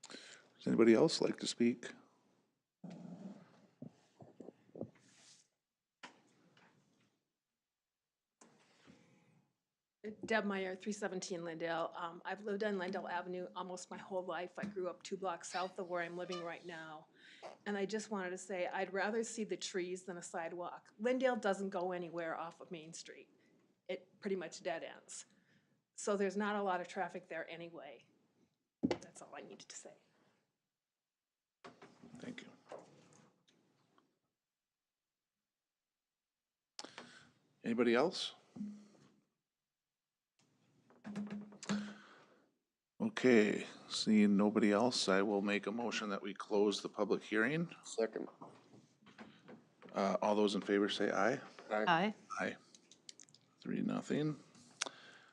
Does anybody else like to speak? Deb Meyer, 317 Lindale. I've lived on Lindale Avenue almost my whole life. I grew up 2 blocks south of where I'm living right now. And I just wanted to say, I'd rather see the trees than a sidewalk. Lindale doesn't go anywhere off of Main Street. It pretty much dead ends. So there's not a lot of traffic there anyway. That's all I needed to say. Thank you. Anybody else? Okay, seeing nobody else, I will make a motion that we close the public hearing. Second. All those in favor say aye. Aye. Aye. 3-0.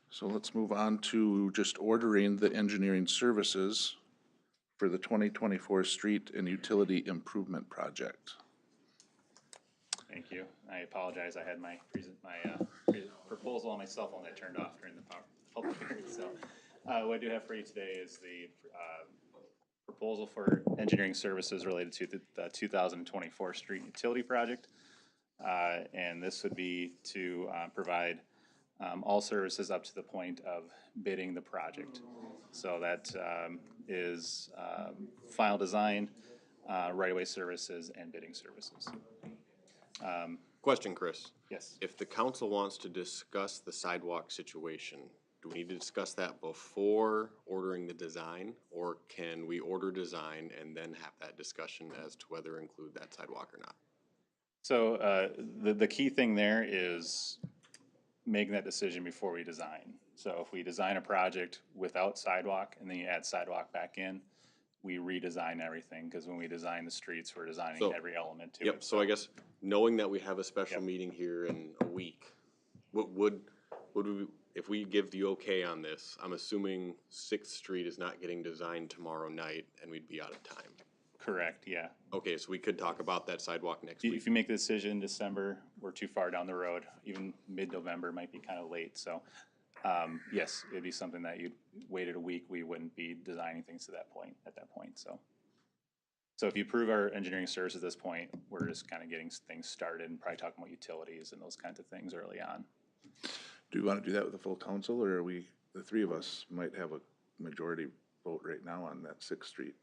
So let's move on to just ordering the engineering services for the 2024 street and utility improvement project. Thank you. I apologize. I had my proposal on my cell phone that turned off during the public hearing. So what I do have for you today is the proposal for engineering services related to the 2024 street utility project. And this would be to provide all services up to the point of bidding the project. So that is final design, right-of-way services, and bidding services. Question, Chris. Yes. If the council wants to discuss the sidewalk situation, do we need to discuss that before ordering the design? Or can we order design and then have that discussion as to whether to include that sidewalk or not? So the key thing there is making that decision before we design. So if we design a project without sidewalk and then you add sidewalk back in, we redesign everything, because when we design the streets, we're designing every element to it. Yep, so I guess knowing that we have a special meeting here in a week, what would we, if we give the okay on this, I'm assuming 6th Street is not getting designed tomorrow night and we'd be out of time. Correct, yeah. Okay, so we could talk about that sidewalk next week. If you make the decision in December, we're too far down the road. Even mid-November might be kind of late, so yes, it'd be something that you'd waited a week, we wouldn't be designing things to that point, at that point, so. So if you approve our engineering service at this point, we're just kind of getting things started and probably talking about utilities and those kinds of things early on. Do we want to do that with the full council, or are we, the three of us might have a majority vote right now on that 6th Street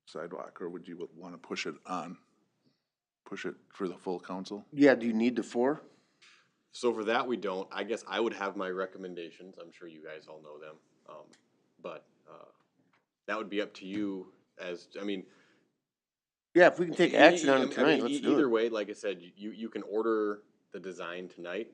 sidewalk, or would you want to push it for the full council? Yeah, do you need the 4? So for that, we don't. I guess I would have my recommendations. I'm sure you guys all know them. But that would be up to you as, I mean. Yeah, if we can take action on it tonight, let's do it. Either way, like I said, you can order the design tonight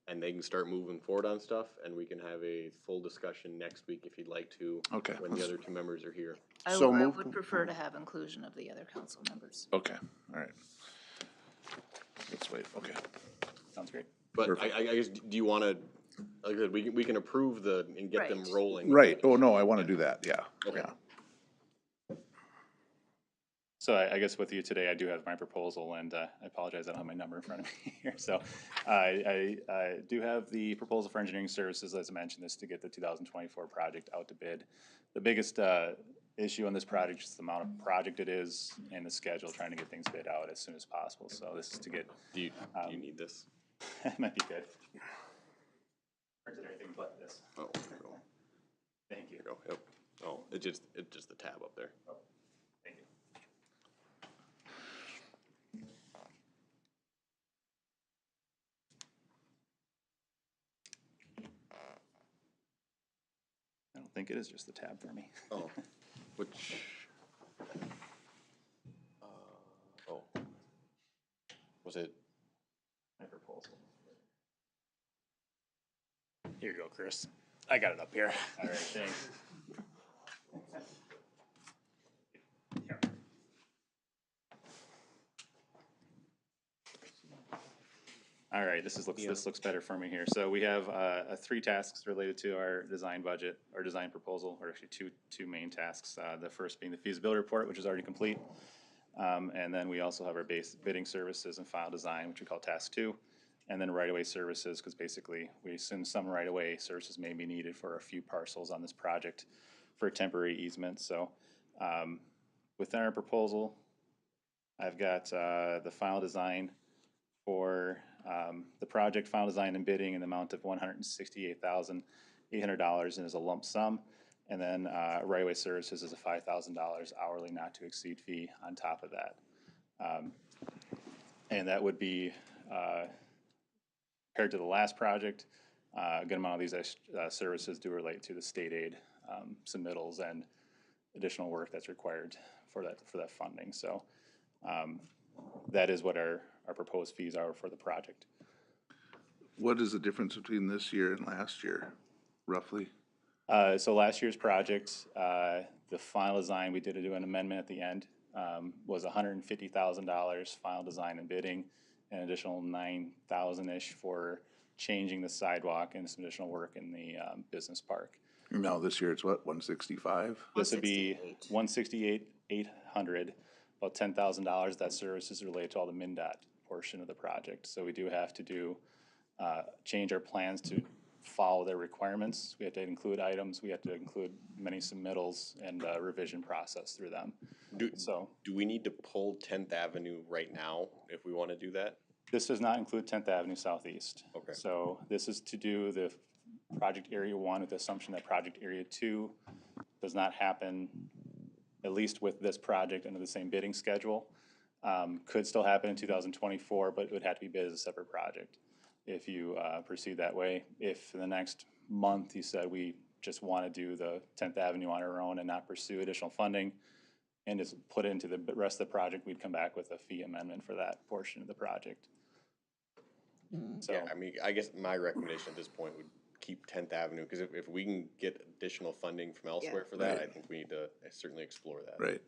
and they can start moving forward on stuff, and we can have a full discussion next week if you'd like to. Okay. When the other 2 members are here. I would prefer to have inclusion of the other council members. Okay, all right. Let's wait, okay. Sounds great. But I guess, do you want to, like I said, we can approve and get them rolling. Right, oh, no, I want to do that, yeah, Okay. yeah. So I guess with you today, I do have my proposal, and I apologize, I don't have my number in front of me here. So I do have the proposal for engineering services, as I mentioned, this to get the 2024 project out to bid. The biggest issue on this project is the amount of project it is and the schedule, trying to get things bid out as soon as possible. So this is to get. Do you need this? That might be good. Printed everything but this. Oh, there you go. Thank you. There you go. Yep. Oh, it's just the tab up there. Oh, thank you. I don't think it is just the tab for me. Oh, which, oh, was it? My proposal. Here you go, Chris. I got it up here. All right, thanks. Here. All right, this looks better for me here. So we have 3 tasks related to our design budget, our design proposal, or actually two main tasks. The first being the feasibility report, which is already complete. And then we also have our base bidding services and file design, which we call task 2. And then right-of-way services, because basically we assume some right-of-way services may be needed for a few parcels on this project for temporary easement. So within our proposal, I've got the file design for the project, file design and bidding in the amount of $168,800 and is a lump sum. And then right-of-way services is a $5,000 hourly not to exceed fee on top of that. And that would be compared to the last project, a good amount of these services do relate to the state aid submittals and additional work that's required for that funding. So that is what our proposed fees are for the project. What is the difference between this year and last year, roughly? So last year's project, the final design, we did do an amendment at the end, was $150,000 final design and bidding, an additional $9,000-ish for changing the sidewalk and some additional work in the business park. Now this year it's what, 165? This would be $168,800, about $10,000. That service is related to all the MnDOT portion of the project. So we do have to change our plans to follow their requirements. We have to include items, we have to include many submittals and revision process through them. Do we need to pull 10th Avenue right now if we want to do that? This does not include 10th Avenue Southeast. Okay. So this is to do the project area 1 with the assumption that project area 2 does not happen, at least with this project under the same bidding schedule. Could still happen in 2024, but it would have to be bid as a separate project if you proceed that way. If in the next month you said we just want to do the 10th Avenue on our own and not pursue additional funding and just put it into the rest of the project, we'd come back with a fee amendment for that portion of the project. So, yeah, I mean, I guess my recommendation at this point would keep 10th Avenue, because if we can get additional funding from elsewhere for that, Right. I think we need to certainly explore that. Right.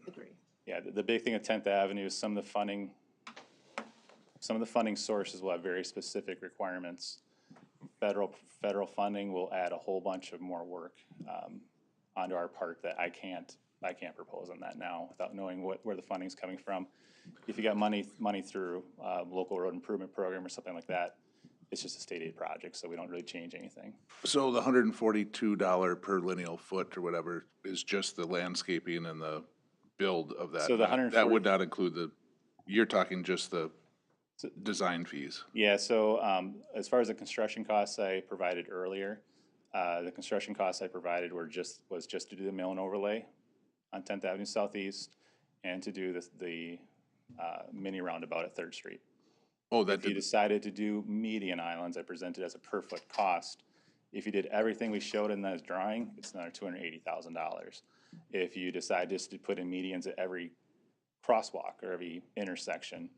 yeah, the big thing at 10th Avenue is some of the funding sources will have very specific requirements. Federal funding will add a whole bunch of more work onto our park that I can't propose on that now without knowing where the funding's coming from. If you got money through local road improvement program or something like that, it's just a state aid project, so we don't really change anything. So the $142 per lineal foot or whatever is just the landscaping and the build of that. So the That would not include you're talking just the design fees. Yeah, so as far as the construction costs I provided earlier, the construction costs I provided was just to do the mill and overlay on 10th Avenue Southeast and to do the mini roundabout at 3rd Street. Oh, If you decided to do median islands, I presented as a per foot cost. If you did everything we showed in that drawing, it's another $280,000. If you decide just to put in medians at every crosswalk or every intersection,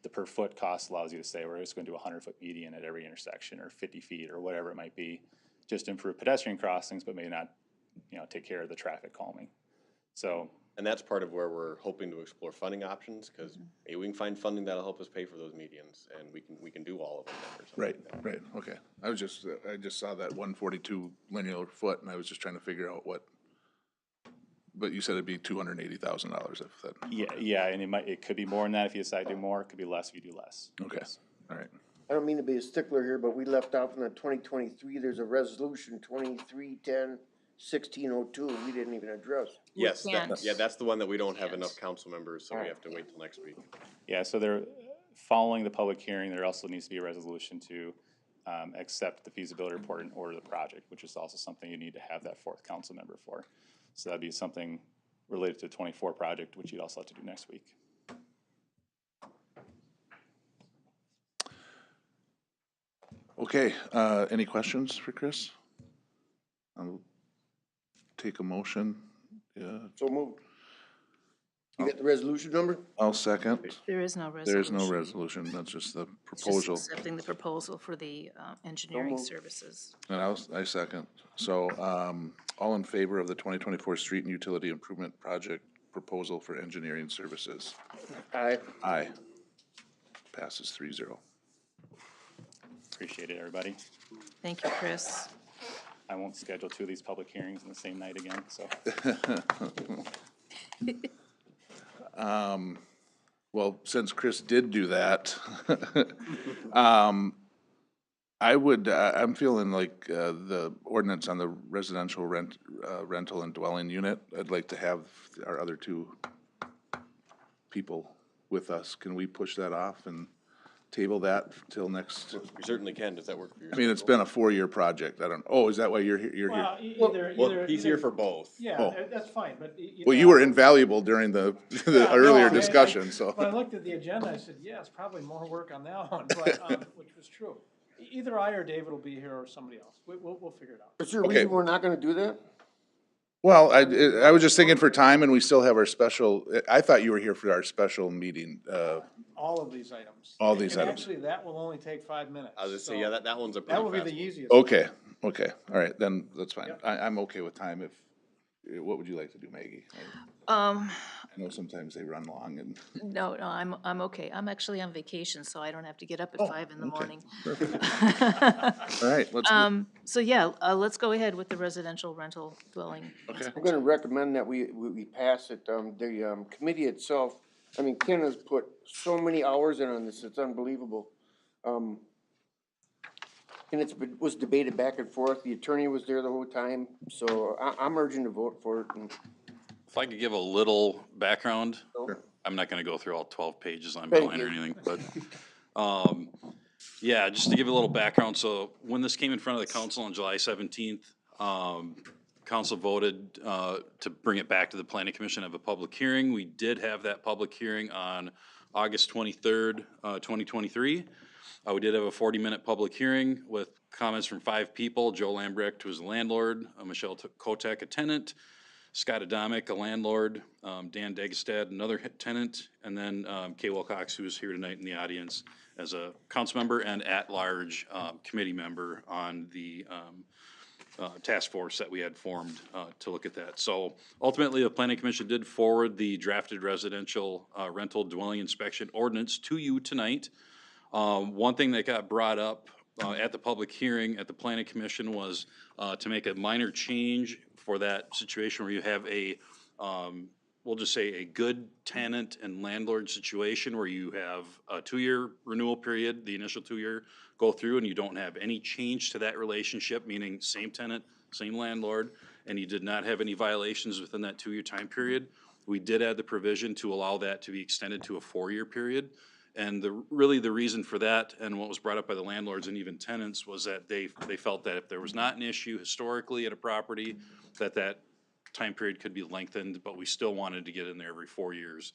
the per foot cost allows you to say we're just going to do a 100-foot median at every intersection or 50 feet or whatever it might be, just to improve pedestrian crossings, but maybe not, take care of the traffic calming. So. And that's part of where we're hoping to explore funding options, because maybe we can find funding that'll help us pay for those medians, and we can do all of them then or something. Right, right, okay. I just saw that 142 linear foot and I was just trying to figure out what but you said it'd be $280,000 if that. Yeah, and it could be more than that if you decide to do more, it could be less if you do less. Okay, all right. I don't mean to be a stickler here, but we left out from the 2023, there's a resolution 2310-1602, we didn't even address. Yes, can't. that's the one that we don't have enough council members, so we have to wait till next week. Yeah, so following the public hearing, there also needs to be a resolution to accept the feasibility report and order the project, which is also something you need to have that fourth council member for. So that'd be something related to the 24 project, which you'd also have to do next week. Okay, any questions for Chris? I'll take a motion. So moved. You got the resolution number? I'll second. There is no resolution. There is no resolution, that's just the It's just proposal. accepting the proposal for the engineering services. And I second. So, all in favor of the 2024 Street and Utility Improvement Project proposal for engineering services? Aye. Aye. Passes 3-0. Appreciate it, everybody. Thank you, Chris. I won't schedule 2 of these public hearings in the same night again, so. Well, since Chris did do that, I'm feeling like, the ordinance on the residential rental and dwelling unit, I'd like to have our other 2 people with us. Can we push that off and table that till next? We certainly can, does that work for you? I mean, it's been a 4-year project. Is that why you're here? Well, He's here for both. Yeah, Oh. that's fine, but. Well, you were invaluable during the earlier discussion, so. When I looked at the agenda, I said, yeah, it's probably more work on that one, but, which was true. Either I or David will be here or somebody else. We'll figure it out. Is there a Okay. reason we're not gonna do that? Well, I was just thinking for time, and we still have our special, I thought you were here for our special meeting. All of these items. All these And items. Actually, that will only take 5 minutes. I was just so saying, yeah, that one's a pretty That will be fast the one. easiest. Okay, all right, then that's fine. Yep. I'm okay with time if, what would you like to do, Maggie? Um, I know sometimes they run long and. no, I'm okay. I'm actually on vacation, so I don't have to get up at 5 in the okay. morning. All right, let's. So yeah, let's go ahead with the residential rental dwelling. Okay. I'm gonna recommend that we pass it. The committee itself, I mean, Ken has put so many hours in on this, it's unbelievable. And was debated back and forth. The attorney was there the whole time, so I'm urging to vote for it. And If I could give a little background, Sure. I'm not gonna go through all 12 pages on Thank mine or you. anything, but, yeah, just to give a little background, so when this came in front of the council on July 17th, council voted, to bring it back to the planning commission, have a public hearing. We did have that public hearing on August 23rd, 2023. We did have a 40-minute public hearing with comments from 5 people: Joe Lambrecht, who is a landlord, Michelle Kotek, a tenant, Scott Adamic, a landlord, Dan Degestad, another tenant, and then Kay Wilcox, who is here tonight in the audience as a council member and at-large committee member on the task force that we had formed to look at that. So ultimately, the planning commission did forward the drafted residential rental dwelling inspection ordinance to you tonight. One thing that got brought up at the public hearing at the planning commission was to make a minor change for that situation where you have a, we'll just say a good tenant and landlord situation where you have a 2-year renewal period, the initial 2-year go through, and you don't have any change to that relationship, meaning same tenant, same landlord, and you did not have any violations within that 2-year time period. We did add the provision to allow that to be extended to a 4-year period. And really the reason for that, and what was brought up by the landlords and even tenants, was that they felt that if there was not an issue historically at a property, that time period could be lengthened, but we still wanted to get in there every 4 years.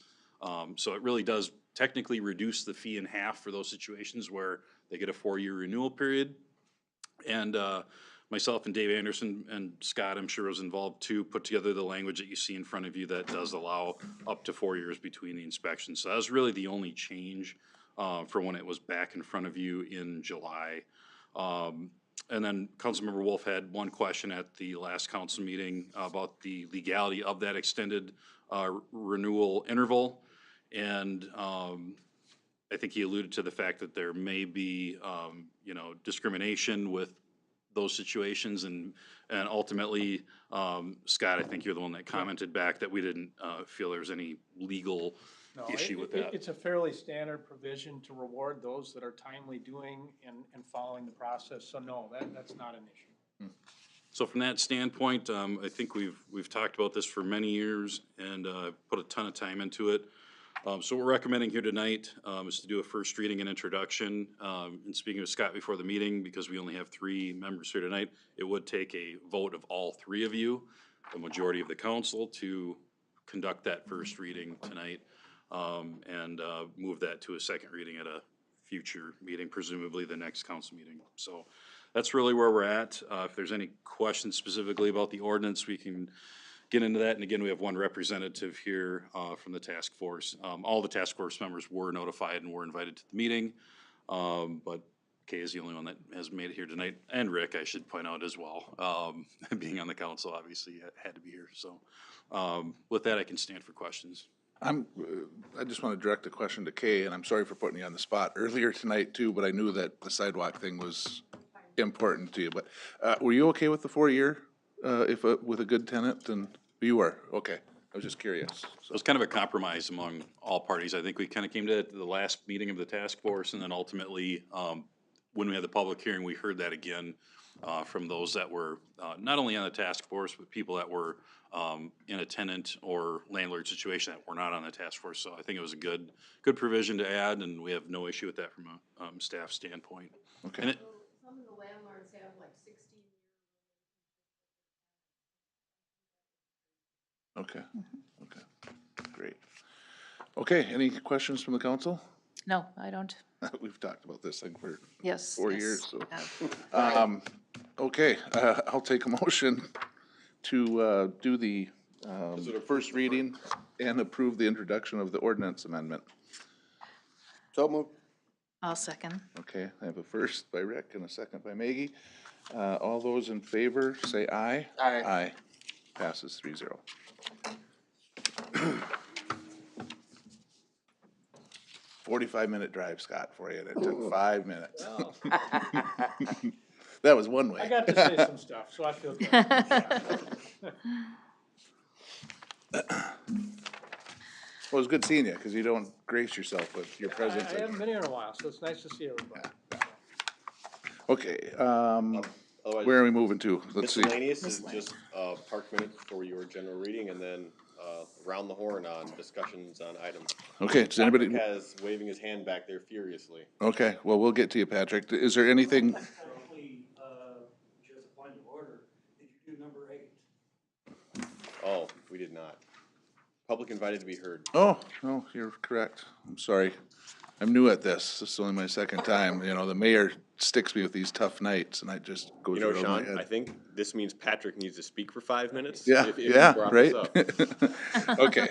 So it really does technically reduce the fee in half for those situations where they get a 4-year renewal period. And myself and Dave Anderson and Scott, I'm sure, was involved too, put together the language that you see in front of you that does allow up to 4 years between the inspections. So that was really the only change for when it was back in front of you in July. And then Councilmember Wolf had one question at the last council meeting about the legality of that extended renewal interval. And I think he alluded to the fact that there may be, discrimination with those situations and ultimately, Scott, I think you're the one that commented back that we didn't, feel there was any legal No, issue with that. It's a fairly standard provision to reward those that are timely doing and following the process, so no, that's not an issue. So from that standpoint, I think we've talked about this for many years and put a ton of time into it. So what we're recommending here tonight is to do a first reading and introduction. And speaking with Scott before the meeting, because we only have 3 members here tonight, it would take a vote of all 3 of you, the majority of the council, to conduct that first reading tonight and move that to a second reading at a future meeting, presumably the next council meeting. So that's really where we're at. If there's any questions specifically about the ordinance, we can get into that. And again, we have 1 representative here from the task force. All the task force members were notified and were invited to the meeting. But Kay is the only one that has made it here tonight. And Rick, I should point out as well, being on the council, obviously had to be here. So with that, I can stand for questions. I just want to direct a question to Kay, and I'm sorry for putting you on the spot earlier tonight too, but I knew that the sidewalk thing was important to you. But were you okay with the 4-year, with a good tenant? And you were, okay. I was just curious. So it was kind of a compromise among all parties. I think we kind of came to that at the last meeting of the task force, and then ultimately, when we had the public hearing, we heard that again from those that were not only on the task force, but people that were in a tenant or landlord situation that were not on the task force. So I think it was a good provision to add, and we have no issue with that from a staff standpoint. Okay. And Some of the landlords have like 16. Okay, okay, great. Okay, any questions from the council? No, I don't. We've talked about this thing for Yes. 4 yes, years, so. yeah. Okay, I'll take a motion to do the first reading and approve the introduction of the ordinance amendment. So moved. I'll second. Okay, I have a first by Rick and a second by Maggie. All those in favor, say aye. Aye. Aye. Passes 3-0. 45-minute drive, Scott, for you, and it took 5 minutes. Well, That was one way. I got to say some stuff, so I feel good. Well, it was good seeing you, because you don't grace yourself with your presence. I haven't been here in a while, so it's nice to see everybody. Okay, Otherwise, where are we moving to? Let's see. miscellaneous is just park minutes for your general reading, and then round the horn on discussions on items. Okay, does anybody, Patrick has waving his hand back there furiously. okay, well, we'll get to you, Patrick. Is there anything, Just a point of order, did you do number 8? Oh, we did not. Public invited to be heard. oh, no, you're correct. I'm sorry. I'm new at this. This is only my second time. You know, the mayor sticks me with these tough nights, and I just go You know, through it over my Sean, I head. think this means Patrick needs to speak for 5 minutes. Yeah, if you yeah, brought right? this up. Okay,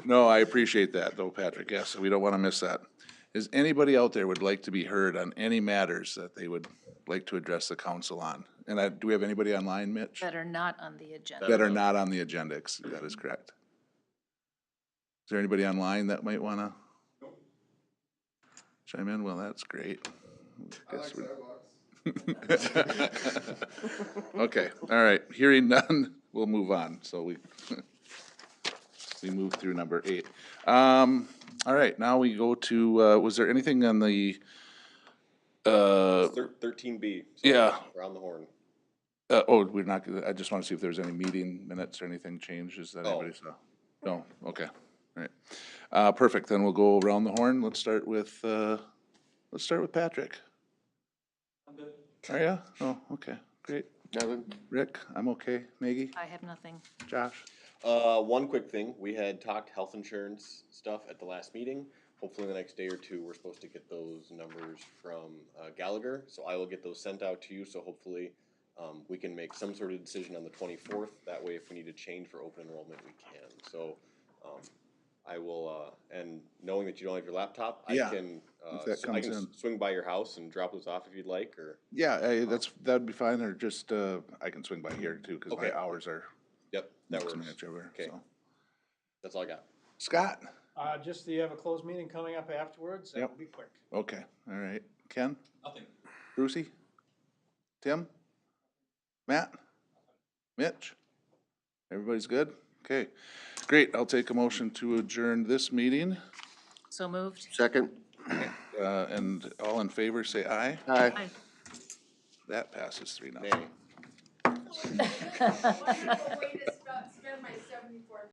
no, I appreciate that though, Patrick, yes, we don't wanna miss that. Is anybody out there would like to be heard on any matters that they would like to address the council on? And do we have anybody online, Mitch? That are not on the agenda. That are not on the agenda, that is correct. Is there anybody online that might wanna chime in? Well, that's great. Okay, all right, hearing none, we'll move on, so we move through number 8. All right, now we go to, was there anything on the, 13B. So yeah. Round the horn. We're not gonna, I just wanna see if there's any meeting minutes or anything changes that anybody saw. No, okay, all right. Perfect, then we'll go around the horn. Let's start with Patrick. I'm good. Are ya? Oh, okay, great. Nothing. Rick, I'm okay. Maggie? I have nothing. Josh? One quick thing, we had talked health insurance stuff at the last meeting. Hopefully in the next day or two, we're supposed to get those numbers from Gallagher, so I will get those sent out to you, so hopefully we can make some sort of decision on the 24th. That way, if we need to change for open enrollment, we can. So I will, and knowing that you don't have your laptop, Yeah, I can, if that comes in. swing by your house and drop those off if you'd like, or. Yeah, that'd be fine, or just, I can swing by here too, cause my Okay. hours are Yep, that mixed and works. match everywhere, Okay. so. That's all I got. Scott? Just that you have a closed meeting coming up afterwards, that Yep. will be quick. Okay, all right. Ken? Nothing. Brucey? Tim? Matt? Mitch? Everybody's good? Okay, great. I'll take a motion to adjourn this meeting. So moved. Second? And all in favor, say aye. Aye. Aye. That passes 3-0. Nay. Wonderful way to spend my 74th